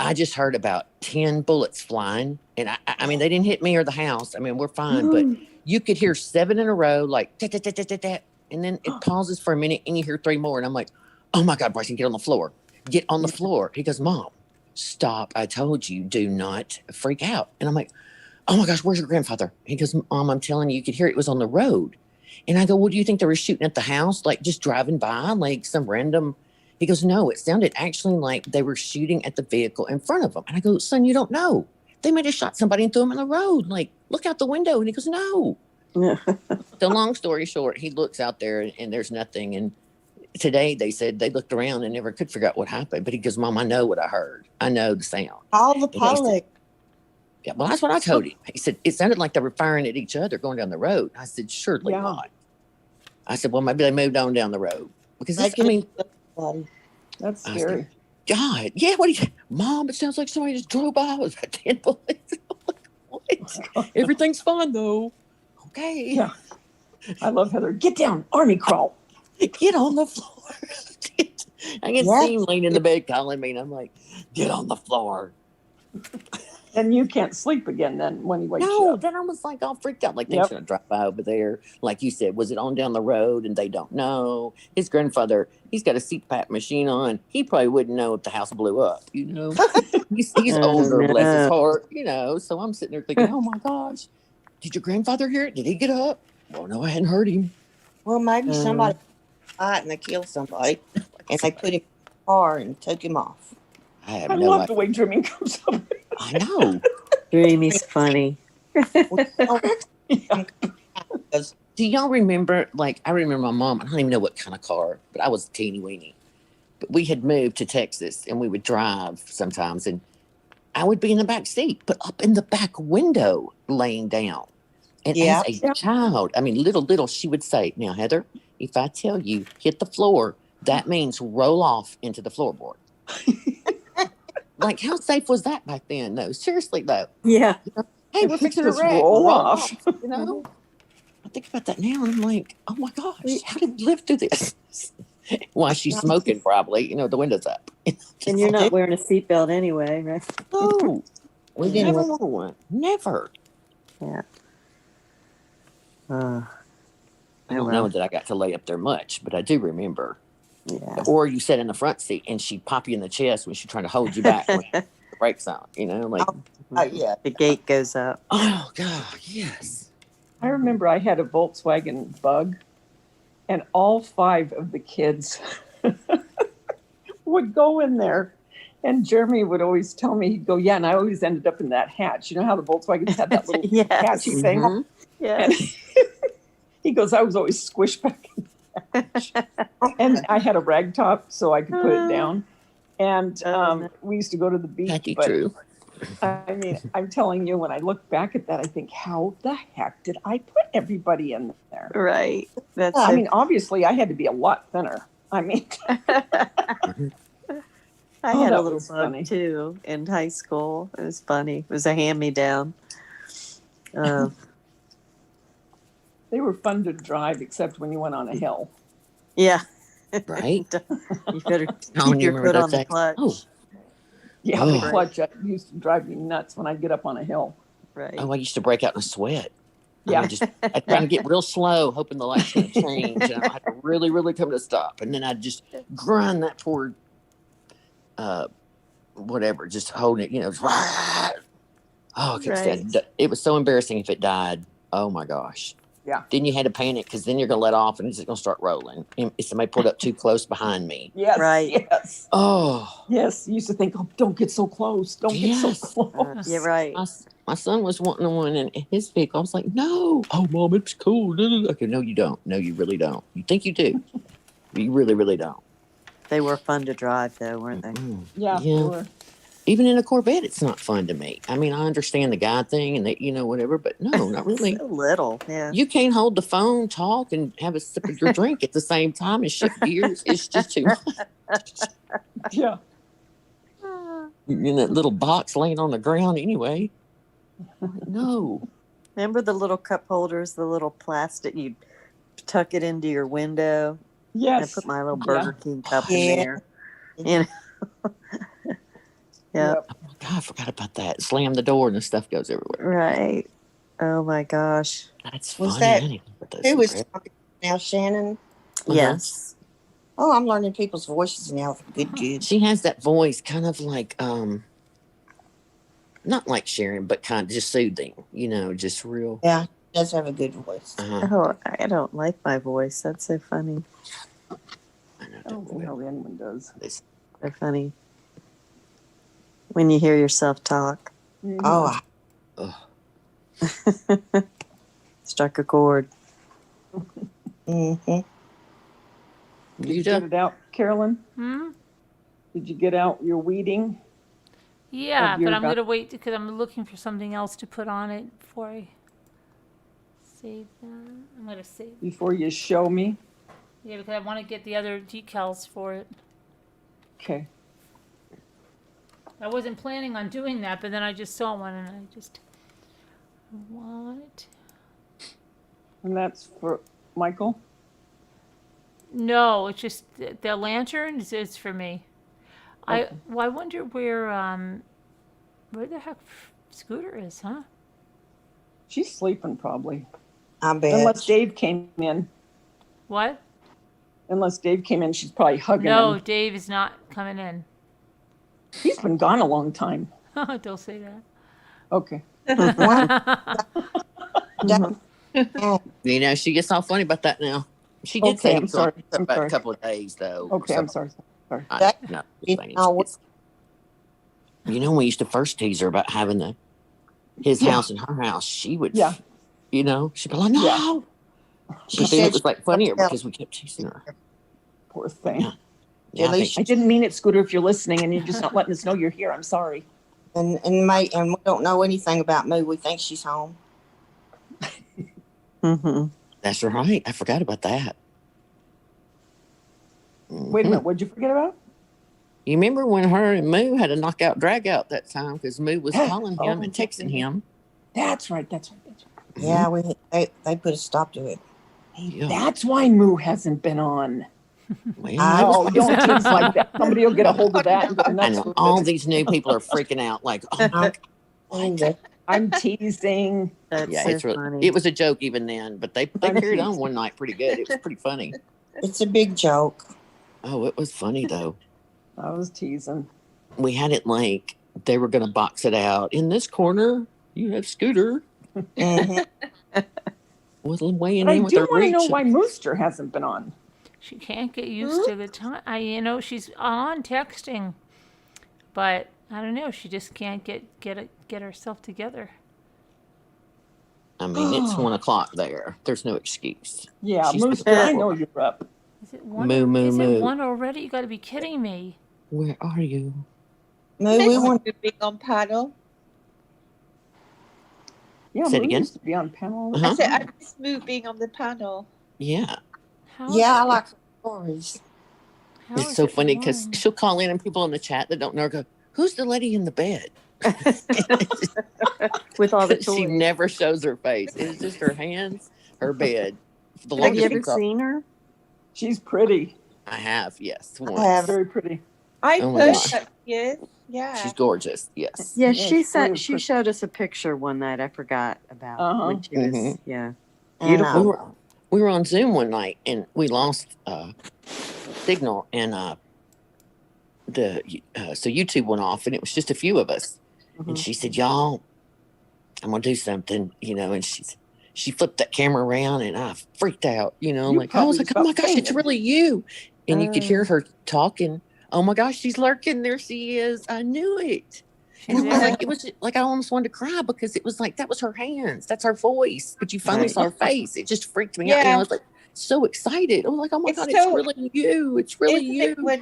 I just heard about 10 bullets flying. And I mean, they didn't hit me or the house. I mean, we're fine, but You could hear 7 in a row, like, tat, tat, tat, tat, tat, tat, and then it pauses for a minute and you hear 3 more. And I'm like, oh my God, Bryson, get on the floor. Get on the floor. He goes, Mom, stop. I told you, do not freak out. And I'm like, oh my gosh, where's your grandfather? He goes, Mom, I'm telling you, you could hear it was on the road. And I go, well, do you think they were shooting at the house? Like just driving by, like some random. He goes, no, it sounded actually like they were shooting at the vehicle in front of them. And I go, son, you don't know. They might have shot somebody and threw him in the road. Like, look out the window. And he goes, no. So long story short, he looks out there and there's nothing. And today they said they looked around and never could figure out what happened. But he goes, Mom, I know what I heard. I know the sound. All the And they said, pilot. yeah, well, that's what I told him. He said, it sounded like they were firing at each other going down the road. I said, surely Yeah. not. I said, well, maybe they moved on down the road. Because this, They I mean, could've- That's I scary. God, yeah, what do you, Mom, it sounds like somebody just drove by with a 10 bullets. What? Everything's fine, though. Okay. Yeah. I love Heather. Get down, army crawl. Get on the floor. I can Yeah. see him laying in the bed calling me, and I'm like, get on the floor. And you can't sleep again then when he wakes you No, up. then I was like all freaked out. Like, they're Yep. going to drive by over there. Like you said, was it on down the road and they don't know? His grandfather, he's got a CPAP machine on. He probably wouldn't know if the house blew up, you know? He's Oh, older, bless his no. heart, you know? So I'm sitting there thinking, oh my gosh, did your grandfather hear it? Did he get up? Well, no, I hadn't heard him. Well, maybe somebody shot and they killed somebody, and they put him in the car and took him off. I have I no love idea. the way Jimmy comes up. I know. Dreamy's funny. Do y'all remember, like, I remember my mom, I don't even know what kind of car, but I was teeny weeny. But we had moved to Texas and we would drive sometimes and I would be in the back seat, but up in the back window laying down. And Yeah. as a child, I mean, little, she would say, now, Heather, if I tell you hit the floor, that means roll off into the floorboard. Like, how safe was that back then, though? Seriously, though. Yeah. Hey, we're fixing to Just wreck. roll off. You know? I think about that now and I'm like, oh my gosh, how did we live through this? While she's smoking, probably, you know, the window's up. And you're not wearing a seatbelt anyway, right? No, we didn't never wear- wore one. Never. Yeah. I don't know that I got to lay up there much, but I do remember. Yeah. Or you sat in the front seat and she'd pop you in the chest when she's trying to hold you back when the brakes on, you know, like, Yeah. The gate goes up. oh God, yes. I remember I had a Volkswagen Bug, and all 5 of the kids would go in there. And Jeremy would always tell me, he'd go, yeah, and I always ended up in that hatch. You know how the Volkswagens had that little Yes. hatchy thing? Mhm. And he goes, I was always squished back in the hatch. And I had a rag top so I could put it down. And we used to go to the beach. That'd be but true. I mean, I'm telling you, when I look back at that, I think, how the heck did I put everybody in there? Right. That's I so- mean, obviously, I had to be a lot thinner. I mean, I Oh, had that a little was bug funny. too in high school. It was funny. It was a hand-me-down. they were fun to drive, except when you went on a hill. Yeah. Right? You better Oh, keep you your remember foot those on the days? clutch. Oh, Yeah, Oh. the clutch used to drive me nuts when I get up on a hill. Right. oh, I used to break out in a sweat. Yeah. I'd kind of get real slow, hoping the light's going to change, and I had to really, really come to a stop, and then I'd just grind that poor, whatever, just holding it, you know. Just, oh, I couldn't stand it. It was so embarrassing if it died. Oh my gosh. Yeah. Then you had to panic because then you're going to let off, and it's going to start rolling. And if somebody pulled up too close behind me. Yes. Right. Yes. Oh. Yes. You used to think, oh, don't get so close. Don't get so Yes. close. Yeah, right. My son was wanting one in his vehicle. I was like, no. Oh, Mom, it's cool. Okay, no, you don't. No, you really don't. You think you do. You really, really don't. They were fun to drive, though, weren't they? Mm. Yeah. Yeah. they were. Even in a Corvette, it's not fun to me. I mean, I understand the guy thing and that, you know, whatever, but no, not really. So little, yeah. You can't hold the phone, talk, and have a sip of your drink at the same time and shift gears. It's just too much. Yeah. You're in that little box laying on the ground anyway. No. Remember the little cup holders, the little plastic, you'd tuck it into your window? I Yes. put my little Burger King cup in Yeah. there. You know? Yeah, Yep. Oh, God, I forgot about that. Slam the door and the stuff goes everywhere. right. Oh my gosh. That's Was funny. that- I didn't even put those Who was together. talking now, Shannon? Yes. Oh, I'm learning people's voices now. Good. She has that voice, kind of like not like Sharon, but kind of just soothing. Just real. Yeah, she does have a good voice. Oh, I don't like my voice. That's so funny. I know. I don't think hardly anyone does. It's- So funny. When you hear yourself talk. Oh, Struck a chord. mm-hmm. Did you get it out, Carolyn? Hmm? Did you get out your weeding? Yeah, Of your but I'm val- gonna wait because I'm looking for something else to put on it before I save that. I'm gonna save. Before you show me? Yeah, because I want to get the other decals for it. Okay. I wasn't planning on doing that, but then I just saw one and I just want. And that's for Michael? No, it's just the lanterns is for me. Okay. I wonder where the heck Scooter is, huh? She's sleeping probably. I bet. Unless Dave came in. What? Unless Dave came in, she's probably hugging No, him. Dave is not coming in. He's been gone a long time. Don't say that. Okay. She gets all funny about that now. She did Okay, say I'm it for sorry. I'm about sorry. a couple of days, though. Okay, So, I'm sorry. Sorry. No, It- just oh, saying. We used to first tease her about having his Yeah. house and her house. She would, Yeah. she'd be like, no. Yeah. She But then said it was like funnier she- because we kept teasing her. Poor thing. Yeah. Yeah, At I least I think didn't mean it, Scooter, if you're listening and you're just not letting us know you're here. I'm sorry. and we don't know anything about Moo. We think she's home. Mm-hmm. that's right. I forgot about that. Wait a Mhm. minute. What'd you forget about? You remember when her and Moo had a knockout drag out that time because Moo was calling him and Oh, texting him? That's right. That's right. That's right. Yeah, they put a stop to it. Yeah. That's why Moo hasn't been on. Well, I- it was Oh, don't tease like that. Somebody will get a hold of that and go I nuts know with all it. these new people are freaking out. Like, oh my God. I'm teasing. That's Yeah, so it's really. funny. It was a joke even then, but they I'm carried on teasing. one night pretty good. It was pretty funny. It's a big joke. Oh, it was funny though. I was teasing. We had it like they were going to box it out in this corner. You have Scooter Mhm. was weighing But I in with do her want to know reach. why Mooster hasn't been on. She can't get used to the time. She's on texting, but I don't know. She just can't get herself together. I mean, it's 1:00 there. There's no excuse. Yeah, She's- Mooster, I know you're up. Is it one? Moo, moo, is moo. it one already? You got to be kidding me. Where are you? Moo, we want being on panel. Yeah, Say it Moo again? used to be on panel. Uh-huh. I said I miss Moo being on the panel. Yeah, How Yeah, I is like her stories. how it's is so it funny because one? she'll call in and people in the chat that don't know her go, "Who's the lady in the bed?" With all the She toys. never shows her face. It's just her hands, her bed. For the Have you longest ever she called- seen her? She's pretty. I have, yes, once. have. Very pretty. I've Oh my heard gosh. that she is. Yeah. She's gorgeous. Yes. Yeah, Yeah, she she's really she pretty. showed us a picture one night. I forgot about Uh-huh. when she was. Mhm. Yeah, I beautiful. know. We were on Zoom one night and we lost signal and so YouTube went off and it was just a few of us. And Mhm. she said, "Y'all, I'm gonna do something," and she flipped that camera around and I freaked out, You like I was probably like, was "Oh my about gosh, it's fainted. really you!" And you could Oh. hear her talking. "Oh my gosh, she's lurking! There she is! I knew it!" And She's it was there. like it was like I almost wanted to cry because it was like that was her hands, that's her voice, but you finally Right. saw her face. It just freaked me out. Yeah. I was like so excited. I was like, "Oh my It's God, so- it's really you! It's really Isn't you!" it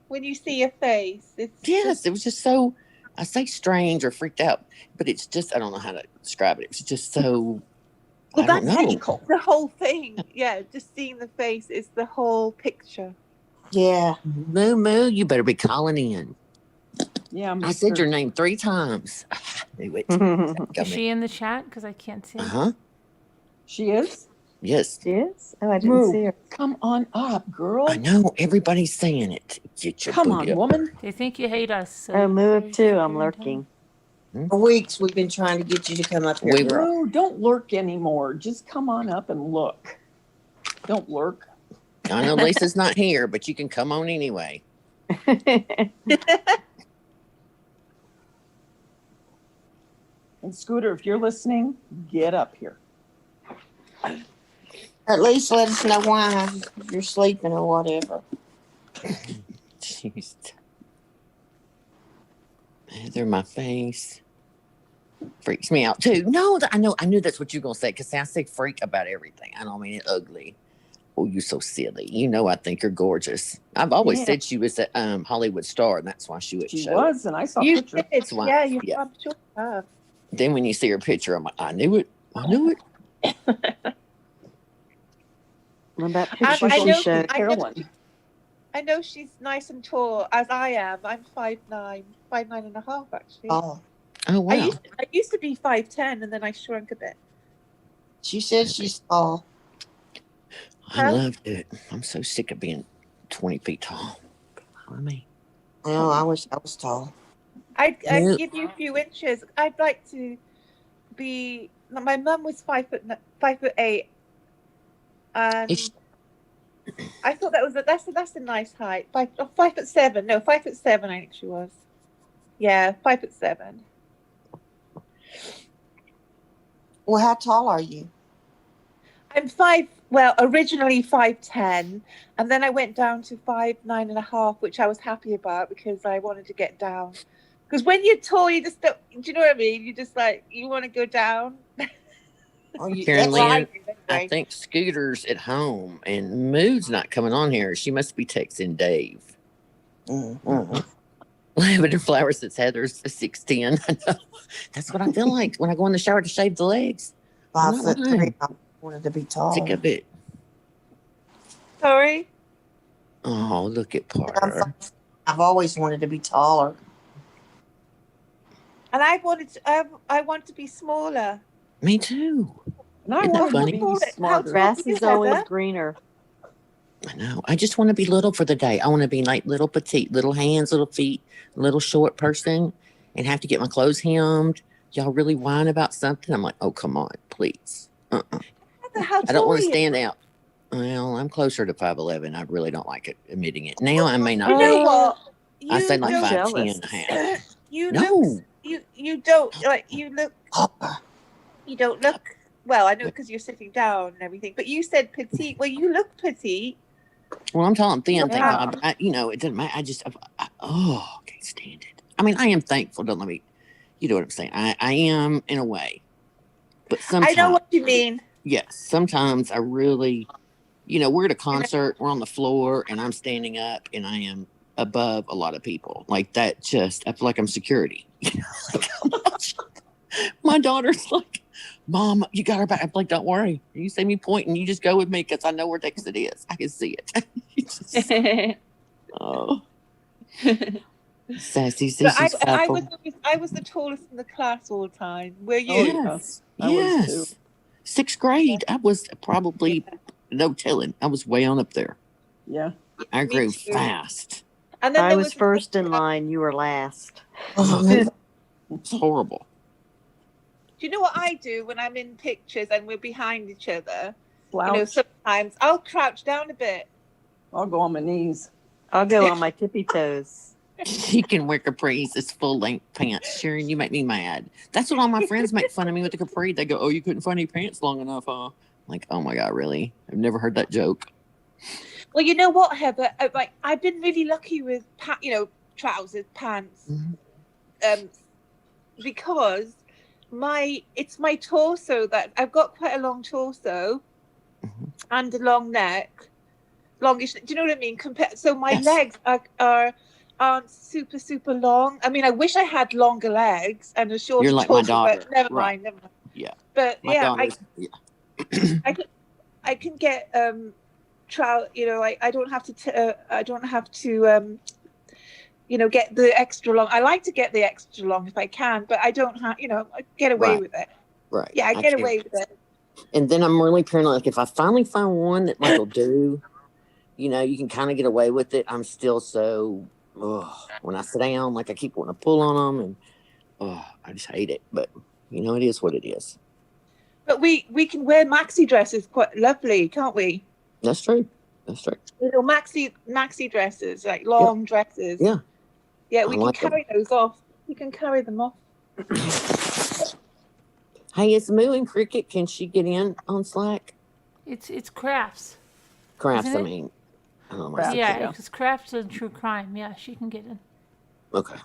when you see a face? It's Yes, it was just so. I say strange or freaked out, but it's just I don't know how to describe it. It was just so. Well, I don't that's know. magical. the whole thing. Yeah, just seeing the face is the whole picture. Yeah. Moo Moo, you better be calling in. Yeah, I said Mooster. your name 3 times. Knew it. Is she in the chat? Because I can't see. Uh huh. She is? Yes. She is? Oh, I didn't Moo, see her. come on up, girl. I know everybody's saying it. Get your Come booty on, up. woman. They think you hate us. So Oh, move they're too. I'm figuring it out. lurking. For weeks, we've been trying to get you to come up here, We girl. No, don't lurk anymore. Just come on up and look. Don't lurk. I know Lisa's not here, but you can come on anyway. And Scooter, if you're listening, get up here. At least let us know why you're sleeping or whatever. Jeez. They're my face. Freaks me out too. No, I knew that's what you're gonna say because I say freak about everything. I don't mean it ugly. Oh, you're so silly. You know I think you're gorgeous. I've always said she was a Hollywood star, and that's why she would She show. was, and I saw You pictures. did. That's why. Yeah, you Yeah. I'm sure you have. Then when you see her picture, I'm like, I knew it. Well, that I picture know- she showed. Carolyn. I know she's nice and tall, as I am. I'm 5'9", 5'9.5" actually. Oh, Oh wow. I used to be 5'10", and then I shrunk a bit. she said she's tall. I loved it. I'm so sick of being 20 feet tall. I mean, No, I wish I was tall. I'd Yeah. give you a few inches. I'd like to be. My mum was 5'8", and It's- I thought that's a nice height. 5'7". No, 5'7". I think she was. Yeah, 5'7". Well, how tall are you? I'm originally 5'10", and then I went down to 5'9.5", which I was happy about because I wanted to get down. Because when you're tall, you just don't. Do you know what I mean? You just like you want to go down. Oh, you, Karen that's Lynn, right. I think Scooter's at home and Mood's not coming on here. She must be texting Dave. Mm-hmm. Lavender Flowers says Heather's a 6'10". I know. That's what I feel like when I go in the shower to shave the legs. 5'3". I wanted to be tall. Sick of it. Sorry. Oh, look at Parker. I've always wanted to be taller. And I want to be smaller. Me too. And I Isn't that want to funny? be How smarter. Grass you, is always Heather? greener. I know. I just want to be little for the day. I want to be like little petite, little hands, little feet, little short person, and have to get my clothes hemmed. Y'all really whine about something? I'm like, oh, come on, please. How I don't tall want are to you? stand out. Well, I'm closer to 5'11". I really don't like it admitting it. Now I may not You know be. what? I say like I'm 5'10" jealous. and a half. You No. look. You don't like. You look. Taller. You don't look. Well, I know because you're sitting down and everything. But you said petite. Well, you look petite. Well, I'm tall and thin, thank Yeah. God. It doesn't matter. I can't stand it. I mean, I am thankful. Don't let me, you know what I'm saying. I am in a way, but sometimes, I know what you mean. yes, sometimes I really, we're at a concert, we're on the floor, and I'm standing up, and I am above a lot of people. Like that, I feel like I'm security. Like, my daughter's like, Mom, you got her back. I'm like, don't worry. You see me pointing, you just go with me because I know where the exit is. I can see it. Oh. Sassy says But she's I supple. was the tallest in the class all the time. Were you? Oh, Yes. I was Yes. too. 6th grade. I was probably, no telling. I was way on up there. Yeah. I grew too. fast. And then I there was first in line. You were last. It's horrible. Do you know what I do when I'm in pictures and we're behind each other? Slouch. Sometimes I'll crouch down a bit. I'll go on my knees. I'll go on my tippy toes. She can wear capris as full length pants. Sharon, you make me mad. That's what all my friends make fun of me with the capri. They go, oh, you couldn't find any pants long enough, huh? I'm like, oh my God, really? I've never heard that joke. Well, you know what, Heather? I've been really lucky with trousers, pants, because it's my torso that I've got quite a long torso and a long neck, longish. Do you know what I mean? So my Yes. legs aren't super super long. I mean, I wish I had longer legs and a shorter You're like my torso, daughter. but never Right. mind. Yeah. But My yeah, daughter's, I can get I don't have to get the extra long. I like to get the extra long if I can, but I don't have, I get away Right. with it. right. Yeah, I get can't- away with it. And then I'm really paranoid. Like if I finally find one that like will do, you can kind of get away with it. I'm still so, when I sit down, like I keep wanting to pull on them and, Oh, I just hate it. But it is what it is. But we can wear maxi dresses quite lovely, can't we? That's true. That's true. Maxi dresses, like long dresses. Yeah. Yeah, I we can like them. carry those off. We can carry them off. Hey, is Moo and Cricket? Can she get in on Slack? It's crafts. Crafts, Isn't I it? mean. Crafts, Yeah, yeah. because crafts is true crime. Yeah, she can get in. Okay.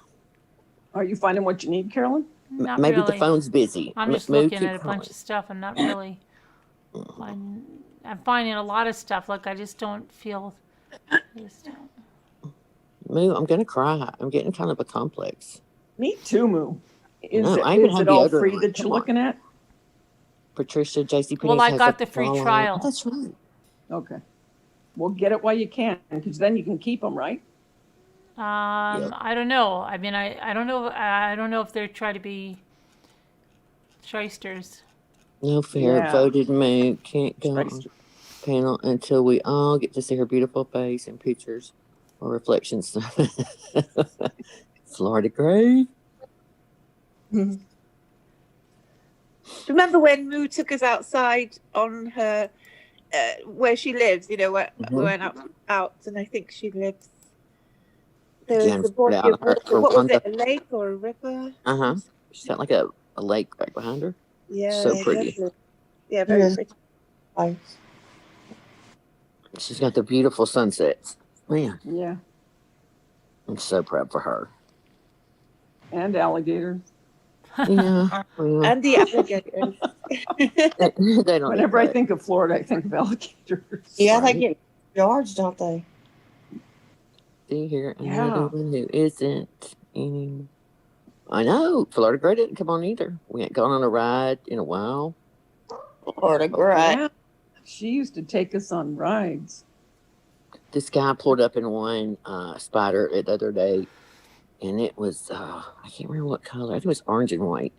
Are you finding what you need, Carolyn? Not Maybe really. the phone's busy. I'm just Moo, looking keep at a bunch calling. of stuff. I'm not really. I'm finding a lot of stuff. Look, I just don't feel. Moo, I'm gonna cry. I'm getting kind of a complex. Me too, Moo. Is, No, it, I even is have it all deodorant free on. that you're Come on. looking at? Patricia, JCPenney's Well, I has got a the free follow. trial. Oh, that's right. Okay. Well, get it while you can, because then you can keep them, right? I don't know. I mean, I don't know. I don't know if they're trying to be shysters. No fair. Yeah. Voted Moo. Can't go on Christ. panel until we all get to see her beautiful face and pictures or reflections. Florida Gray. Remember when Moo took us outside on her, where she lives? Where we went out, and I think she lives. There Yeah, was a body out of water. What was it? Rwanda. A lake or a river? She's got like a lake right behind her. Yeah. So pretty. Lovely. Yeah, very pretty. She's got the beautiful sunsets. Man, Yeah. I'm so proud for her. And alligators. Yeah. Well, And the alligators. they don't. Whenever I think of Florida, I think of alligators. Yeah, Right. they get yards, don't they? See here Yeah. another one who isn't anymore. I know. Florida Gray didn't come on either. We ain't gone on a ride in a while. Florida Gray. Yeah. She used to take us on rides. This guy pulled up in one Spider the other day, and it was I can't remember what color. I think it was orange and white.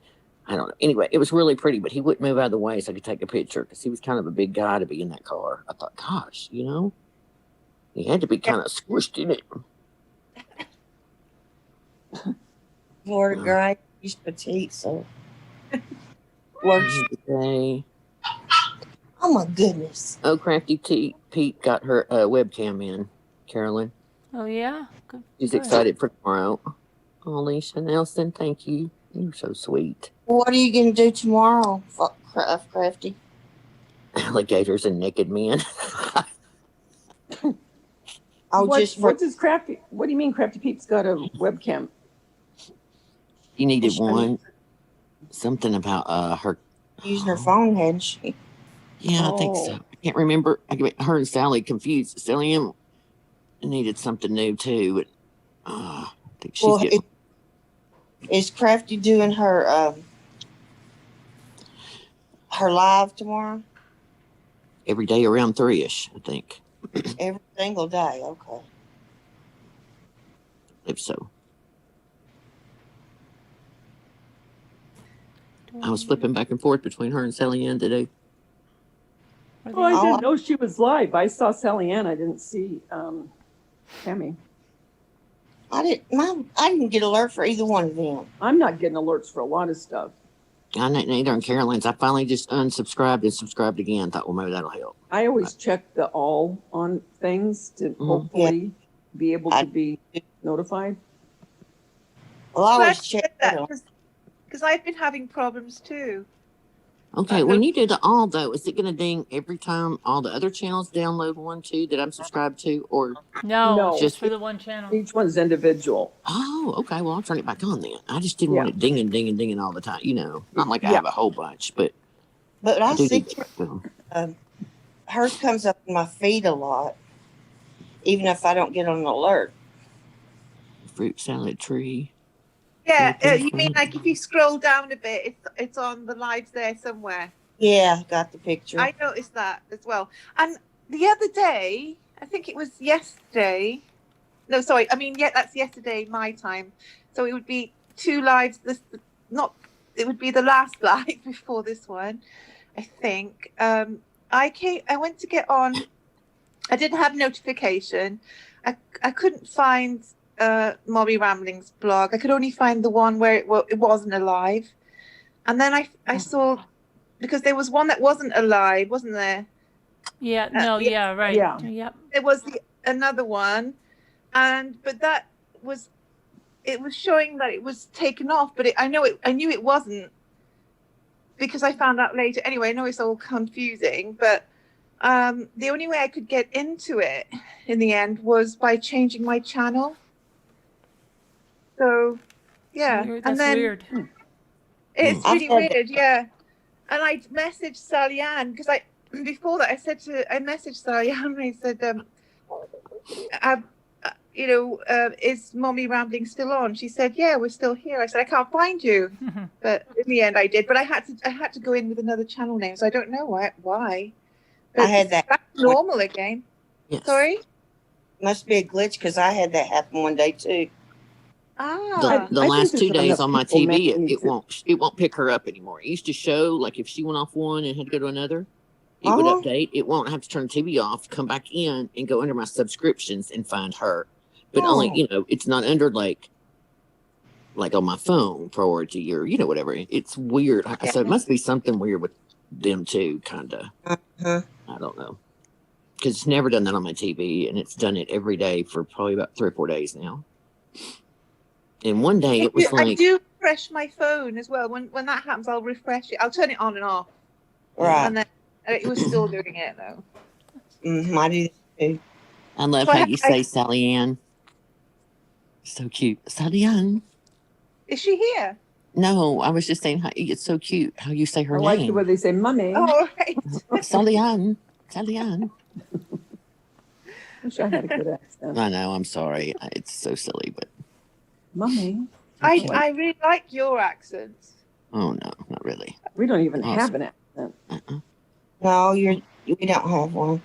I don't know. Anyway, it was really pretty, but he wouldn't move out of the way so I could take a picture because he was kind of a big guy to be in that car. I thought, gosh, he had to be kind of squished in it. Florida Gray. He's petite, so. Works. Today. Oh my goodness. Oh, Crafty Pete got her webcam in, Carolyn. Oh yeah. Good. She's Good. excited for tomorrow. Oh, Alicia Nelson, thank you. You're so sweet. What are you going to do tomorrow, Crafty? Alligators and naked men. What do you mean Crafty Pete's got a webcam? You needed one. Something about her. Using her phone, hadn't she? Yeah, I think so. I can't remember. I get her and Sally confused. Sally M needed something new too. But, I think she's getting. Is Crafty doing her her live tomorrow? Every day around 3-ish, I think. Every single day. Okay. If so. I was flipping back and forth between her and Sally Ann today. Oh, I didn't know she was live. I saw Sally Ann. I didn't see Tammy. I didn't get alert for either one of them. I'm not getting alerts for a lot of stuff. I neither on Carolyn's. I finally just unsubscribed and subscribed again. Thought, well, maybe that'll help. I always check the all on things to hopefully be able to be notified. Well, I always check that because I've been having problems too. Okay, when you do the all though, is it going to ding every time all the other channels download one too that I'm subscribed to, or No, just for the one channel. Each one's individual. Oh, okay. Well, I'll turn it back on then. I just didn't want it dinging all the time. Not like I have a whole bunch, but I do see that. hers comes up in my feed a lot, even if I don't get on an alert. Fruit salad tree. Yeah, you mean like if you scroll down a bit, it's on the lives there somewhere. Yeah, got the picture. I noticed that as well. And the other day, I think it was yesterday. No, sorry. I mean, yeah, that's yesterday my time. So it would be 2 lives. It would be the last live before this one, I think. I went to get on. I didn't have notification. I couldn't find Mommy Ramblings blog. I could only find the one where it wasn't alive. And then I saw, because there was one that wasn't alive, wasn't there? Yeah, no, yeah, right. Yeah. Yep. There was another one, but that was, it was showing that it was taken off, but I knew it wasn't, because I found out later. Anyway, I know it's all confusing, but the only way I could get into it in the end was by changing my channel. So, yeah. Weird. And That's then weird. it's I've really had weird, yeah. And I messaged Sally Ann, because before that I messaged Sally Ann and I said, is Mommy Rambling still on? She said, yeah, we're still here. I said, I can't find you. But in the end I did. But I had to go in with another channel name, so I don't know why. But I had that. back to normal again. Yes. Sorry? Must be a glitch because I had that happen one day too. Ah. The I last think 2 there's days enough on my people TV, making it won't pick her up anymore. It used to show like if she went off one and had to go to another, it would update. It won't. I have to turn the TV off, come back in, and go under my subscriptions and find her. But only it's not under like on my phone priority or whatever. It's weird. So it must be something weird with them too, kind of. I don't know, because it's never done that on my TV, and it's done it every day for probably about 3 or 4 days now. And one day it was I do refresh my phone as well. When that happens, I'll refresh it. I'll turn it on and off. Right. And then it was still doing it though. I do too. I love how you say Sally Ann. So cute. Sally Ann. Is she here? No, I was just saying how it's so cute how you say her I like the name. way they say mummy. Oh, right. Sally Ann. Sally Ann. Wish I had a good accent. I know, I'm sorry. It's so silly, but Mummy. I really like your accent. oh no, not really. We don't even Awesome. have an accent. No, we don't have one.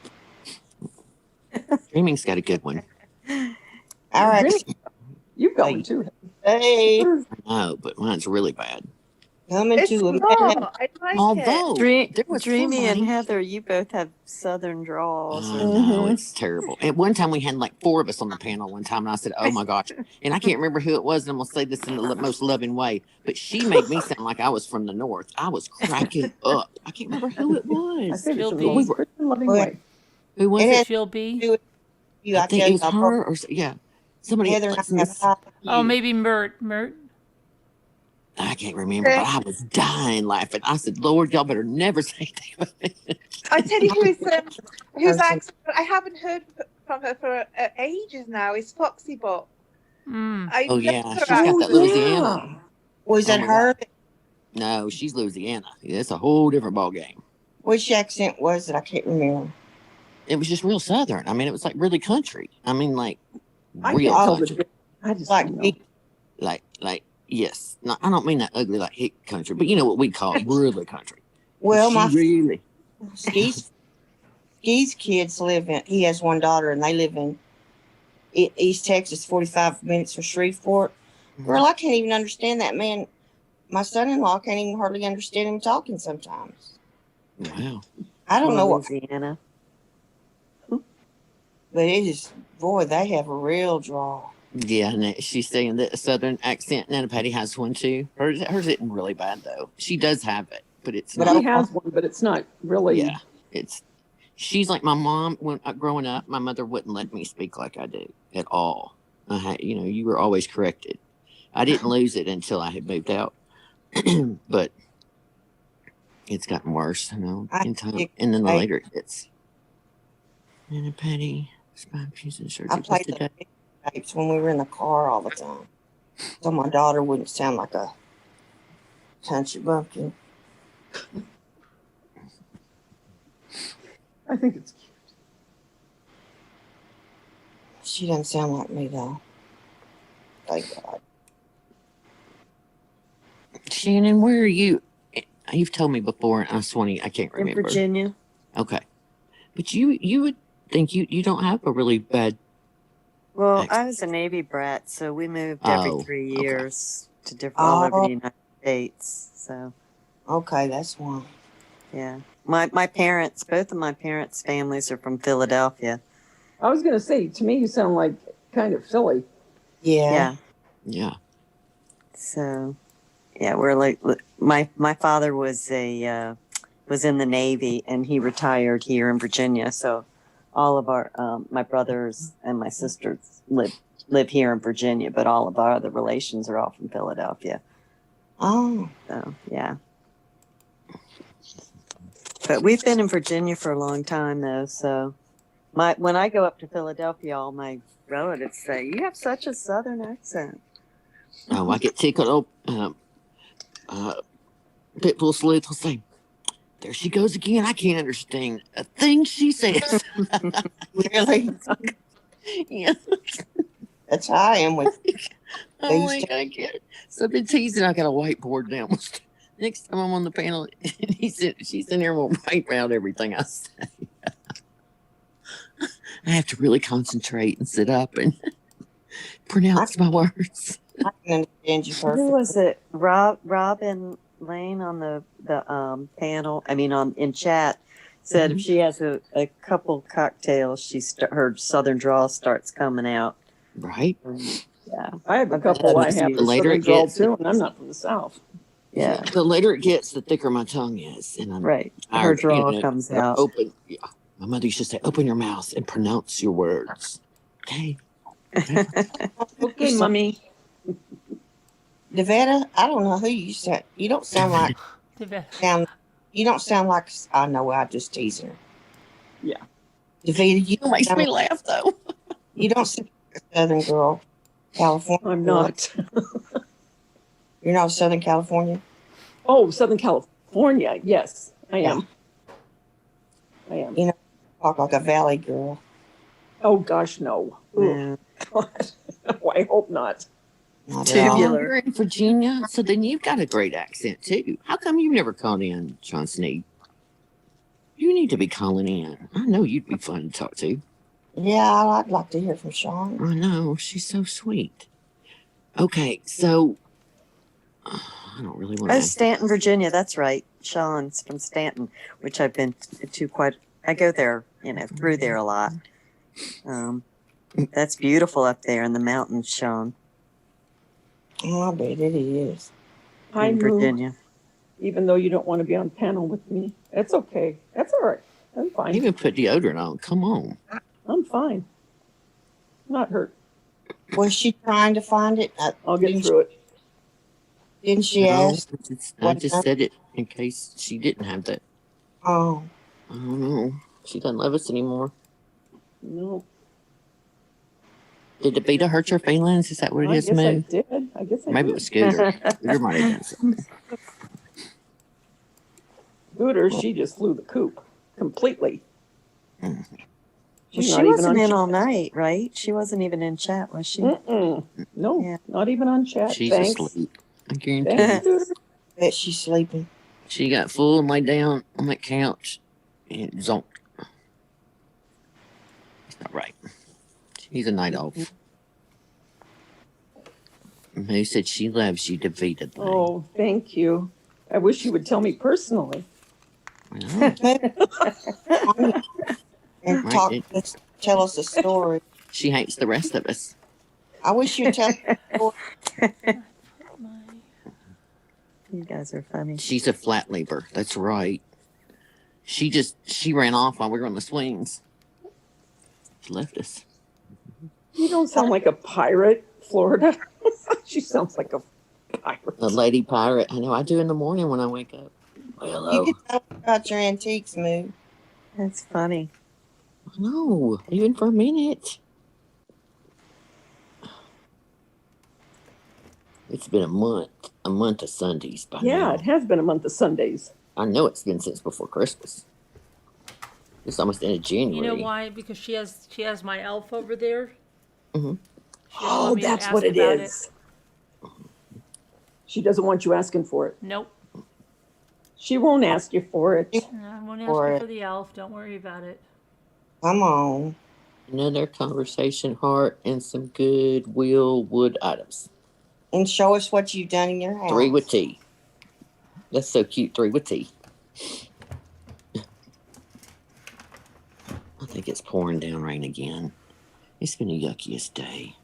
Dreaming's got a good one. All right. You've got one too. Hey, I know, but mine's really bad. coming It's to a not. I like Although there was Dreamy and somebody- Heather, you both have southern draws. I know, it's terrible. At one time, we had like 4 of us on the panel one time, and I said, oh my gosh. And I can't remember who it was, and I'm going to say this in the most loving way, but she made me sound like I was from the North. I was cracking up. I can't remember who it I was. said it's She'll a be- most Christian loving way. Who was It it? is- She'll be. you. I think tell it you, was her, or yeah. Somebody. Heather and I have high Oh, IQ. maybe Mert. I can't remember, but I was dying laughing. I said, Lord, y'all better never say that. I tell you who's Person. accent I haven't heard from her for ages now is Foxy Bot. Mm. I Oh, love yeah. her She's got that accent. Louisiana. Was Oh it my her? No, she's Louisiana. It's a whole different ball game. Which accent was it? I can't remember. It was just real Southern. I mean, it was like really country. I mean, like I real can't tell the country. difference. I just Like don't know. me. Like yes. No, I don't mean that ugly like hick country, but you know what we call really country. Well, She my really. Ski's kids live in. He has one daughter, and they live in East Texas, 45 minutes from Shreveport. Girl, I can't even understand that man. My son-in-law can't even hardly understand him talking sometimes. Wow. I don't know what, Louisiana. but it is. Boy, they have a real draw. Yeah, and she's saying that Southern accent. Nana Patty has one too. Hers isn't really bad though. She does have it, but it's But not. He has one, but it's not really. Yeah, she's like my mom. When growing up, my mother wouldn't let me speak like I do at all. You were always corrected. I didn't lose it until I had moved out, but it's gotten worse, in time. And then later it's Nana Patty, spine fusion surgery. I played the tapes when we were in the car all the time, so my daughter wouldn't sound like a country bumpkin. I think it's cute. She doesn't sound like me though. Thank God. Shannon, where are you? You've told me before, and I can't In remember. Virginia. Okay, but you would think you don't have a really bad. Well, I was a Navy brat, so we moved every Oh, 3 okay. years to all over the United States. So, Okay, that's one. yeah. My parents, both of my parents' families are from Philadelphia. I was going to say, to me, you sound like kind of Philly. Yeah. Yeah. So, yeah, we're like my father was in the Navy, and he retired here in Virginia. So, all of our my brothers and my sisters live here in Virginia, but all of our other relations are all from Philadelphia. Oh. So, yeah. But we've been in Virginia for a long time, though. So, when I go up to Philadelphia, all my relatives say, "You have such a Southern accent." Oh, I get tickled. Pitbull Sleuth will say, "There she goes again. I can't understand a thing she says." Really? Yeah. That's how I am with I'm like, I get it. So I've been teasing. I got a whiteboard now. Next time I'm on the panel, she's in here will write out everything I say. I have to really concentrate and sit up and pronounce my words. I can understand you perfectly. Who was it? Robin Lane on the panel. I mean, in chat said if she has a couple cocktails, her Southern drawl starts coming out. Right. Yeah, I have a couple. I have the later Southern it drawl gets, too, and I'm not from the South. Yeah. The later it gets, the thicker my tongue is, and I'm right. Tired, Her drawl comes out. Open. Yeah. My mother used to say, "Open your mouth and pronounce your words." Okay. Okay, mommy. Devetta, I don't know who you sound. You don't sound like You don't sound like. I know. I just tease her. Yeah. Devetta, you makes me laugh though. You don't sound like a Southern girl, California. I'm not. You're not Southern California. Oh, Southern California. Yes, I am. I am. You know, talk like a Valley girl. Oh gosh, no. Yeah. God. No, I hope not. Tubular. You're in Virginia, so then you've got a great accent too. How come you've never called in, John Sneed? You need to be calling in. I know you'd be fun to talk to. Yeah, I'd like to hear from Sean. I know, she's so sweet. Okay, so I don't really want to. Oh, Stanton, Virginia. That's right. Sean's from Stanton, which I've been to quite. I go there, through there a lot. That's beautiful up there in the mountains, Sean. Oh, I bet it is. In Virginia. Even though you don't want to be on panel with me, it's okay. That's all right. I'm fine. Even put deodorant on. Come on. I'm fine. Not hurt. Was she trying to find it? I'll get through it. Didn't she ask? I just said it in case she didn't have that. Oh. I don't know. She doesn't love us anymore. No. Did DeVita hurt your feelings? Is that what it is, Moo? I did. I guess I Maybe did. it was Scooter. Scooter might have done something. Scooter, she just flew the coop completely. Mm-hmm. She wasn't in all night, right? She wasn't even in chat, was she? No, not even on chat. She's Thanks. asleep. I guarantee you. Bet she's sleeping. She got full and laid down on that couch and zonked. It's not right. She needs a night off. Who said she loves you, DeVita? Oh, thank you. I wish you would tell me personally. And tell us a story. She hates the rest of us. I wish you'd tell us a story. You guys are funny. She's a flat leaper. That's right. She ran off while we were on the swings. She left us. You don't sound like a pirate, Florida. She sounds like a pirate. A lady pirate. I know I do in the morning when I wake up. Well, hello. You can tell us about your antiques, Moo. That's funny. I know. Even for a minute. It's been a month of Sundays by now. Yeah, it has been a month of Sundays. I know it's been since before Christmas. It's almost the end of January. You know why? Because she has my elf over there. Mm-hmm. Oh, that's what it is. She doesn't want you asking for it. Nope. She won't ask you for it. No, I won't ask you for the elf. Don't worry about it. Come on. Another conversation heart and some goodwill wood items. And show us what you've done in your house. 3 with tea. That's so cute. 3 with tea. I think it's pouring down rain again. It's been the yuckiest day.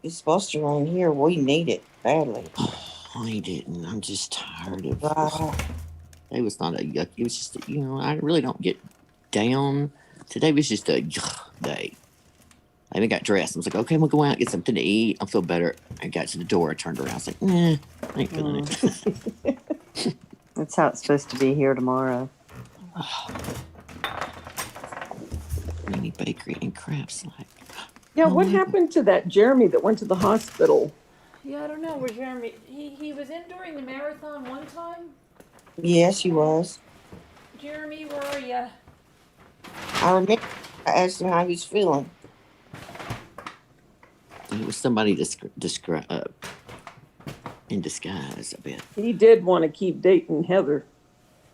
It's supposed to rain here. We need it badly. I didn't. I'm just tired of. Right. It was not a yuck. It was just, I really don't get down. Today was just a yuck day. I even got dressed. I was like, okay, we'll go out, get something to eat. I'll feel better. I got to the door. I turned around. I was like, nah, I ain't feeling it. That's how it's supposed to be here tomorrow. Mini bakery and crab slack. Yeah, what happened to that Jeremy that went to the hospital? Yeah, I don't know where Jeremy. He was in during the marathon one time. Yes, he was. Jeremy, where are you? I remember I asked him how he was feeling. It was somebody in disguise a bit. He did want to keep dating Heather.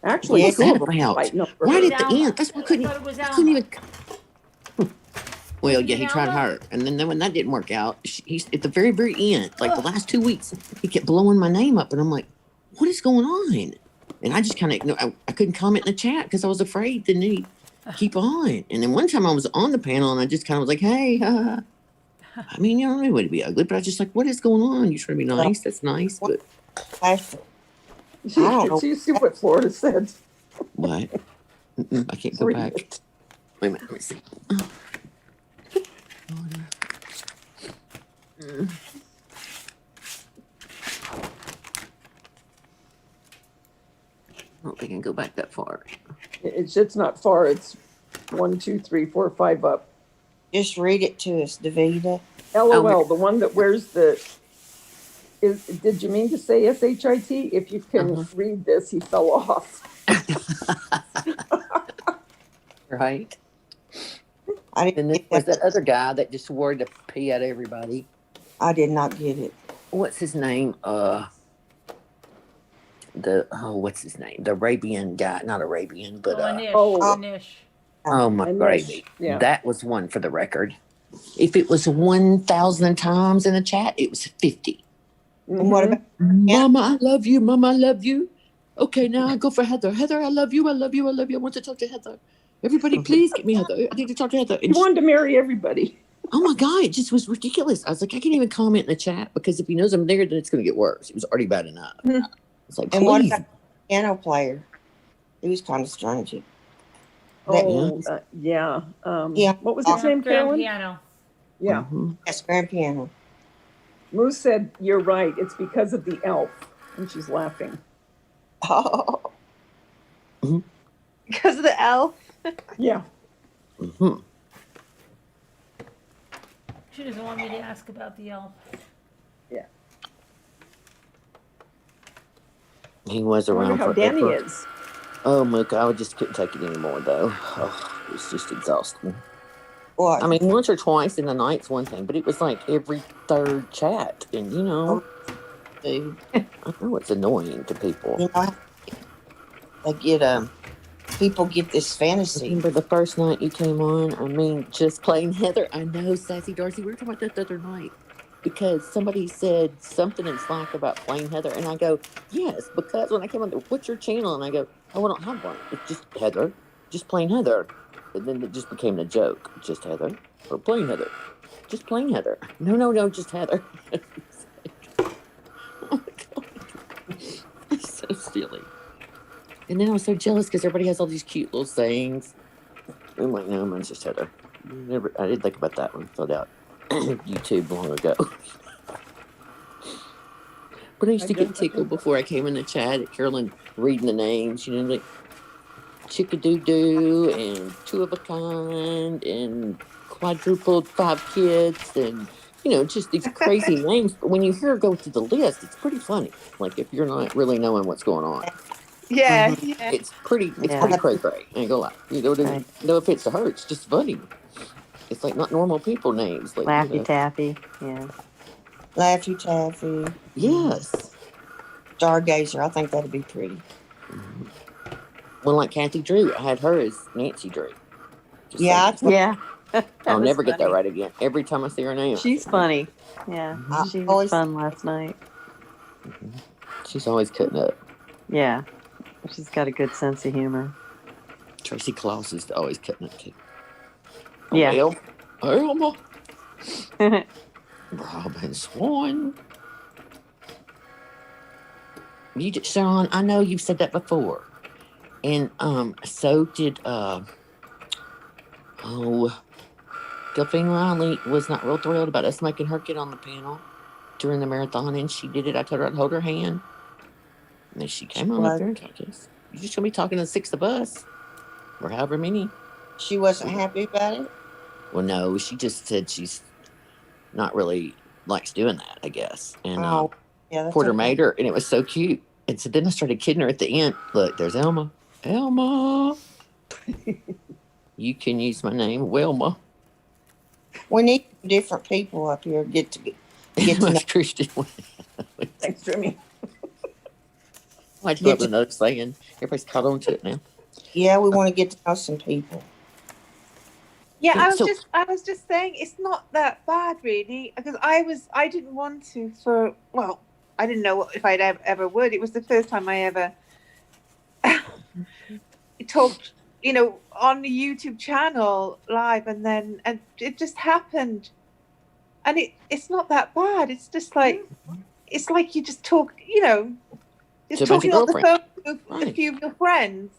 Actually, Yes, two of them about? fighting over Right her. at the end. That's why I couldn't even. Well, yeah, he tried hard, and then when that didn't work out, he's at the very, very end, like the last 2 weeks, he kept blowing my name up, and I'm like, "What is going on?" And I just kind of, I couldn't comment in the chat because I was afraid that he'd keep on. And then one time I was on the panel, and I just kind of was like, "Hey, I mean, you don't really want to be ugly, but I was just like, what is going on? You trying to be nice? That's nice, but I don't know. You see what Florida said. what? I can't go Read back. it. Wait a minute, let me see. I don't think I can go back that far. It's not far. It's 1, 2, 3, 4, 5 up. Just read it to us, Davida. LOL, the one that wears the. Did you mean to say SHIT? If you can read this, he fell off. Right. And then there's that other guy that just swore to pee at everybody. I did not get it. What's his name? What's his name? The Arabian guy, not Arabian, but Anish. oh my gravy. Yeah. That was one for the record. If it was 1,000 times in the chat, it was 50. And what about Mama, I love you. Mama, I love you. Okay, now I go for Heather. Heather, I love you. I love you. I love you. I want to talk to Heather. Everybody, please get me Heather. I need to talk to Heather. He wanted to marry everybody. Oh my God, it just was ridiculous. I was like, I can't even comment in the chat because if he knows I'm there, then it's going to get worse. It was already bad enough. It's like, and what please. about the piano player? He was kind of strange. Yeah. Yeah. What was his name, Carolyn? Piano. Yeah. Yes, grand piano. Moose said, you're right. It's because of the elf. And she's laughing. Oh. Because of the elf. Yeah. She doesn't want me to ask about the elf. Yeah. He was I wonder around how forever. Danny is. Oh, Mook, I just couldn't take it anymore, though. Oh, it was just exhausting. What? I mean, once or twice in the night's one thing, but it was like every third chat. And, Dude, I know it's annoying to people. you know, they get people get this fantasy. Remember the first night you came on? I mean, just plain Heather. I know, Sassy Darcy. We were talking about that the other night because somebody said something in Slack about plain Heather, and I go, yes, because when I came on, what's your channel? And I go, oh, I don't have one. It's just Heather, just plain Heather. And then it just became a joke, just Heather or plain Heather, just plain Heather. No, just Heather. Oh my God, it's so silly. And then I was so jealous because everybody has all these cute little sayings. I'm like, no, mine's just Heather. I didn't think about that one. Filled out YouTube long ago. But I used to get tickled before I came in the chat at Carolyn reading the names, like Chickadoo and Two of a Kind and Quadrupled 5 Kids and, just these crazy names. But when you hear her go through the list, it's pretty funny. Like if you're not really knowing what's going on. Yeah, It's pretty cray-cray. I ain't gonna lie. No offense to her, it's just funny. It's like not normal people names. Like Laffy Taffy. Yeah. Laffy Taffy. Yes. Stargazer. I think that'd be pretty. Well, like Kathy Drew, I had her as Nancy Drew. Just Yeah. Yeah. I'll never get that right again. Every time I see her name. She's funny. Yeah. She was fun last night. She's always cutting up. Yeah. She's got a good sense of humor. Tracy Claus is always cutting up too. Yeah. Elma. Robin Swan. Sean, I know you've said that before. And so did Delphine Riley was not real thrilled about us making her get on the panel during the marathon, and she did it. I told her I'd hold her hand. And then she came on up there and talked to us. You're just gonna be talking to the 6 of us. Or however many. She wasn't happy about it? Well, no, she just said she's not really likes doing that, I guess. And yeah, that's Porter okay. made her, and it was so cute. And so then I started kidding her at the end. Look, there's Elma. Elma. You can use my name, Wilma. We need different people up here get to know. Christian. Thanks, Jimmy. I love another saying. Everybody's caught on to it now. Yeah, we want to get to know some people. Yeah, And I was just saying it's not that bad really, because I didn't want to I didn't know if I'd ever would. It was the first time I ever talked, on the YouTube channel live, and it just happened, and it's not that bad. It's just like it's like you just talk, just talking on the phone with a few of your friends.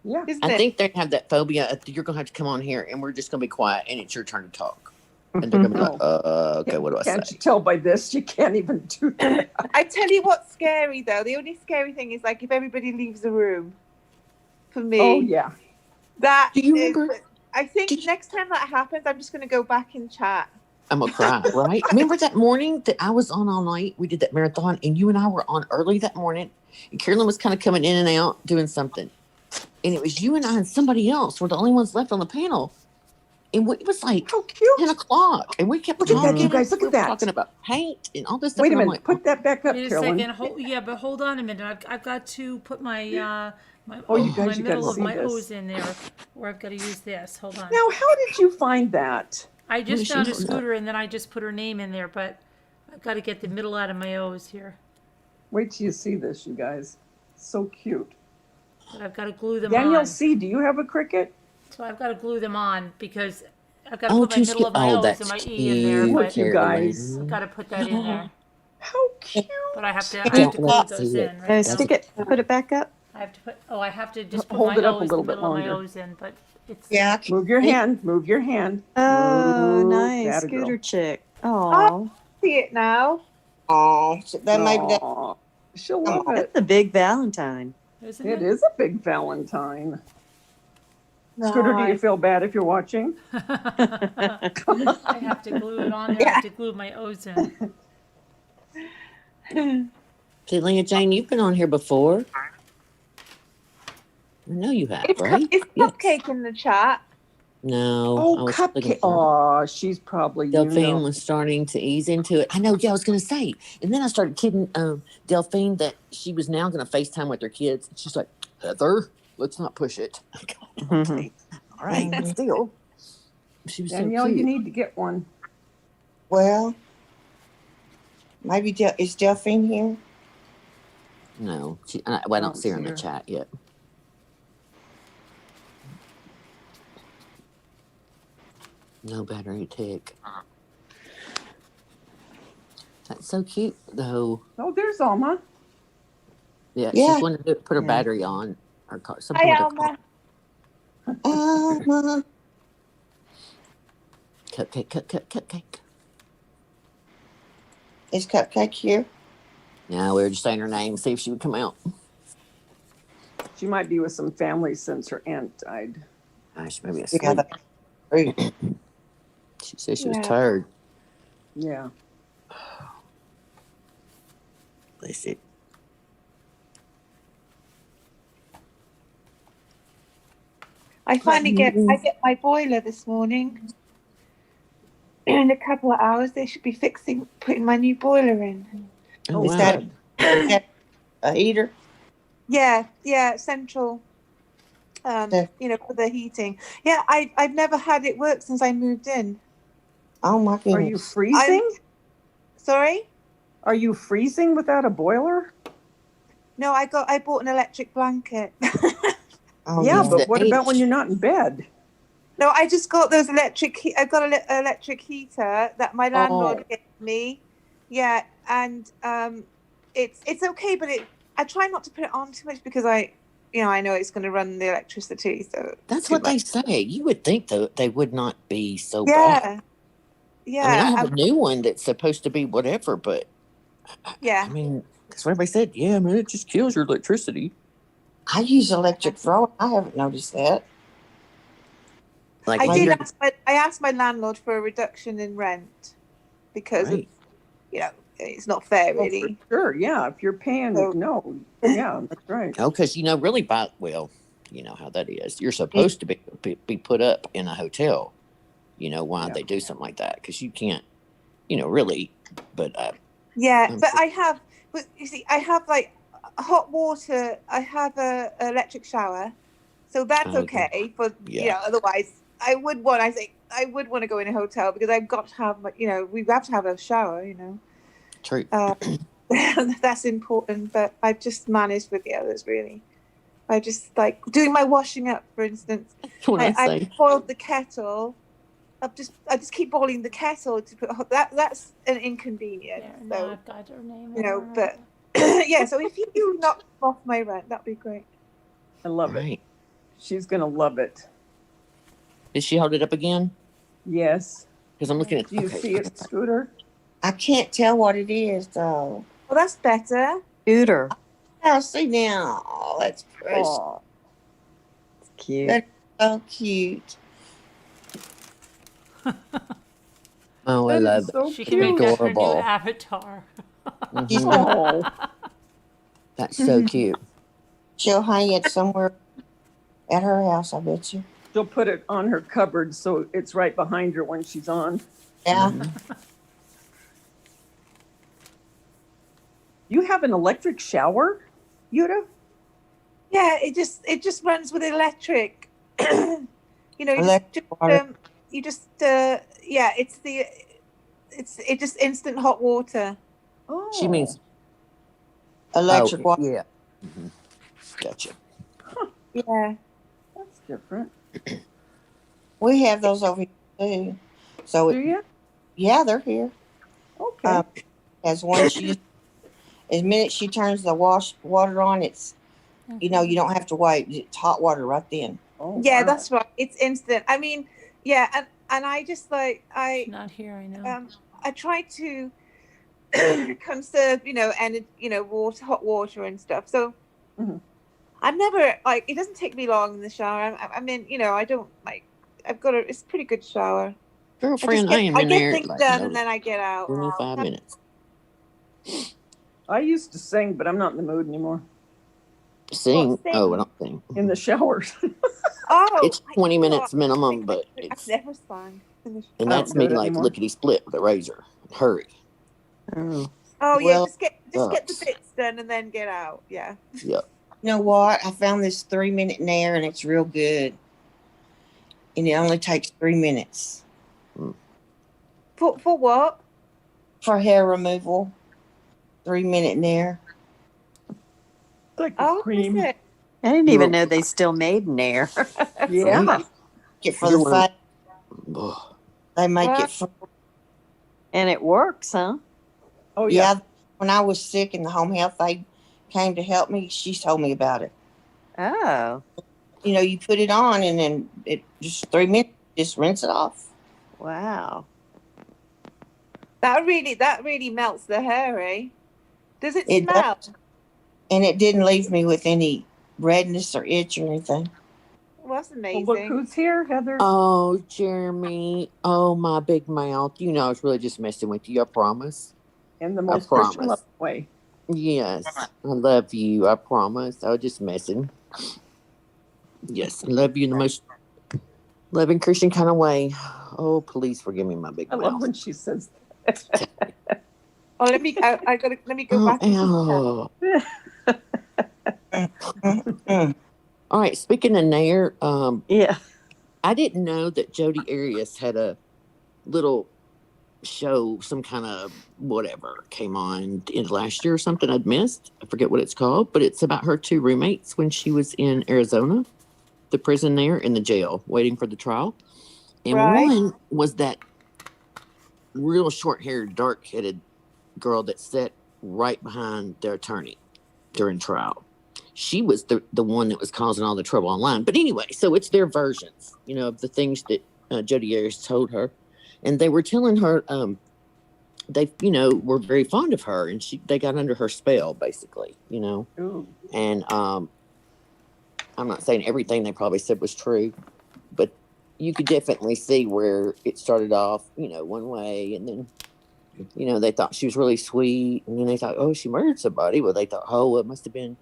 Yeah, I think they have that phobia. You're gonna have to come on here, and we're just gonna be quiet, and it's your turn to talk. And they're gonna be like, "Okay, what do I say?" Can't you tell by this? You can't even do that. I tell you what's scary though. The only scary thing is like if everybody leaves the room. For me. Oh yeah. That do you remember? I think next time that happens, I'm just gonna go back and chat. I'm gonna cry, right? Remember that morning that I was on all night? We did that marathon, and you and I were on early that morning, and Carolyn was kind of coming in and out doing something. And it was you and I and somebody else were the only ones left on the panel. And it was like 10 o'clock. And we kept talking. Look at that, you guys. Look at that. Talking about paint and all this stuff. Wait a minute. Like, put that back up, Wait a Carolyn. second. But hold on a minute. I've got to put my my you middle of see my this. hose in there, or I've got to use this. Hold on. Now, how did you find that? I just found a scooter and then I just put her name in there, but I've got to get the middle out of my O's here. Wait till you see this, you guys. So cute. But I've got to glue them on. Danielle C., do you have a Cricut? So I've got to glue them on because I've got to put my middle of my O's and my that's E in there. Look, But you guys. I've got to put that in there. How cute. But I have to don't glue want to those see in. it. Right? Stick it. Put it back up. I have to put. Oh, I have to just put Hold my it up a O's, little the bit middle of my longer. O's in. But it's Yeah. Move your hand. Move your hand. Oh, Move nice. that, Scooter girl. chick. Oh, See it now. Oh, so that maybe that. Aw, she'll love it. that's a big Valentine. isn't It is a big Valentine. No, Scooter, do you feel bad if you're watching? I have to glue it on there. I have to glue my O's in. see, Leah Jane, you've been on here before. I know you have, right? It's Yes. Cupcake in the chat. No. I Oh, was Cupcake. looking for- Oh, she's probably, Delphine was starting to ease into it. I know, I was going to say. And then I started kidding Delphine that she was now going to FaceTime with her kids. She's like, Heather, let's not push it. I go, okay. All right, that's deal. She was Danielle, so cute. you need to get one. Well, maybe is Delphine here? No, I don't see her in the chat yet. No battery tick. That's so cute, though. Oh, there's Alma. Yeah, Yeah. she's wanted to put her Yeah. battery on her car. Hi, Alma. Cupcake. Is Cupcake here? No, we were just saying her name, see if she would come out. She might be with some family since her aunt died. Gosh, maybe a Yeah, sleep. She said she was Yeah. tired. Yeah. Bless it. I finally get my boiler this morning. In a couple of hours, they should be putting my new boiler in. Oh, Is wow. that a heater? Yeah, central. Yeah. For the heating. Yeah, I've never had it work since I moved in. Oh my goodness. Are you freezing? Sorry? Are you freezing without a boiler? No, I bought an electric blanket. Oh, Yeah, It's but the what about when H. you're not in bed? No, I just got those electric. I've got an electric heater that my landlord me. Yeah, and it's okay, but I try not to put it on too much because I know it's going to run the electricity. So That's too what they much. say. You would think though they would not be so bad. Yeah, I mean, I yeah, have a new one that's supposed to be whatever, but I yeah. mean, that's what everybody said. Yeah, man, it just kills your electricity. I use electric thrower. I haven't noticed that. Like I if did you're I asked my landlord for a reduction in rent because of, right. it's not fair Oh, for really. sure. Yeah. If you're paying, So- no. Yeah, that's right. Oh, because really, you know how that is. You're supposed to be put up in a hotel. You know why Yeah. they do something like that? Because you can't, really. But Yeah, but you see, I have like hot water. I have a electric shower, so that's okay. For yeah. otherwise I would want. I think I would want to go in a hotel because I've got to have. We have to have a shower. True. That's important. But I've just managed with the others really. I just like doing my washing up, for instance. What I I say. boiled the kettle. I just keep boiling the kettle to put that's an inconvenience. There, So now I've got her name. in her. but yeah. So if you knock off my rent, that'd be great. I love it. Right. She's going to love it. Did she hold it up again? Yes. Because I'm looking at. Do you see it, Scooter? I can't tell what it is, though. Well, that's better. Scooter. Oh, see now. Oh, that's precious. Oh, It's cute. That's so cute. Oh, I that love is so She can make cute. that her new Adorable. avatar. Mhm. Oh, That's so cute. She'll hang it somewhere at her house, I bet you. she'll put it on her cupboard so it's right behind her when she's on. Yeah. Mhm. You have an electric shower, Yuta? Yeah, it just runs with electric. Electric water. It's just instant hot water. Oh, She means Electric water. Yeah. Mhm. Gotcha. Yeah. that's different. We have those over here, too. So, Do you? yeah, they're here. Okay. As one, as minute she turns the water on, it's, you don't have to wait. It's hot water right then. Oh, Yeah, wow. that's right. It's instant. I mean, yeah, and I just like She's not here, I know. I try to conserve, water, hot water and stuff. So Mhm. I've never it doesn't take me long in the shower. I mean, I don't it's a pretty good shower. Girlfriend, I am in get there things like done and then I get out. 25 minutes. I used to sing, but I'm not in the mood anymore. Sing. sing? Oh, I don't sing. In the showers. Oh, It's 20 minutes minimum, but I've it's, never sung. and I that's don't me do it like anymore. lickety split with a razor. Hurry. Oh. Oh yeah, Well, just get the sucks. bits done and then get out. Yeah. Yep. You know what? I found this 3-minute nair and it's real good. And it only takes 3 minutes For what? for hair removal. 3-minute nair. Like Oh, cream. is it? I didn't even know they still made Nair. Yeah. Right. Get for You're the one fight. Ugh. They make What? it for, And it works, huh? Oh, yeah. yeah. When I was sick in the home health, they came to help me. She told me about it. Oh, You put it on and then it just 3 minutes, just rinse it off. wow. That really melts the hair, eh? Does it It smell? does. And it didn't leave me with any redness or itch or anything. Well, that's Well, amazing. look who's here, Heather. Oh, Jeremy. Oh, my big mouth. I was really just messing with you. I promise. In the most Christian promise. love way. Yes. I love you. I promise. I was just messing. Yes. I love you in the most loving Christian kind of way. Oh, please forgive me, my big I love mouth. when she says Oh, let me go back. Oh, all right. Speaking of Nair, Yeah. I didn't know that Jodi Arias had a little show, some kind of whatever came on in last year or something I'd missed. I forget what it's called, but it's about her 2 roommates when she was in Arizona, the prison there in the jail, waiting for the trial. And Right. one was that real short-haired, dark-headed girl that sat right behind their attorney during trial. She was the one that was causing all the trouble online. But anyway, so it's their versions, of the things that Jodi Arias told her. And they were telling her they, were very fond of her, and they got under her spell, basically, Ooh. And I'm not saying everything they probably said was true, but you could definitely see where it started off, one way, and then, they thought she was really sweet, and then they thought, oh, she murdered somebody. Well, they thought, oh, it must have been,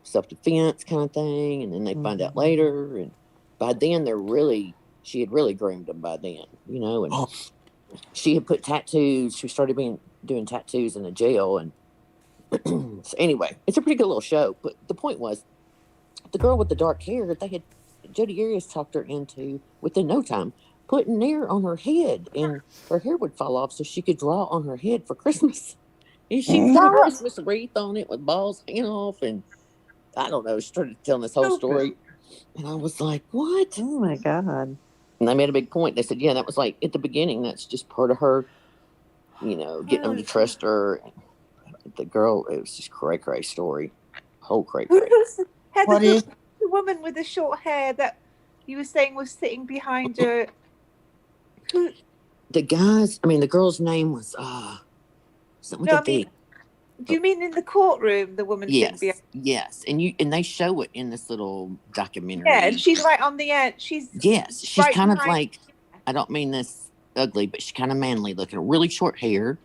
self-defense kind of thing, and then they find out later, and by then she had really groomed them by then, and she had put tattoos. She started doing tattoos in the jail, and so anyway, it's a pretty good little show. But the point was, the girl with the dark hair, Jodi Arias talked her into, within no time, putting nair on her head, and her hair would fall off so she could draw on her head for Christmas. And she put a Christmas wreath on it with balls hanging off, and I don't know, she started telling this whole story. And I was like, what? Oh my God. And they made a big point. They said, yeah, that was like at the beginning, that's just part of her, getting them to trust her. The girl, it was just cray story. Whole cray. Heather, the woman with the short hair that you were saying was sitting behind her? The girl's name was something with a D. Do you mean in the courtroom, the woman sitting behind? Yes, and they show it in this little documentary. Yeah, and she's right on the end. She's right kind of behind. like, I don't mean this ugly, but she's kind of manly looking, really short hair,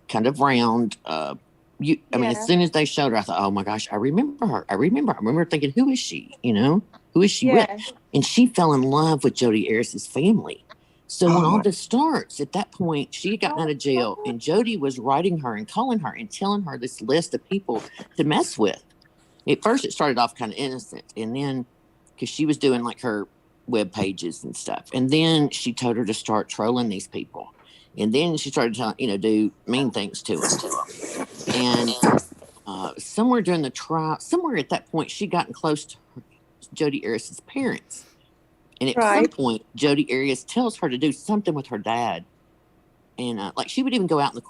kind of round. I mean, as soon as they showed her, I thought, oh my gosh, I remember her. I remember thinking, who is she? Who is she with? And she fell in love with Jodi Arias' family. So when all this starts, at that point, she had gotten out of jail, and Jodi was writing her and calling her and telling her this list of people to mess with. At first, it started off kind of innocent, and then because she was doing like her web pages and stuff, and then she told her to start trolling these people, and then she started to do mean things to them. And somewhere during the trial, somewhere at that point, she gotten close to Jodi Arias' parents. And at some point, Jodi Arias tells her to do something with her dad. And like she would even go out in the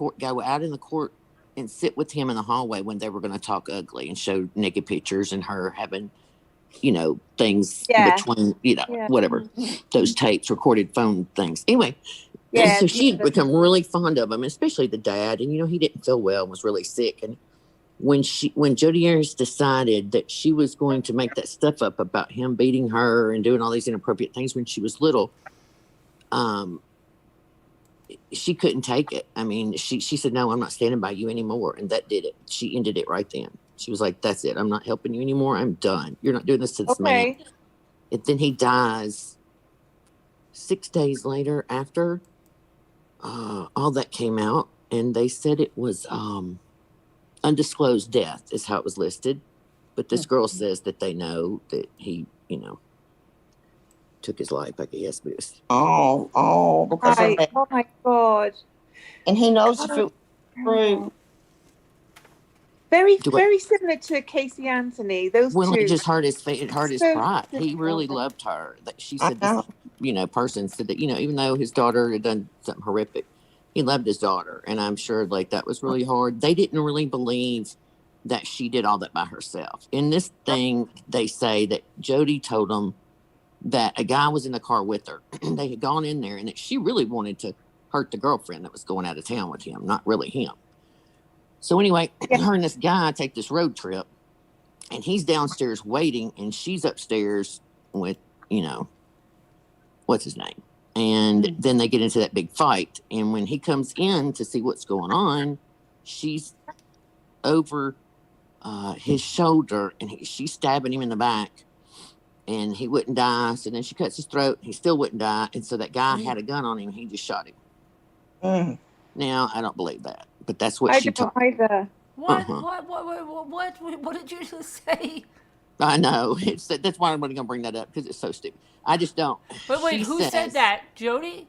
court and sit with him in the hallway when they were going to talk ugly and show naked pictures and her having, things between, whatever, those tapes, recorded phone things. Anyway, so she'd become really fond of him, especially the dad. And, he didn't feel well and was really sick. And when Jodi Arias decided that she was going to make that stuff up about him beating her and doing all these inappropriate things when she was little, she couldn't take it. I mean, she said, no, I'm not standing by you anymore. And that did it. She ended it right then. She was like, that's it. I'm not helping you anymore. I'm done. You're not doing this to this man. And then he dies 6 days later after all that came out. And they said it was undisclosed death is how it was listed. But this girl says that they know that he, took his life, I guess. But it was, because of that. Oh my God. And he knows if it was true. Very similar to Casey Anthony. Those two. It just hurt his pride. He really loved her. That she said this, person said that, even though his daughter had done something horrific, he loved his daughter. And I'm sure that was really hard. They didn't really believe that she did all that by herself. In this thing, they say that Jodi told them that a guy was in the car with her. They had gone in there and that she really wanted to hurt the girlfriend that was going out of town with him, not really him. So anyway, her and this guy take this road trip, and he's downstairs waiting, and she's upstairs with, what's his name? And then they get into that big fight. And when he comes in to see what's going on, she's over his shoulder, and she's stabbing him in the back, and he wouldn't die. So then she cuts his throat. He still wouldn't die. And so that guy had a gun on him. He just shot him. Now, I don't believe that, but that's what she told me. What? What did you just say? I know. That's why I'm going to bring that up, because it's so stupid. I just don't. But wait, who said that? Jodi?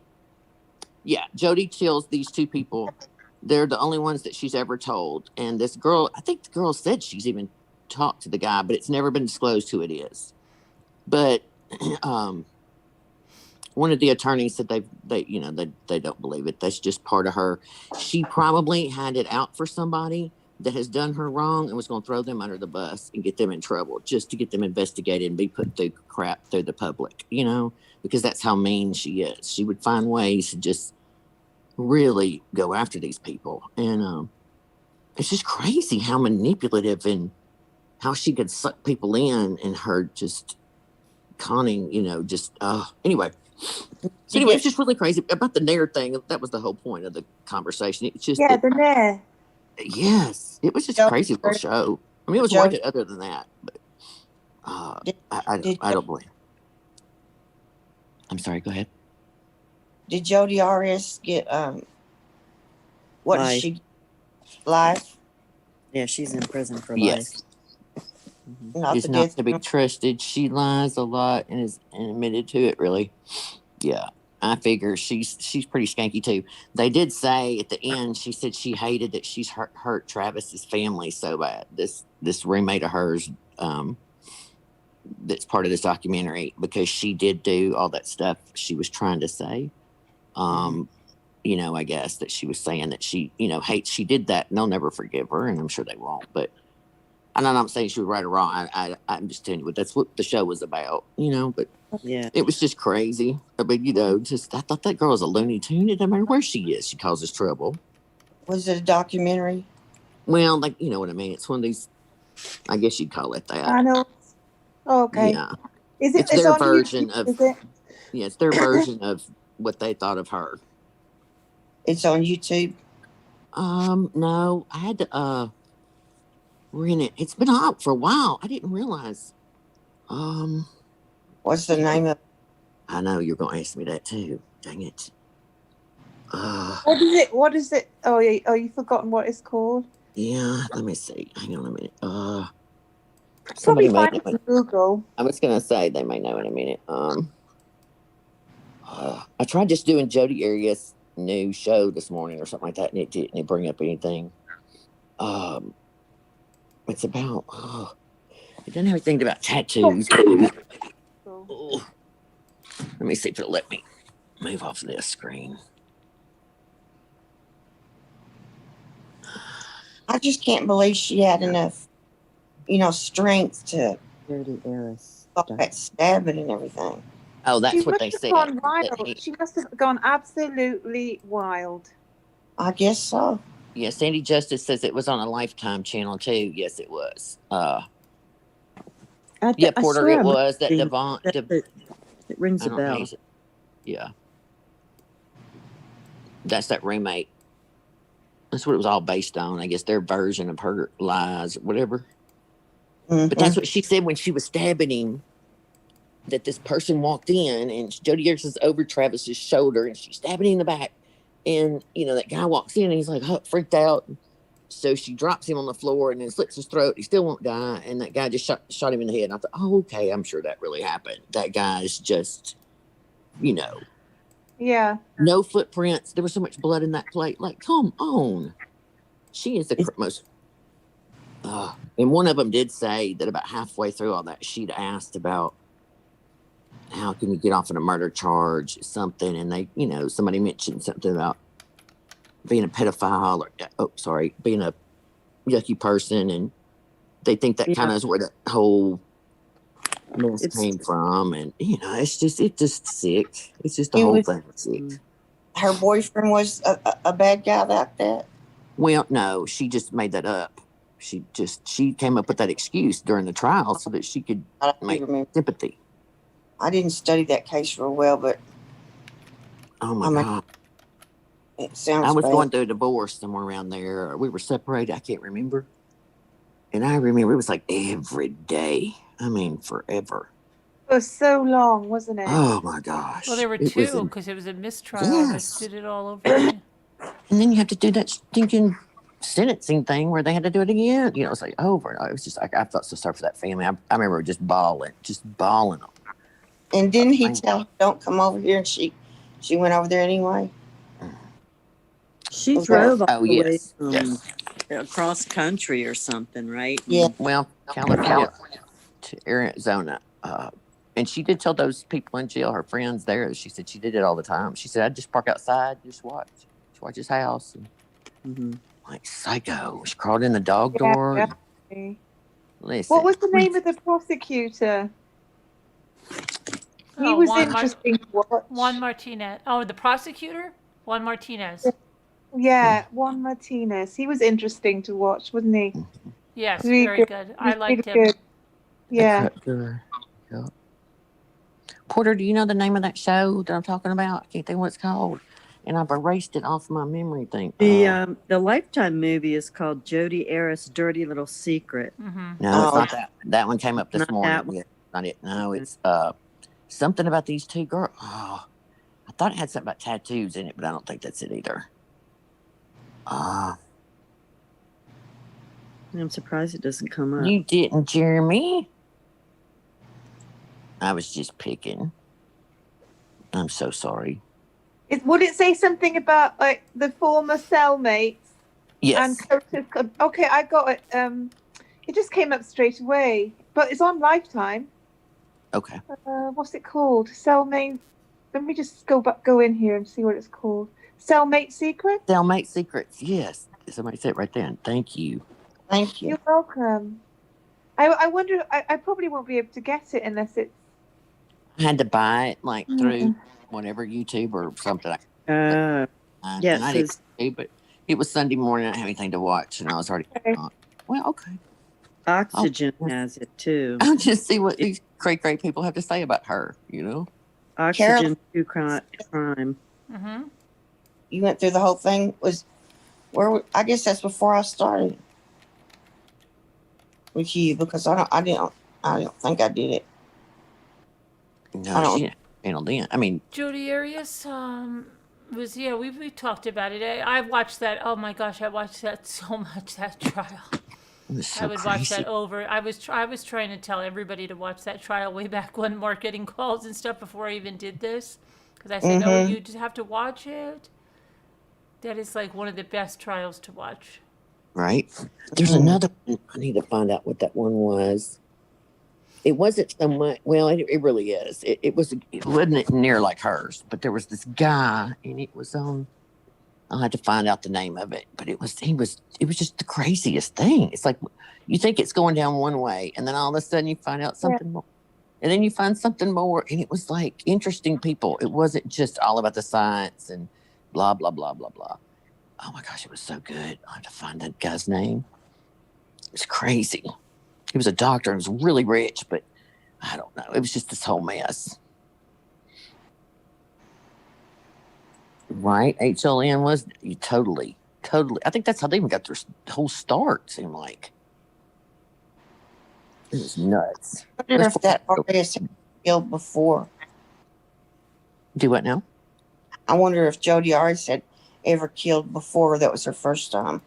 Yeah, Jodi tells these two people. They're the only ones that she's ever told. And this girl, I think the girl said she's even talked to the guy, but it's never been disclosed who it is. But one of the attorneys said they don't believe it. That's just part of her. She probably had it out for somebody that has done her wrong and was going to throw them under the bus and get them in trouble just to get them investigated and be put through crap through the public, because that's how mean she is. She would find ways to just really go after these people. And it's just crazy how manipulative and how she could suck people in and her just conning, anyway. So anyway, it's just really crazy about the Nair thing. That was the whole point of the conversation. It's just the Nair. Yes, it was just a crazy little show. I mean, it was worth it other than that, but I don't believe. I'm sorry. Go ahead. Did Jodi RS get what Life. did she life? Yeah, she's in prison for Yes. life. She's not to be trusted. She lies a lot and is admitted to it. Really, yeah. I figure she's pretty skanky too. They did say at the end, she said she hated that she's hurt Travis's family so bad. This roommate of hers, that's part of this documentary, because she did do all that stuff she was trying to say. I guess that she was saying that she, hates she did that, and they'll never forgive her, and I'm sure they won't. But I'm not saying she was right or wrong. I'm just telling you that's what the show was about, But Yeah. it was just crazy. I mean, I thought that girl was a Looney Tune. It doesn't matter where she is, she causes trouble. Was it a documentary? Well, you know what I mean. It's one of these. I guess you'd call it that. I know. Oh, okay. Yeah. Is it? It's their on version YouTube, of. Is it? Yeah, it's their version of what they thought of her. It's on YouTube. No, I had to rent it. It's been out for a while. I didn't realize. What's the name of? I know you're going to ask me that too. Dang it. What is it? What is it? Oh, yeah. Oh, you've forgotten what it's called. Yeah, let me see. Hang on a minute. Probably Somebody find it on Google. I was gonna say they may know in a minute. I tried just doing Jodi Arias' new show this morning or something like that, and it didn't bring up anything. It's about. It doesn't have anything about tattoos. Oh. Let me see if it'll let me move off this screen. I just can't believe she had enough, strength to Jodi Arias. stop that stabbing and everything. Oh, that's She what they must have said. gone wild. She must have gone absolutely wild. I guess so. Yeah, Sandy Justice says it was on a Lifetime channel too. Yes, it was. Yeah, Porter, it was that Devon. It rings a bell. Yeah, that's that roommate. That's what it was all based on. I guess their version of her lies, or whatever. Mm-hmm. But that's what she said when she was stabbing him. That this person walked in and Jodi Arias is over Travis's shoulder and she's stabbing him in the back. And, that guy walks in and he's like, freaked out. So she drops him on the floor and then slits his throat. He still won't die. And that guy just shot him in the head. And I thought, okay, I'm sure that really happened. That guy is just, Yeah. no footprints. There was so much blood in that plate. Like, come on. She is the most. And one of them did say that about halfway through all that, she'd asked about, how can you get off on a murder charge, something, and they, somebody mentioned something about being a pedophile or, being a yucky person, and they think that kind of is where the whole mess came from, and it's just sick. It's just the whole thing sick. Her boyfriend was a bad guy like that? Well, no, she just made that up. She came up with that excuse during the trial so that she could make sympathy. I didn't study that case real well, but oh my God, it sounds. I was bad. going through a divorce somewhere around there. We were separated. I can't remember, and I remember it was like every day. I mean, forever. It was so long, wasn't it? Oh my gosh. Well, there were two because it was a mistrial. Yes. They did it all over again. And then you have to do that stinking sentencing thing where they had to do it again. It's like over and over. It was just like I felt so sorry for that family. I remember just bawling. And didn't he tell her, don't come over here? And she went over there anyway? She drove all the way yes. across country or something, right? Yeah. Well, California to Arizona. And she did tell those people in jail, her friends there, she said she did it all the time. She said, I'd just park outside, just watch his house. And Mm-hmm. like psycho. She crawled in the dog Yeah, door. definitely. Listen. What was the name of the prosecutor? He Oh, was interesting to watch. Juan Martinez. Oh, the prosecutor? Juan Martinez. Yeah, Juan Martinez. He was interesting to watch, wasn't he? Yes, Really very good. I He's liked really him. good. Yeah. Yeah. Porter, do you know the name of that show that I'm talking about? I can't think what it's called. And I've erased it off my memory thing. The Lifetime movie is called Jodi Arias' Dirty Little Secret. Mm-hmm. No, it's not that. That one came up this Not morning. that one? Yeah, not it. No, it's something about these two girls. Oh, I thought it had something about tattoos in it, but I don't think that's it either. I'm surprised it doesn't come up. You didn't, Jeremy. I was just picking. I'm so sorry. Would it say something about like the former cellmates? Yes. And okay, I got it. It just came up straight away, but it's on Lifetime. Okay. What's it called? Cellmate. Let me just go in here and see what it's called. Cellmate Secret. Cellmate Secrets. Yes. Somebody said it right then. Thank you. Thank you. You're welcome. I wonder. I probably won't be able to get it unless it's. I had to buy it like through whatever YouTube or something. Yeah, and I didn't see, but it was Sunday morning. I didn't have anything to watch, and I was already. Well, okay. Oxygen has it too. I'll just see what these great people have to say about her. You know, Oxygen True Crime. Mm-hmm. You went through the whole thing. I guess that's before I started with you because I don't think I did it. No, she didn't handle it. I mean, Jodi Arias we talked about it. I watched that. Oh my gosh, I watched that so much, that trial. it was so I would crazy. watch that over. I was trying to tell everybody to watch that trial way back when, Mark, getting calls and stuff before I even did this, because I said, "Oh, you just have to watch it." That is like one of the best trials to watch. Right? There's another one. I need to find out what that one was. It wasn't so much. Well, it really is. It wasn't near like hers, but there was this guy, and it was on. I'll have to find out the name of it, but it was just the craziest thing. It's like you think it's going down one way, and then all of a sudden you find out something more, and then you find something more, and it was like interesting people. It wasn't just all about the science and blah blah blah blah blah. Oh my gosh, it was so good. I have to find that guy's name. It was crazy. He was a doctor and was really rich, but I don't know. It was just this whole mess. Right? HLN was totally. I think that's how they even got their whole start, seemed like. It was nuts. I wonder if that Arias had killed before. Do what now? I wonder if Jodi Arias had ever killed before. That was her first time.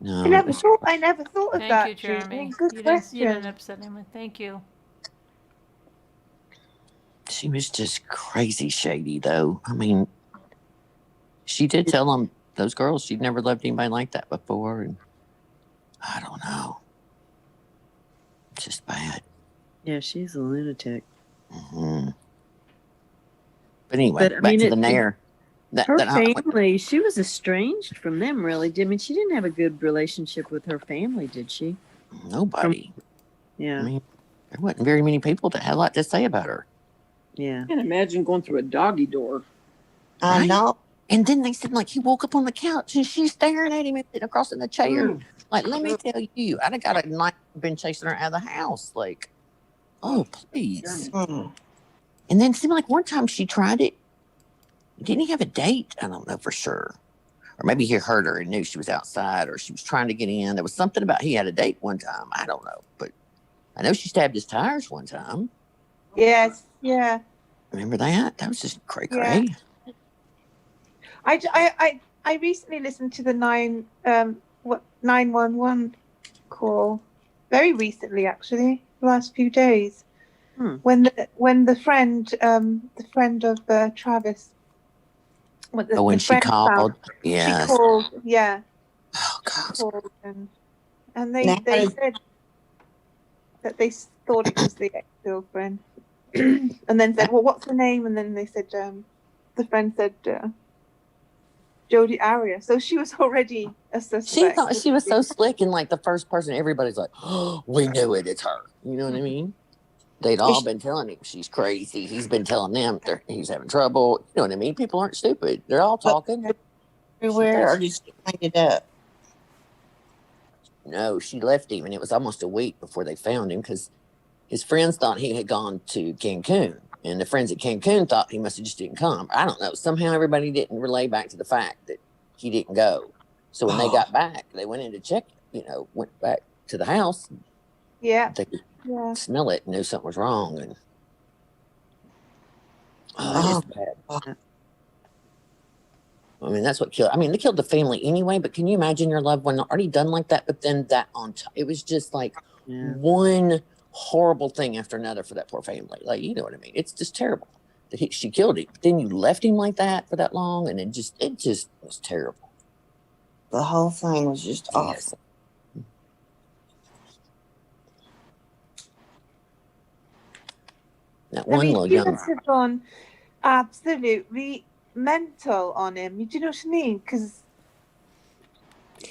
No. I never thought of Thank that. you, Jeremy. Good You question. didn't upset him. Thank you. She was just crazy shady, though. I mean, she did tell them, those girls, she'd never loved anybody like that before. And I don't know. Just bad. Yeah, she's a lunatic. Mm-hmm. But anyway, But, I back mean, to the Nair. Her family, she was estranged from them, really. I mean, she didn't have a good relationship with her family, did she? Nobody. Yeah. I mean, there wasn't very many people that had a lot to say about her. Yeah. I can't imagine going through a doggy door. I know. And then they said, like, he woke up on the couch and she's staring at him and sitting across in the chair. Like, let me tell you, I'd have got a knife and been chasing her out of the house. Like, oh, please. And then it seemed like one time she tried it. Didn't he have a date? I don't know for sure. Or maybe he heard her and knew she was outside, or she was trying to get in. There was something about he had a date one time. I don't know. But I know she stabbed his tires one time. Yes. Yeah. Remember that? That was just cray-cray. Yeah. I recently listened to the 911 call. Very recently, actually, the last few days. When the friend of Travis. When she called. Yeah. She called. Yeah. Oh God. Called and they said that they thought it was the ex-girlfriend, and then said, "Well, what's her name?" And then they said, the friend said, Jodi Arias. So she was already a suspect. She thought she was so slick and like the first person. Everybody's like, "Oh, we knew it. It's her." You know what I mean? They'd all been telling him she's crazy. He's been telling them he's having trouble. You know what I mean? People aren't stupid. They're all talking. Everywhere, or just cleaned it up? No, she left him, and it was almost a week before they found him because his friends thought he had gone to Cancun, and the friends at Cancun thought he must have just didn't come. I don't know. Somehow everybody didn't relay back to the fact that he didn't go. So when they got back, they went in to check. Went back to the house. Yeah. They could smell it and knew something was wrong, and it's bad. I mean, that's what killed. I mean, they killed the family anyway. But can you imagine your loved one already done like that? But then that on top, it was just like one horrible thing after another for that poor family. Like, you know what I mean? It's just terrible that she killed him. But then you left him like that for that long, and it just was terrible. The whole thing was just awful. That one little she young. must have gone absolutely mental on him. Do you know what I mean? Because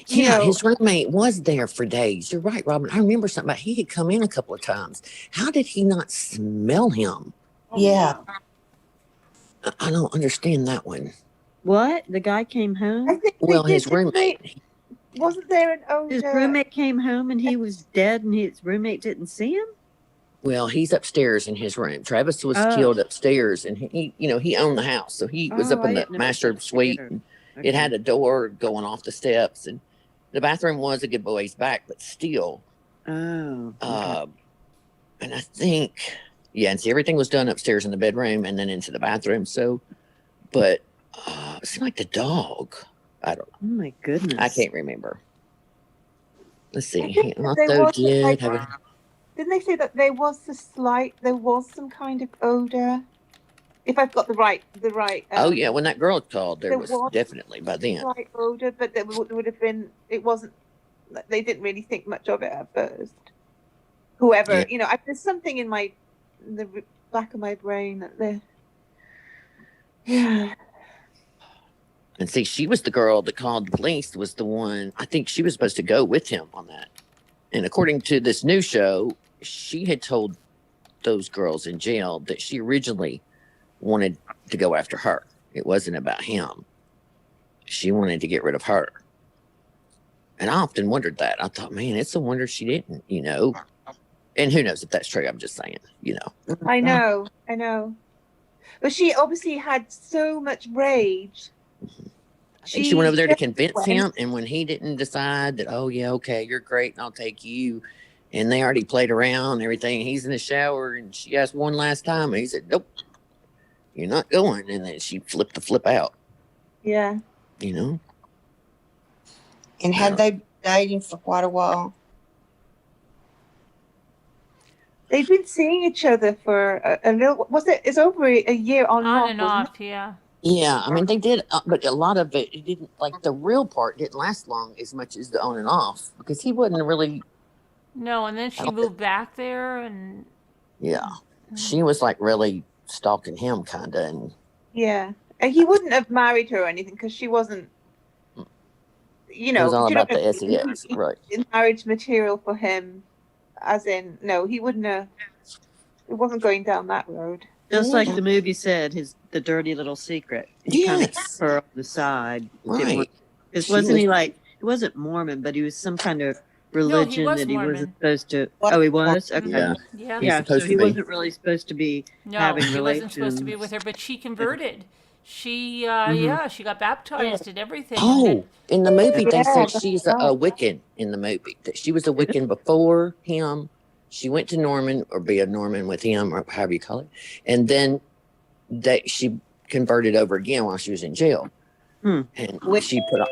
his roommate was there for days. You're right, Robin. I remember something about he had come in a couple of times. How did he not smell him? Yeah. I don't understand that one. What? The guy came home? I think his roommate. Wasn't there an odor? His roommate came home and he was dead and his roommate didn't see him? Well, he's upstairs in his room. Travis was killed upstairs, and he owned the house, so he was up in the master suite. And it had a door going off the steps, and the bathroom was a good ways back, but still. Oh. Okay. And I think, and see, everything was done upstairs in the bedroom and then into the bathroom. So, but it seemed like the dog. I don't know. Oh my goodness. I can't remember. Let's see. Didn't they say that there was some kind of odor? If I've got the right. When that girl called, there was definitely by then. Slight odor, but there would have been. It wasn't. They didn't really think much of it at first. Whoever, there's something in the back of my brain that they. Yeah. And see, she was the girl that called the police. Was the one. I think she was supposed to go with him on that. And according to this new show, she had told those girls in jail that she originally wanted to go after her. It wasn't about him. She wanted to get rid of her. And I often wondered that. I thought, man, it's a wonder she didn't, And who knows if that's true? I'm just saying, I know. But she obviously had so much rage. I think she went over there to convince him, and when he didn't decide that, oh yeah, okay, you're great, and I'll take you, and they already played around and everything. He's in the shower, and she asked one last time, and he said, "Nope, you're not going." And then she flipped the flip out. Yeah. And had they been dating for quite a while? They've been seeing each other for a little. It's over a year on and off. Yeah. Yeah, I mean they did, but a lot of it didn't. Like the real part didn't last long as much as the on and off because he wasn't really. No, and then she moved back there, and she was like really stalking him, kind of. And he wouldn't have married her or anything because she wasn't. It was all about the SES, right? Marriage material for him, as in no, he wouldn't have. It wasn't going down that road. Just like the movie said, the dirty little secret. He kind of kept her on the side. Right. He wasn't Mormon, but he was some kind of religion was that he Mormon. wasn't supposed to. Oh, he was? Okay. Yeah. So he wasn't really supposed to be having relations. No, he wasn't supposed to be with her, but she converted. She, she got baptized and everything. Oh, in the movie, they said she's a Wiccan in the movie. That she was a Wiccan before him. She went to Norman, or be a Norman with him, or however you call it. And then she converted over again while she was in jail. And she put on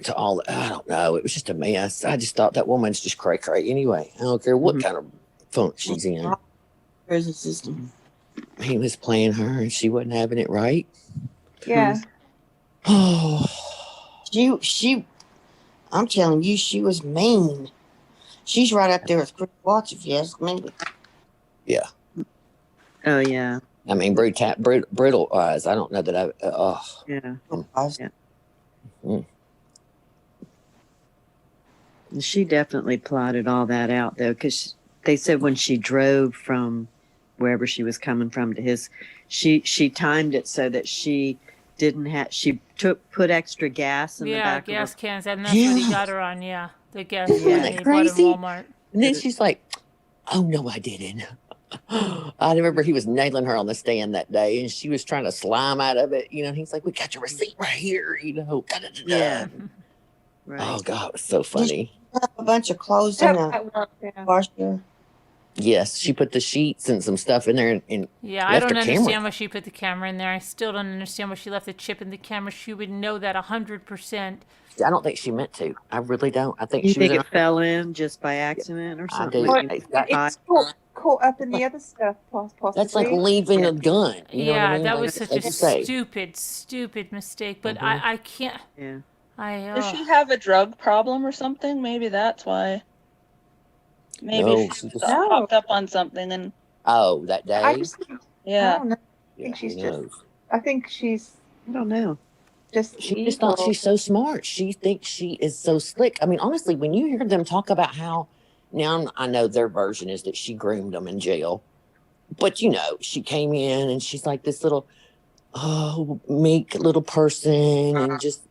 to all, I don't know, it was just a mess. I just thought that woman's just cray cray anyway. I don't care what kind of funk she's in. Prison system. He was playing her and she wasn't having it right. Yeah. She I'm telling you, she was mean. She's right up there with Chris Watts, if you ask me. Yeah. Oh yeah, I mean, brittle eyes. I don't know that I. yeah. Yeah. Mm. She definitely plotted all that out though, because they said when she drove from wherever she was coming from to his, she timed it so that she didn't have. She put extra gas in the Yeah, back of gas her. cans, and that's what he Yeah. got her on. Yeah, the gas Isn't one Yeah. that that he bought in crazy? Walmart. And then she's like, "Oh no, I didn't." I remember he was nailing her on the stand that day, and she was trying to slime out of it. You know, he's like, "We got your receipt right here." You know, da-da-da-da. Yeah. Oh Right. God, it was so funny. A bunch of clothes in the At work, yeah. washer. Yes, she put the sheets and some stuff in there and Yeah, I left her don't camera. understand why she put the camera in there. I still don't understand why she left the chip in the camera. She would know that 100%. I don't think she meant to. I really don't. I think You she was think in it fell in just by accident or I something? do. Or You it's caught up in the other stuff, possibly. That's like leaving Yeah. a gun. You know what I Yeah, mean? that Like, was such like a you say. stupid mistake. But Mhm. I can't. Yeah. Does she have a drug problem or something? Maybe that's why. Maybe No, she she was just. No. hopped up on something and Oh, that I day. just think, I yeah. don't know. Yeah, think she's who just- knows? I think she's I don't know. just She just thought evil. she's so smart. She thinks she is so slick. I mean, honestly, when you hear them talk about how now I know their version is that she groomed them in jail, but you know, she came in and she's like this little, meek little person, and just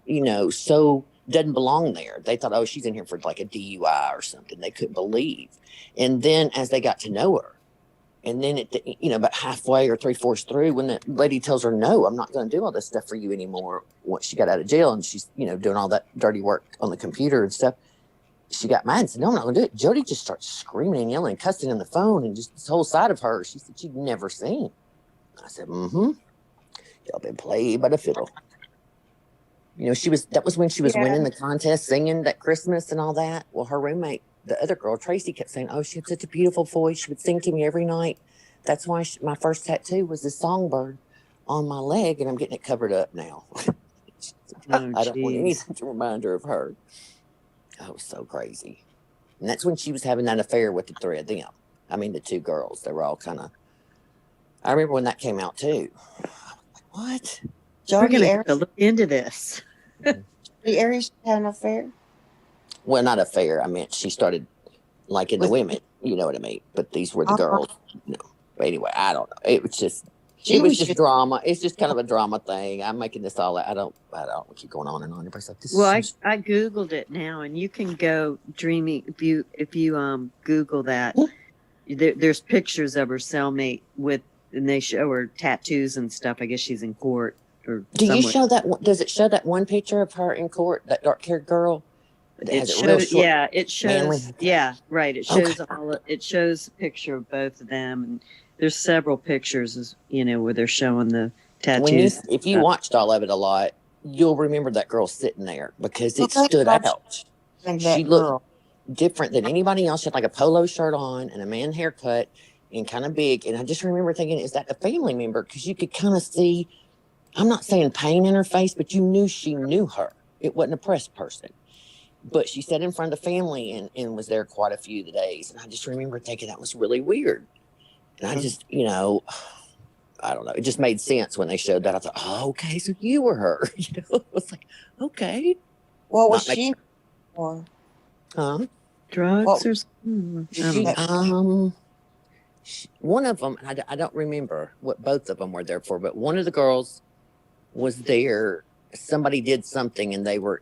so doesn't belong there. They thought, oh, she's in here for like a DUI or something. They couldn't believe, and then as they got to know her. And then about halfway or 3/4 through, when the lady tells her, "No, I'm not going to do all this stuff for you anymore," once she got out of jail and she's doing all that dirty work on the computer and stuff, she got mad and said, "No, I'm not going to do it." Jody just starts screaming and yelling and cussing on the phone, and just this whole side of her, she said she'd never seen. I said, "Mm-hmm. Y'all been played by the fiddle." That was when she was Yeah. winning the contest, singing that Christmas and all that. Well, her roommate, the other girl, Tracy, kept saying, "Oh, she had such a beautiful voice. She would sing to me every night. That's why my first tattoo was this songbird on my leg, and I'm getting it covered up now." Oh, I don't want geez. anything to remind her of her. Oh, it was so crazy. And that's when she was having that affair with the three of them. I mean, the two girls. They were all kind of. I remember when that came out too. What? We're Jody gonna have Aries, to look into this. Jody Aries had an affair. Well, not affair. I meant she started liking the women. You know what I mean? But these were the girls. No. But anyway, I don't know. It was just. It was just drama. It's just kind of a drama thing. I'm making this all. I don't keep going on and on. Everybody's like, this. Well, is I googled it now, and you can go dreaming if you Google that. There's pictures of her cellmate and they show her tattoos and stuff. I guess she's in court or. Do you somewhere. show that? Does it show that one picture of her in court? That dark-haired girl. That It has it real shows, short. yeah, it shows, manly? yeah, right. It shows Okay. it shows a picture of both of them, and there's several pictures, where they're showing the tattoos. If you watched all of it a lot, you'll remember that girl sitting there because it Okay, stood gotcha. out. And She looked different than anybody else. She had like a polo shirt on and a man haircut and kind of big. And I just remember thinking, is that a family member? Because you could kind of see, I'm not saying pain in her face, but you knew she knew her. It wasn't a press person. But she sat in front of the family and was there quite a few of the days. And I just remember thinking that was really weird. And I just, I don't know. It just made sense when they showed that. I thought, oh, okay, so you were her. It was like, okay. What was Not she for? Huh? Drugs or something? I don't know. One of them, I don't remember what both of them were there for, but one of the girls was there. Somebody did something and they were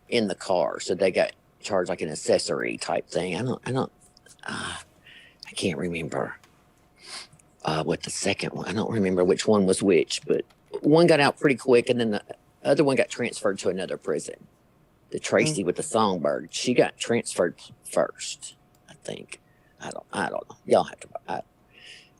in the car, so they got charged like an accessory type thing. I can't remember what the second one. I don't remember which one was which, but one got out pretty quick, and then the other one got transferred to another prison. The Tracy with the songbird, she got transferred first, I think. I don't know. Y'all have to.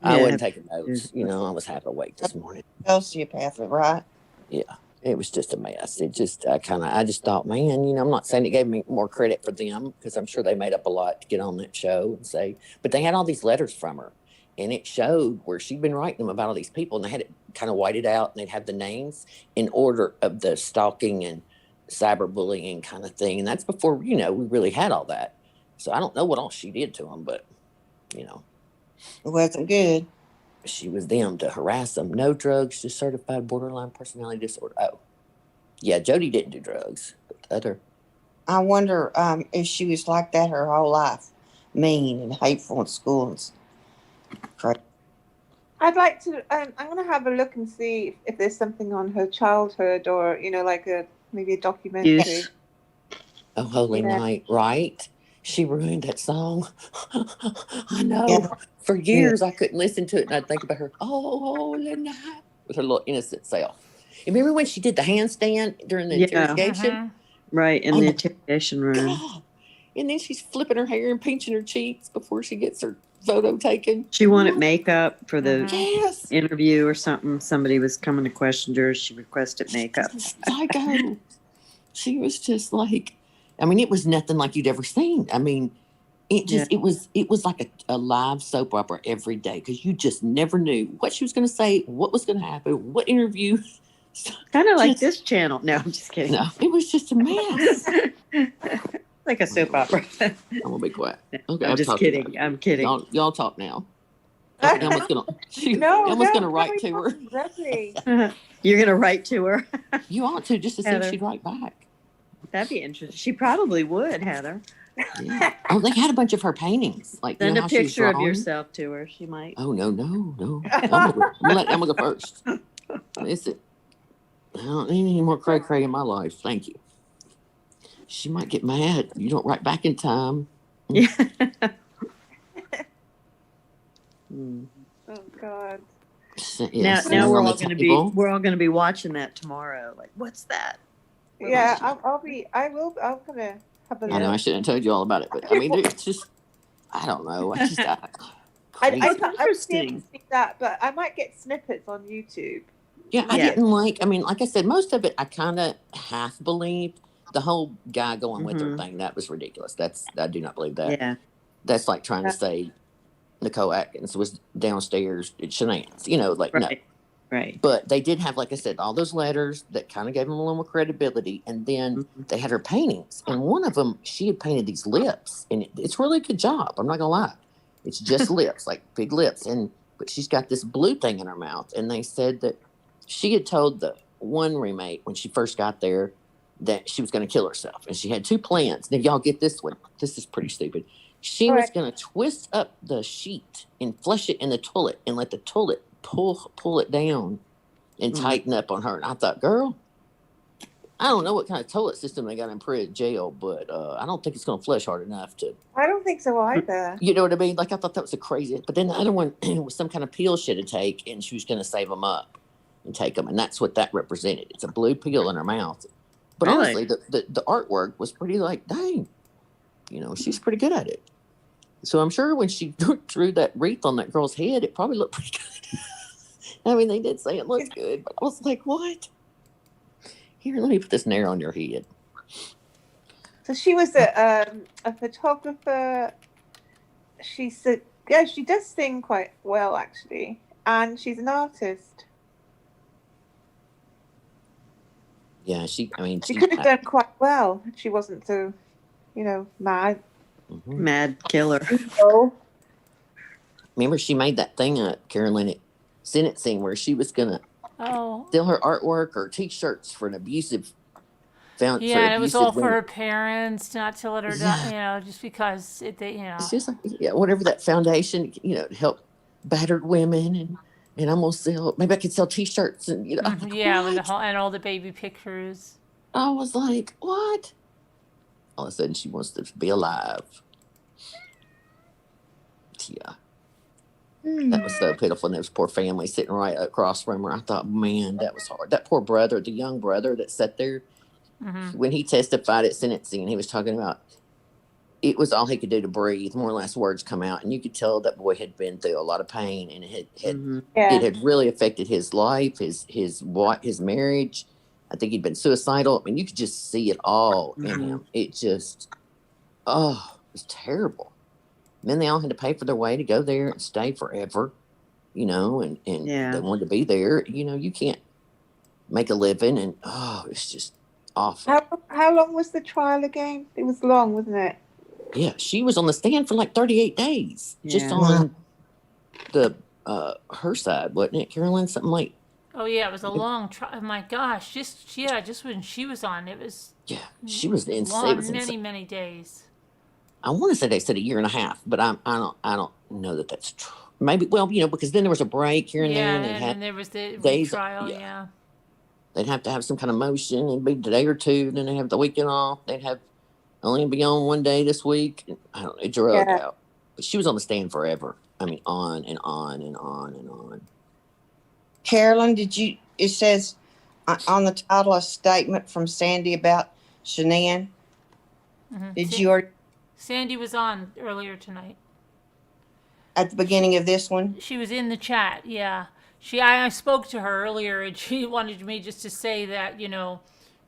I wasn't taking notes. I was half awake this morning. Sociopath, right? Yeah, it was just a mess. It just, I just thought, man, I'm not saying it gave me more credit for them because I'm sure they made up a lot to get on that show and say, but they had all these letters from her and it showed where she'd been writing them about all these people and they had it kind of whited out and they'd have the names in order of the stalking and cyberbullying kind of thing. And that's before, we really had all that. So I don't know what all she did to him, but you know, It wasn't good. she was them to harass them. No drugs, just certified borderline personality disorder. Oh, yeah, Jody didn't do drugs. But the other, I wonder if she was like that her whole life, mean and hateful in school. I'd like to. I'm gonna have a look and see if there's something on her childhood, or like maybe a documentary. Youth. Oh Holy Yeah. Night, right? She ruined that song. I know. Yeah. For years, I couldn't listen to it, and I'd think about her. Oh, Holy Night, with her little innocent self. You remember when she did the handstand during the Yeah. interrogation? Right, in Oh the my interrogation room. God. And then she's flipping her hair and pinching her cheeks before she gets her photo taken. She wanted makeup for the Yes. interview or something. Somebody was coming to question her. She requested makeup. Psycho. She was just like, I mean, it was nothing like you'd ever seen. I mean, it just, it was like a live soap opera every day, because you just never knew what she was going to say, what was going to happen, what interview. Kind of like this channel. No, I'm just kidding. No, it was just a mess. Like a soap opera. I'm gonna be quiet. Okay, I'm just kidding. I'm kidding. Y'all talk now. Elma's gonna write to her. Exactly. You're gonna write to her. You ought to, just to see if Heather. she'd write back. That'd be interesting. She probably would, Heather. Yeah. Oh, they had a bunch of her paintings. Like, Send a how she was picture of drawn. yourself to her. She might. Oh no. I'm gonna let Emma go first. Listen, I don't need any more cray in my life. Thank you. She might get mad. You don't write back in time. Yeah. Oh God. Now we're all gonna be watching that tomorrow. Like, what's that? Yeah, I'm gonna have a look. I know I shouldn't have told you all about it, but I mean, it's just, I don't know. I Interesting. see that, but I might get snippets on YouTube. Yeah, I didn't like I said, most of it I kind of half believed. The whole guy going with her thing, that was ridiculous. I do not believe that. Yeah. That's like trying to say Nicole Atkins was downstairs at Shanann's, like, no. Right. But they did have, like I said, all those letters that kind of gave them a little more credibility. And then they had her paintings. And one of them, she had painted these lips. And it's really a good job. I'm not going to lie. It's just lips, like big lips. But she's got this blue thing in her mouth. And they said that she had told the one roommate when she first got there that she was going to kill herself. And she had two plans. Now, y'all get this one. This is pretty stupid. She was going to twist up the sheet and flush it in the toilet and let the toilet pull it down and tighten up on her. And I thought, girl, I don't know what kind of toilet system they got in jail, but I don't think it's going to flush hard enough to. I don't think so either. You know what I mean? Like, I thought that was a crazy. But then the other one was some kind of pill she had to take, and she was going to save them up and take them. And that's what that represented. It's a blue pill in her mouth. But honestly, the artwork was pretty like, dang, she's pretty good at it. So I'm sure when she drew that wreath on that girl's head, it probably looked pretty good. I mean, they did say it looks good, but I was like, what? Here, let me put this nair on your head. So she was a photographer. She does sing quite well, actually. And she's an artist. Yeah, she could have done quite well if she wasn't so, mad. Mad killer. Remember, she made that thing up, Carolyn, at sentencing, where she was going to steal her artwork or T-shirts for an abusive found. Yeah, and it was all for her parents not to let her die, just because It's just like, whatever that foundation, to help battered women, and I'm gonna sell. Maybe I could sell T-shirts and with the whole and all the baby pictures. I was like, what? All of a sudden, she wants to be alive. Yeah. That was so pitiful. And there was poor family sitting right across from her. I thought, man, that was hard. That poor brother, the young brother that sat there, when he testified at sentencing, and he was talking about it was all he could do to breathe. More or less words come out. And you could tell that boy had been through a lot of pain, and it had really affected his life, his marriage. I think he'd been suicidal. I mean, you could just see it all in him. It just, it was terrible. And then they all had to pay for their way to go there and stay forever, and they wanted to be there. You can't make a living, and it's just awful. How long was the trial again? It was long, wasn't it? Yeah, she was on the stand for like 38 days, just Yeah. on the her side, wasn't it, Carolyn? Something like, Oh yeah, it was a long trial. Oh my gosh, just when she was on, it was yeah, she was insane. It was long, insane. many days. I want to say they said a year and a half, but I don't know that that's true. Maybe, well, because then there was a break here and there, Yeah, and they'd and then have there was the days. retrial. Yeah, Yeah. they'd have to have some kind of motion. It'd be a day or two. Then they have the weekend off. They'd have only be on one day this week. I don't know. It drug Yeah. out, but she was on the stand forever. I mean, on and on and on and on. Carolyn, it says on the title a statement from Sandy about Shanann. Mm-hmm. Did you already, Sandy was on earlier tonight. at the beginning of this one? She was in the chat. Yeah. I spoke to her earlier, and she wanted me just to say that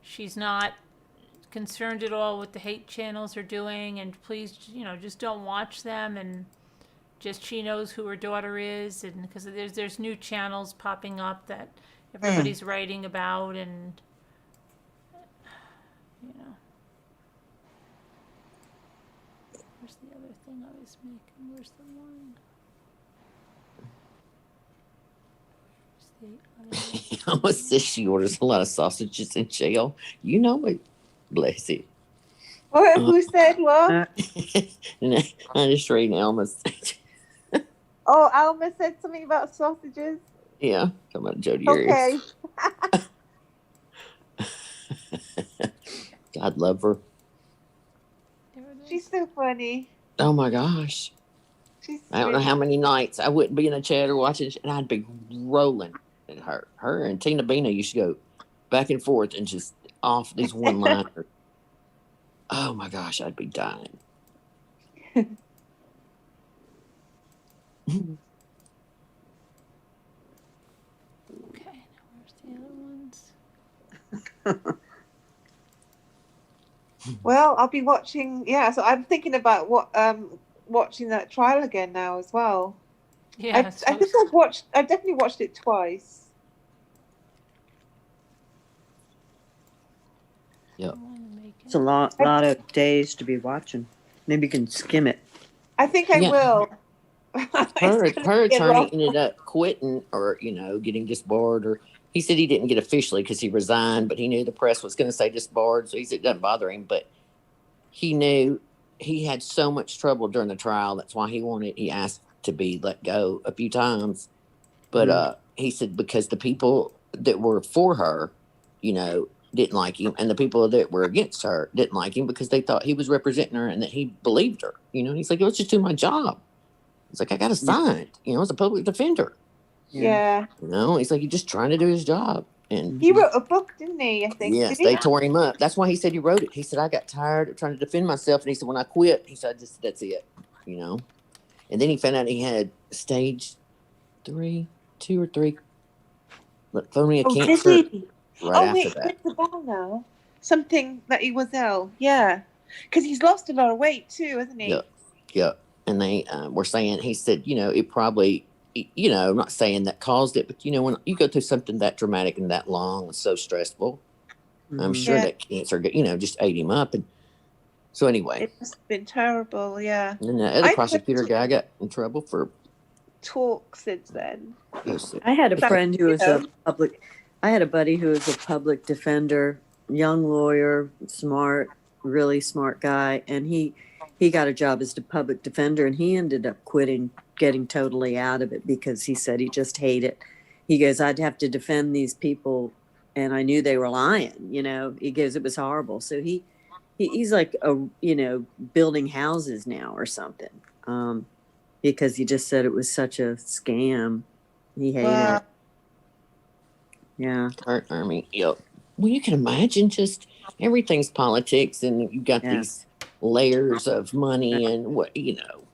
she's not concerned at all with the hate channels are doing, and please, just don't watch them, and just she knows who her daughter is, and because there's new channels popping up that everybody's writing about, and where's the other thing I was making? Where's the one? He almost says she orders a lot of sausages in jail. You know it. Bless it. What? Who said what? And I just read Alma's. Oh, Alma said something about sausages. Yeah, talking about Jody Okay. God love her. She's so funny. Oh my gosh. I don't know how many nights I wouldn't be in a chat or watching, and I'd be rolling. And her and Tina Bina used to go back and forth and just off these one-liners. Oh my gosh, I'd be dying. Okay, now where's the other ones? Well, I'll be watching. Yeah, so I'm thinking about watching that trial again now as well. Yeah. I think I've definitely watched it twice. Yep. It's a lot of days to be watching. Maybe you can skim it. I think I will. Her attorney ended up quitting, or getting disbarred, or he said he didn't get officially because he resigned, but he knew the press was going to say disbarred, so he said it doesn't bother him. But he knew he had so much trouble during the trial. That's why he asked to be let go a few times. But he said because the people that were for her, didn't like him, and the people that were against her didn't like him because they thought he was representing her and that he believed her. He's like, it was just doing my job. He's like, I got assigned, as a public defender. Yeah. He's like, he's just trying to do his job. And he wrote a book, didn't he? I think. Yes, they tore him up. That's why he said he wrote it. He said, I got tired of trying to defend myself. And he said, when I quit, he said, that's it, And then he found out he had stage 2 or 3 lymphoma cancer. Did he? Right after wait, that. the bell now. Something that he was ill. Yeah. Because he's lost a lot of weight too, hasn't he? Yep. And they were saying, he said, it probably, I'm not saying that caused it, but, when you go through something that dramatic and that long and so stressful, I'm sure that cancer, just ate him up. And so anyway. It must have been terrible, yeah. And then the other prosecutor guy got in trouble for talk since then. I had a friend who was I had a buddy who was a public defender, young lawyer, smart, really smart guy, and he got a job as a public defender, and he ended up quitting, getting totally out of it because he said he just hated it. He goes, I'd have to defend these people, and I knew they were lying. He goes, it was horrible. So he's like building houses now or something, because he just said it was such a scam. He hated it. Yeah. Army. Well, you can imagine just everything's politics, and you've got these layers of money and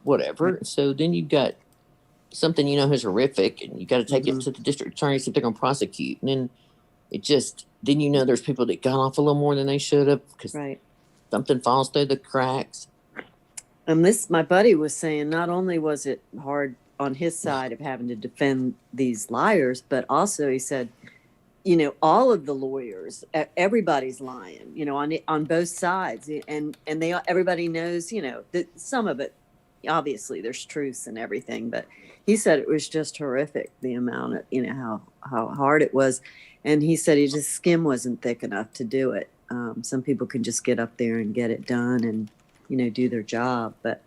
whatever. So then you've got something is horrific, and you got to take it to the district attorney, see if they're going to prosecute. And then there's people that got off a little more than they should have because something falls through the cracks. And my buddy was saying, not only was it hard on his side of having to defend these liars, but also he said all of the lawyers, everybody's lying, on both sides, and everybody knows, that some of it, obviously, there's truths and everything, but he said it was just horrific, the amount of, how hard it was, and he said his skin wasn't thick enough to do it. Some people can just get up there and get it done and do their job, but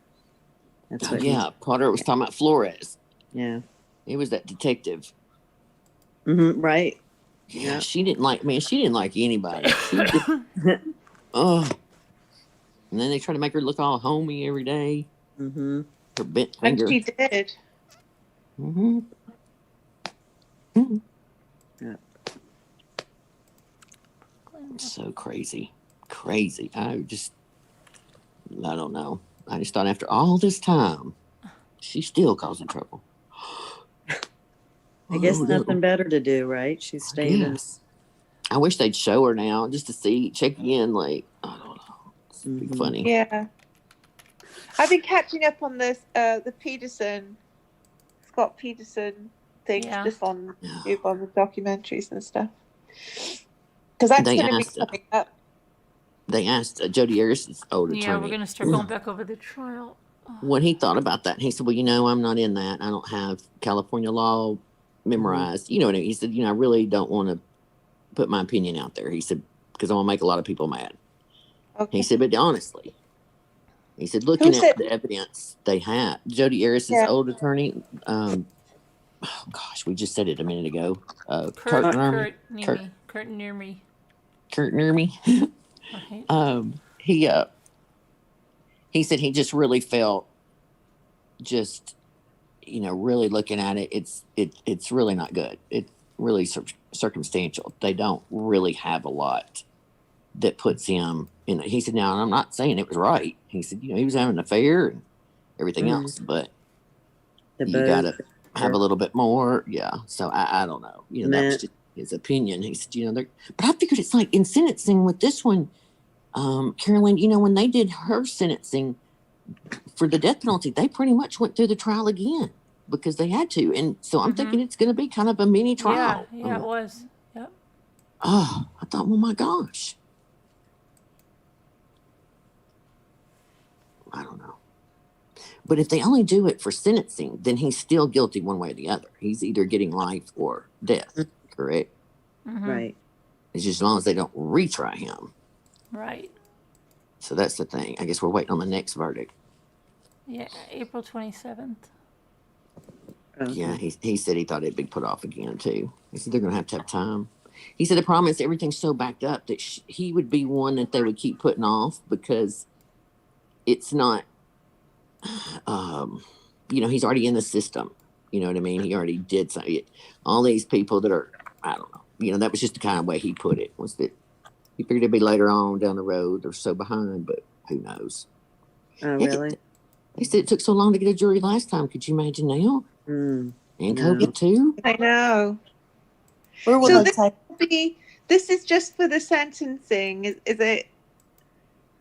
that's what. Yeah, Potter was talking about Flores. Yeah, he was that detective. Right. Yeah, she didn't like anybody. Oh, and then they try to make her look all homey every day. Her bent finger. And she did. Yeah. So crazy. I don't know. I just thought after all this time, she's still causing trouble. I guess nothing better to do, right? She's staying in. I wish they'd show her now just to check in. Like, I don't know. It'd be funny. Yeah. I've been catching up on this, the Scott Peterson things, just on YouTube, on the documentaries and stuff. Because that's going to be coming up. They asked Jody Harris's old attorney. Yeah, we're going to start going back over the trial. What he thought about that. He said, well, I'm not in that. I don't have California law memorized. You know what I mean? He said, I really don't want to put my opinion out there. He said, because I want to make a lot of people mad. Okay. He said, but honestly, he said, looking at the evidence they have, Jody Harris's old attorney, oh gosh, we just said it a minute ago. Kurt Nierme. He said he just really felt really looking at it, it's really not good. It's really circumstantial. They don't really have a lot that puts him in. He said, now, I'm not saying it was right. He said, he was having an affair and everything else, but you got to have a little bit more. Yeah. So I don't know. That was just his opinion. He said, but I figured it's like in sentencing with this one, Carolyn, when they did her sentencing for the death penalty, they pretty much went through the trial again because they had to. And so I'm thinking it's going to be kind of a mini trial. Yeah, it was. Yep. Oh, I thought, oh my gosh. I don't know. But if they only do it for sentencing, then he's still guilty one way or the other. He's either getting life or death, correct? Right. It's just as long as they don't retry him. Right. So that's the thing. I guess we're waiting on the next verdict. Yeah, April 27th. Yeah, he said he thought it'd be put off again, too. He said they're going to have time. He said the problem is everything's so backed up that he would be one that they would keep putting off because it's not, he's already in the system. You know what I mean? He already did something. All these people that are, I don't know. That was just the kind of way he put it, was that he figured it'd be later on down the road. They're so behind, but who knows? Oh, really? They said it took so long to get a jury last time. Could you imagine now? And COVID too? I know. Where will this is just for the sentencing, is it?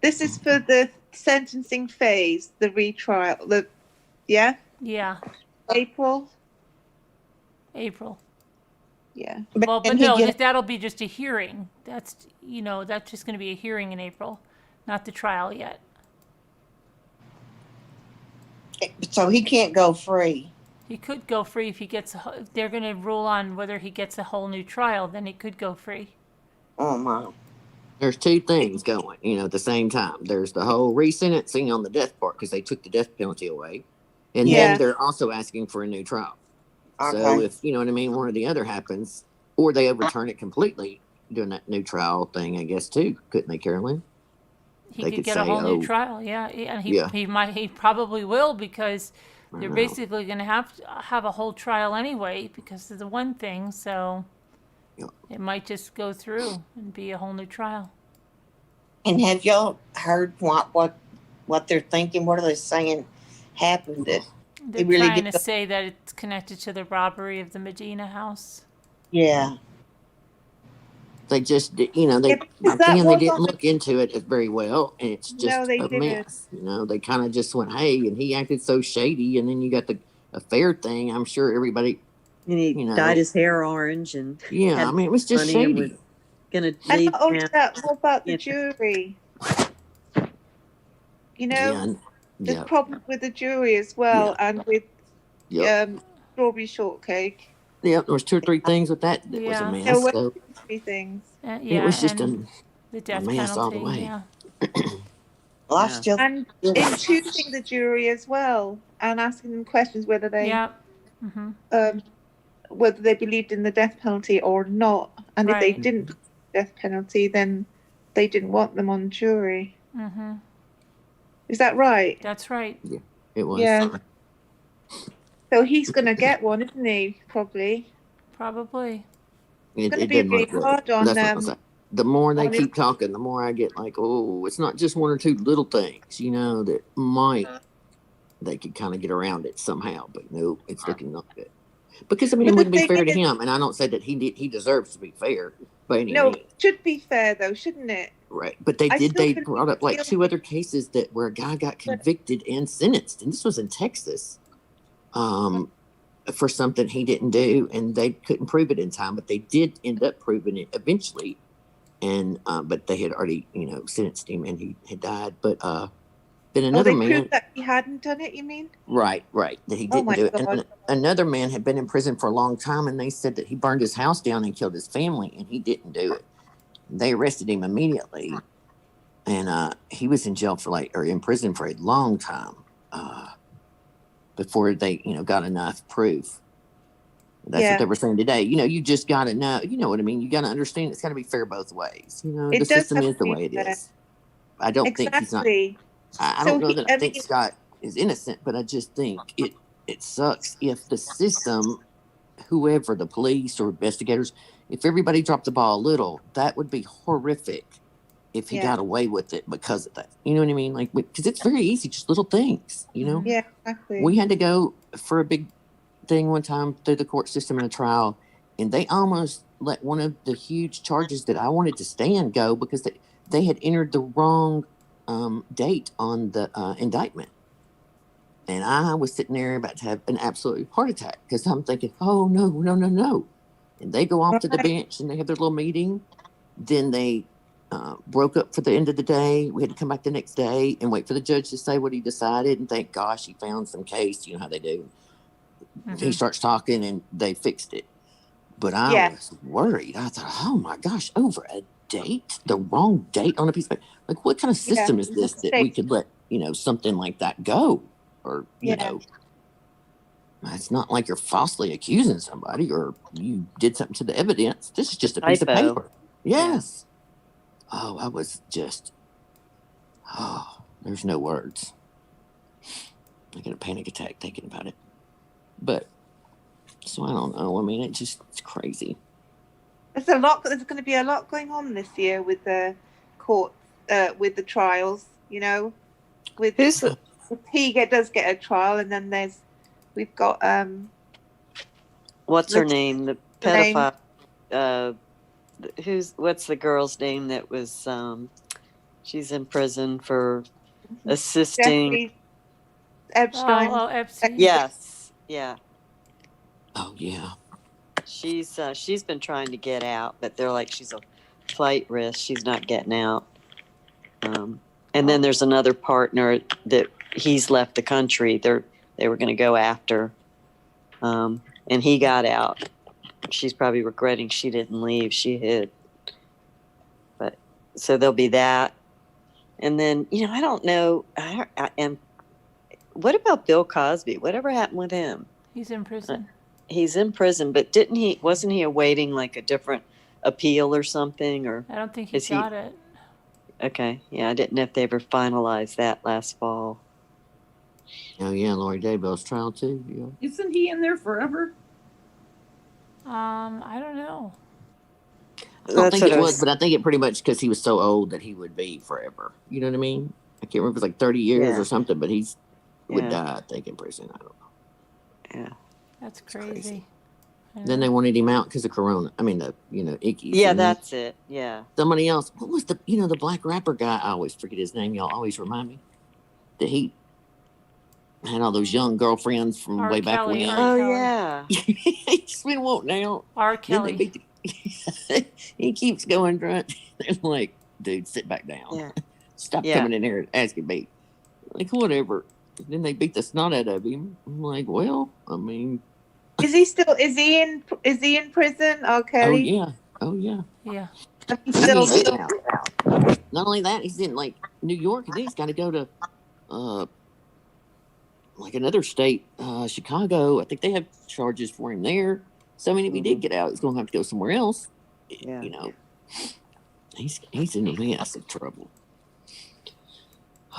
This is for the sentencing phase, the retrial. Yeah? Yeah. April. Yeah. Well, but no, that'll be just a hearing. That's just going to be a hearing in April, not the trial yet. So he can't go free. He could go free if if they're going to rule on whether he gets a whole new trial, then he could go free. Oh, my. There's two things going, at the same time. There's the whole resentencing on the death part because they took the death penalty away. And then they're also asking for a new trial. Okay. So if, you know what I mean, one or the other happens, or they overturn it completely, doing that new trial thing, I guess, too. Couldn't they, Carolyn? He could get a whole new trial, yeah. And he probably will because they're basically going to have a whole trial anyway because of the one thing. So it might just go through and be a whole new trial. And have y'all heard what they're thinking? What are they saying happened? They're trying to say that it's connected to the robbery of the Medina house. Yeah. They just, they didn't look into it very well, and it's just a mess. They kind of just went, hey, and he acted so shady, and then you got the affair thing. I'm sure everybody, And he You know. dyed his hair orange and Yeah, had I mean, it was just money and was shady. gonna And leave not only town. that, what about the Yeah. jury? You know, Yeah, there's yeah, problems with the jury as well, and with yep. strawberry shortcake. Yep, there was 2 or 3 things with that was a Yeah. There mess. were So 3 things. it was just And the a death mess all the penalty. way. Yeah. Well, I Yeah. still And in choosing the jury as well, and asking them questions whether they Yep. Mm-hmm. whether they believed in the death penalty or not. And if they Right. didn't believe in the death penalty, then they didn't want them on jury. Mm-hmm. Is that right? That's right. Yeah, it was. Yeah. So he's going to get one, isn't he? Probably. Probably. It's going to It be doesn't really look good. hard on That's what I was saying. The more they on his, keep talking, the more I get like, oh, it's not just 1 or 2 little things, that might they could kind of get around it somehow. But no, it's looking not good. Because I mean, but it the wouldn't be thing fair to is, him, and I don't say that he deserves to be fair by any no, means. it should be fair though, shouldn't it? Right, but they I did. still They believe brought up like he's 2 other cases where a guy got convicted and sentenced, and this was in Texas, for something he didn't do, and they couldn't prove it in time, but they did end up proving it eventually, and but they had already sentenced him, and he had died. But then another they man, proved that he hadn't done it. You mean? right, that he Oh didn't my do it, God. and another man had been in prison for a long time, and they said that he burned his house down and killed his family, and he didn't do it. They arrested him immediately, and he was in jail or in prison for a long time before they got enough proof. That's what they were saying today. You just got to know. You know what I mean? You got to understand. It's got to be fair both ways. The It does system have is to the be way it fair. is. I don't think he's not. Exactly. I don't know that I think Scott is innocent, but I just think it sucks if the system, whoever, the police or investigators, if everybody dropped the ball a little, that would be horrific if he got away with it because of that. You know what I mean? Like, because it's very easy, just little things, Yeah, exactly. We had to go for a big thing one time through the court system in a trial, and they almost let one of the huge charges that I wanted to stand go because they had entered the wrong date on the indictment. And I was sitting there about to have an absolute heart attack because I'm thinking, oh, no. And they go off to the bench and they have their little meeting. Then they broke up for the end of the day. We had to come back the next day and wait for the judge to say what he decided. And thank gosh, he found some case. You know how they do. Mm-hmm. He starts talking and they fixed it. But I was worried. I thought, oh my gosh, over a date, the wrong date on a piece of paper. Like, what kind of system is this that we could let, something like that go? Or, it's not like you're falsely accusing somebody or you did something to the evidence. This is just a piece of paper. Yes. Yeah. Oh, I was just, there's no words. I get a panic attack thinking about it. But, so I don't know. I mean, it's crazy. There's going to be a lot going on this year with the court, with the trials, with he does get a trial, and then we've got what's her name? The pedophile. What's the girl's name that was she's in prison for assisting Epstein. Oh, Epstein. Yes. Yeah. Oh yeah. She's been trying to get out, but they're like she's a flight risk. She's not getting out. And then there's another partner that he's left the country. They were going to go after, and he got out. She's probably regretting she didn't leave. She hid. But so there'll be that, and then I don't know. And what about Bill Cosby? Whatever happened with him? He's in prison. He's in prison, but wasn't he awaiting like a different appeal or something? Or I don't think he got it. Okay. Yeah, I didn't know if they ever finalized that last fall. Oh yeah, Lori Daybell's trial too. Yeah. Isn't he in there forever? I don't know. I don't think it was, but I think it pretty much because he was so old that he would be forever. You know what I mean? I can't remember if it was like 30 years or something, but he would die, I think, in prison. I don't know. Yeah. That's crazy. Then they wanted him out because of Corona. I mean, the ickies. Yeah, that's it. Yeah. Somebody else. What was the the black rapper guy? I always forget his name. Y'all always remind me. had all those young girlfriends from R. way back Kelly, when. R. Oh Kelly. yeah. He's been wanting out. R. Then they Kelly. beat he keeps going drunk. They're like, dude, sit back down. Yeah. Stop Yeah. coming in here and asking me. Like, whatever. Then they beat the snot out of him. I'm like, well, I mean, Is he in prison, R. oh Kelly? yeah. Oh yeah. Yeah. He's He still needs out. Not only that, he's in like New York, and then he's got to go to like another state, Chicago. I think they have charges for him there. So I mean, if he did get out, he's going to have to go somewhere else. Yeah. You know, he's in a mess of trouble.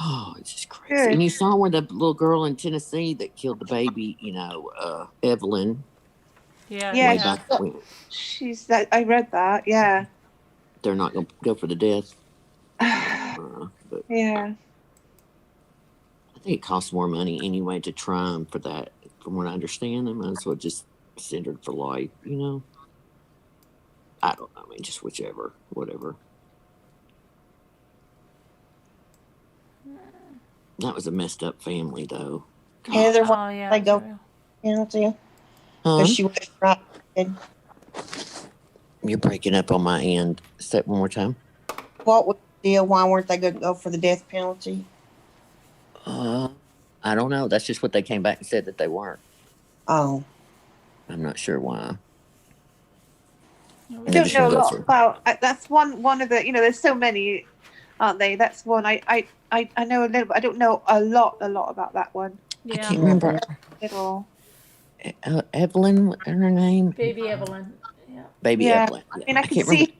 Oh, it's just crazy. Good. And you saw where the little girl in Tennessee that killed the baby, Evelyn, Yeah. Yeah, way Yeah. back when. I read that. Yeah. They're not going to go for the death. But Yeah. I think it costs more money anyway to try him for that. From what I understand, they might as well just send her for life, I don't know. I mean, just whichever, whatever. That was a messed up family, though. Heather, Oh, yeah. they go for real. penalty Huh? because she was right. You're breaking up on my end. Say it one more time. What was the deal? Why weren't they going to go for the death penalty? I don't know. That's just what they came back and said that they weren't. Oh, I'm not sure why. It I was don't know a Go lot for it. about. That's one of the. There's so many, aren't they? That's one. I know a little, but I don't know a lot about that one I Yeah. can't remember. at all. Evelyn, what's her name? Baby Evelyn. Yeah. Baby Yeah. Evelyn. I mean, I can can't remember.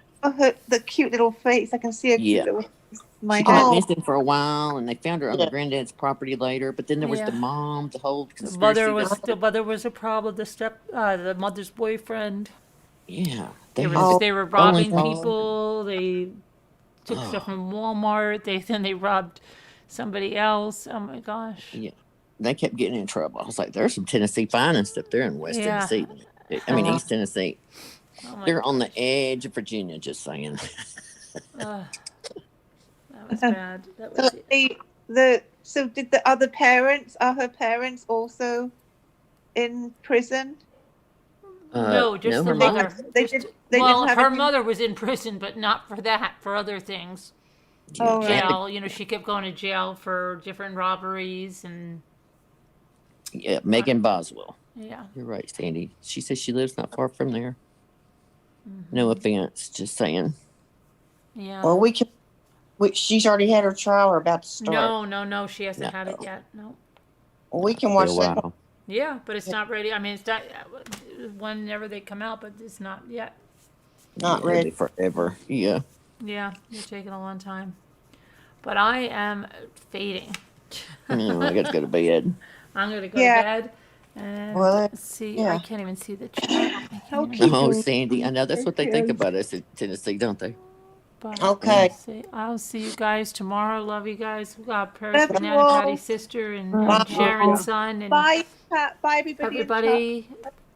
see the cute little face. I can see a cute Yeah. little face in my She head. went missing for a while, and they found her on Yeah. the granddad's property later. But then there was the Yeah. mom, the whole The conspiracy. mother was a problem. The mother's boyfriend. Yeah, They were Oh, they were only robbing thing- people. They took stuff from Walmart. Then they robbed somebody else. Oh my gosh. Yeah, they kept getting in trouble. I was like, "There's some Tennessee finest up there in West Yeah. Tennessee. I mean, Uh-huh. East Tennessee. Oh my They're on the edge of Virginia." Just saying. Ugh. That was bad. That So was it. so did the other parents? Are her parents also in prison? No, just no, the her mother. mom. They Just- did. They well, didn't have her any- mother was in prison, but not for that. For other things. Oh, right. Jail. She kept going to jail for different robberies and Yeah, Megan Boswell. yeah. You're right, Sandy. She says she lives not far from there. No offense, just saying. Yeah. well, she's already had her trial or about to start. No. She hasn't had it No. yet. No. Well, we can For watch a that. while. Yeah, but it's not ready. I mean, it's not whenever they come out, but it's not yet. Not It'll ready. be forever. Yeah. Yeah, they're taking a long time. But I am fading. I got to go to bed. I'm gonna go Yeah. to bed and Well, see. yeah. I can't even see the chat. I can't Okay. even- Oh, Sandy, I know that's what they think about us in Tennessee, don't they? but Okay. I'll see you guys tomorrow. Love you guys. We got prayers Love for you Nana all. Patty's sister and Bye. Sharon's son and Bye, Pat. Bye, everybody. everybody.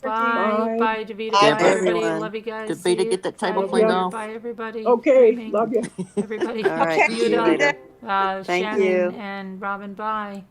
Bye. Bye. Bye, Davita. Bye, Bye, everybody. everyone. Love you guys. Davita, See you. get that table Bye, cleaned everybody. off. Bye, everybody. Okay, Dreaming. love you. Everybody. All right. Okay. See you Yuda, later. Shannon you. and Robin. Bye.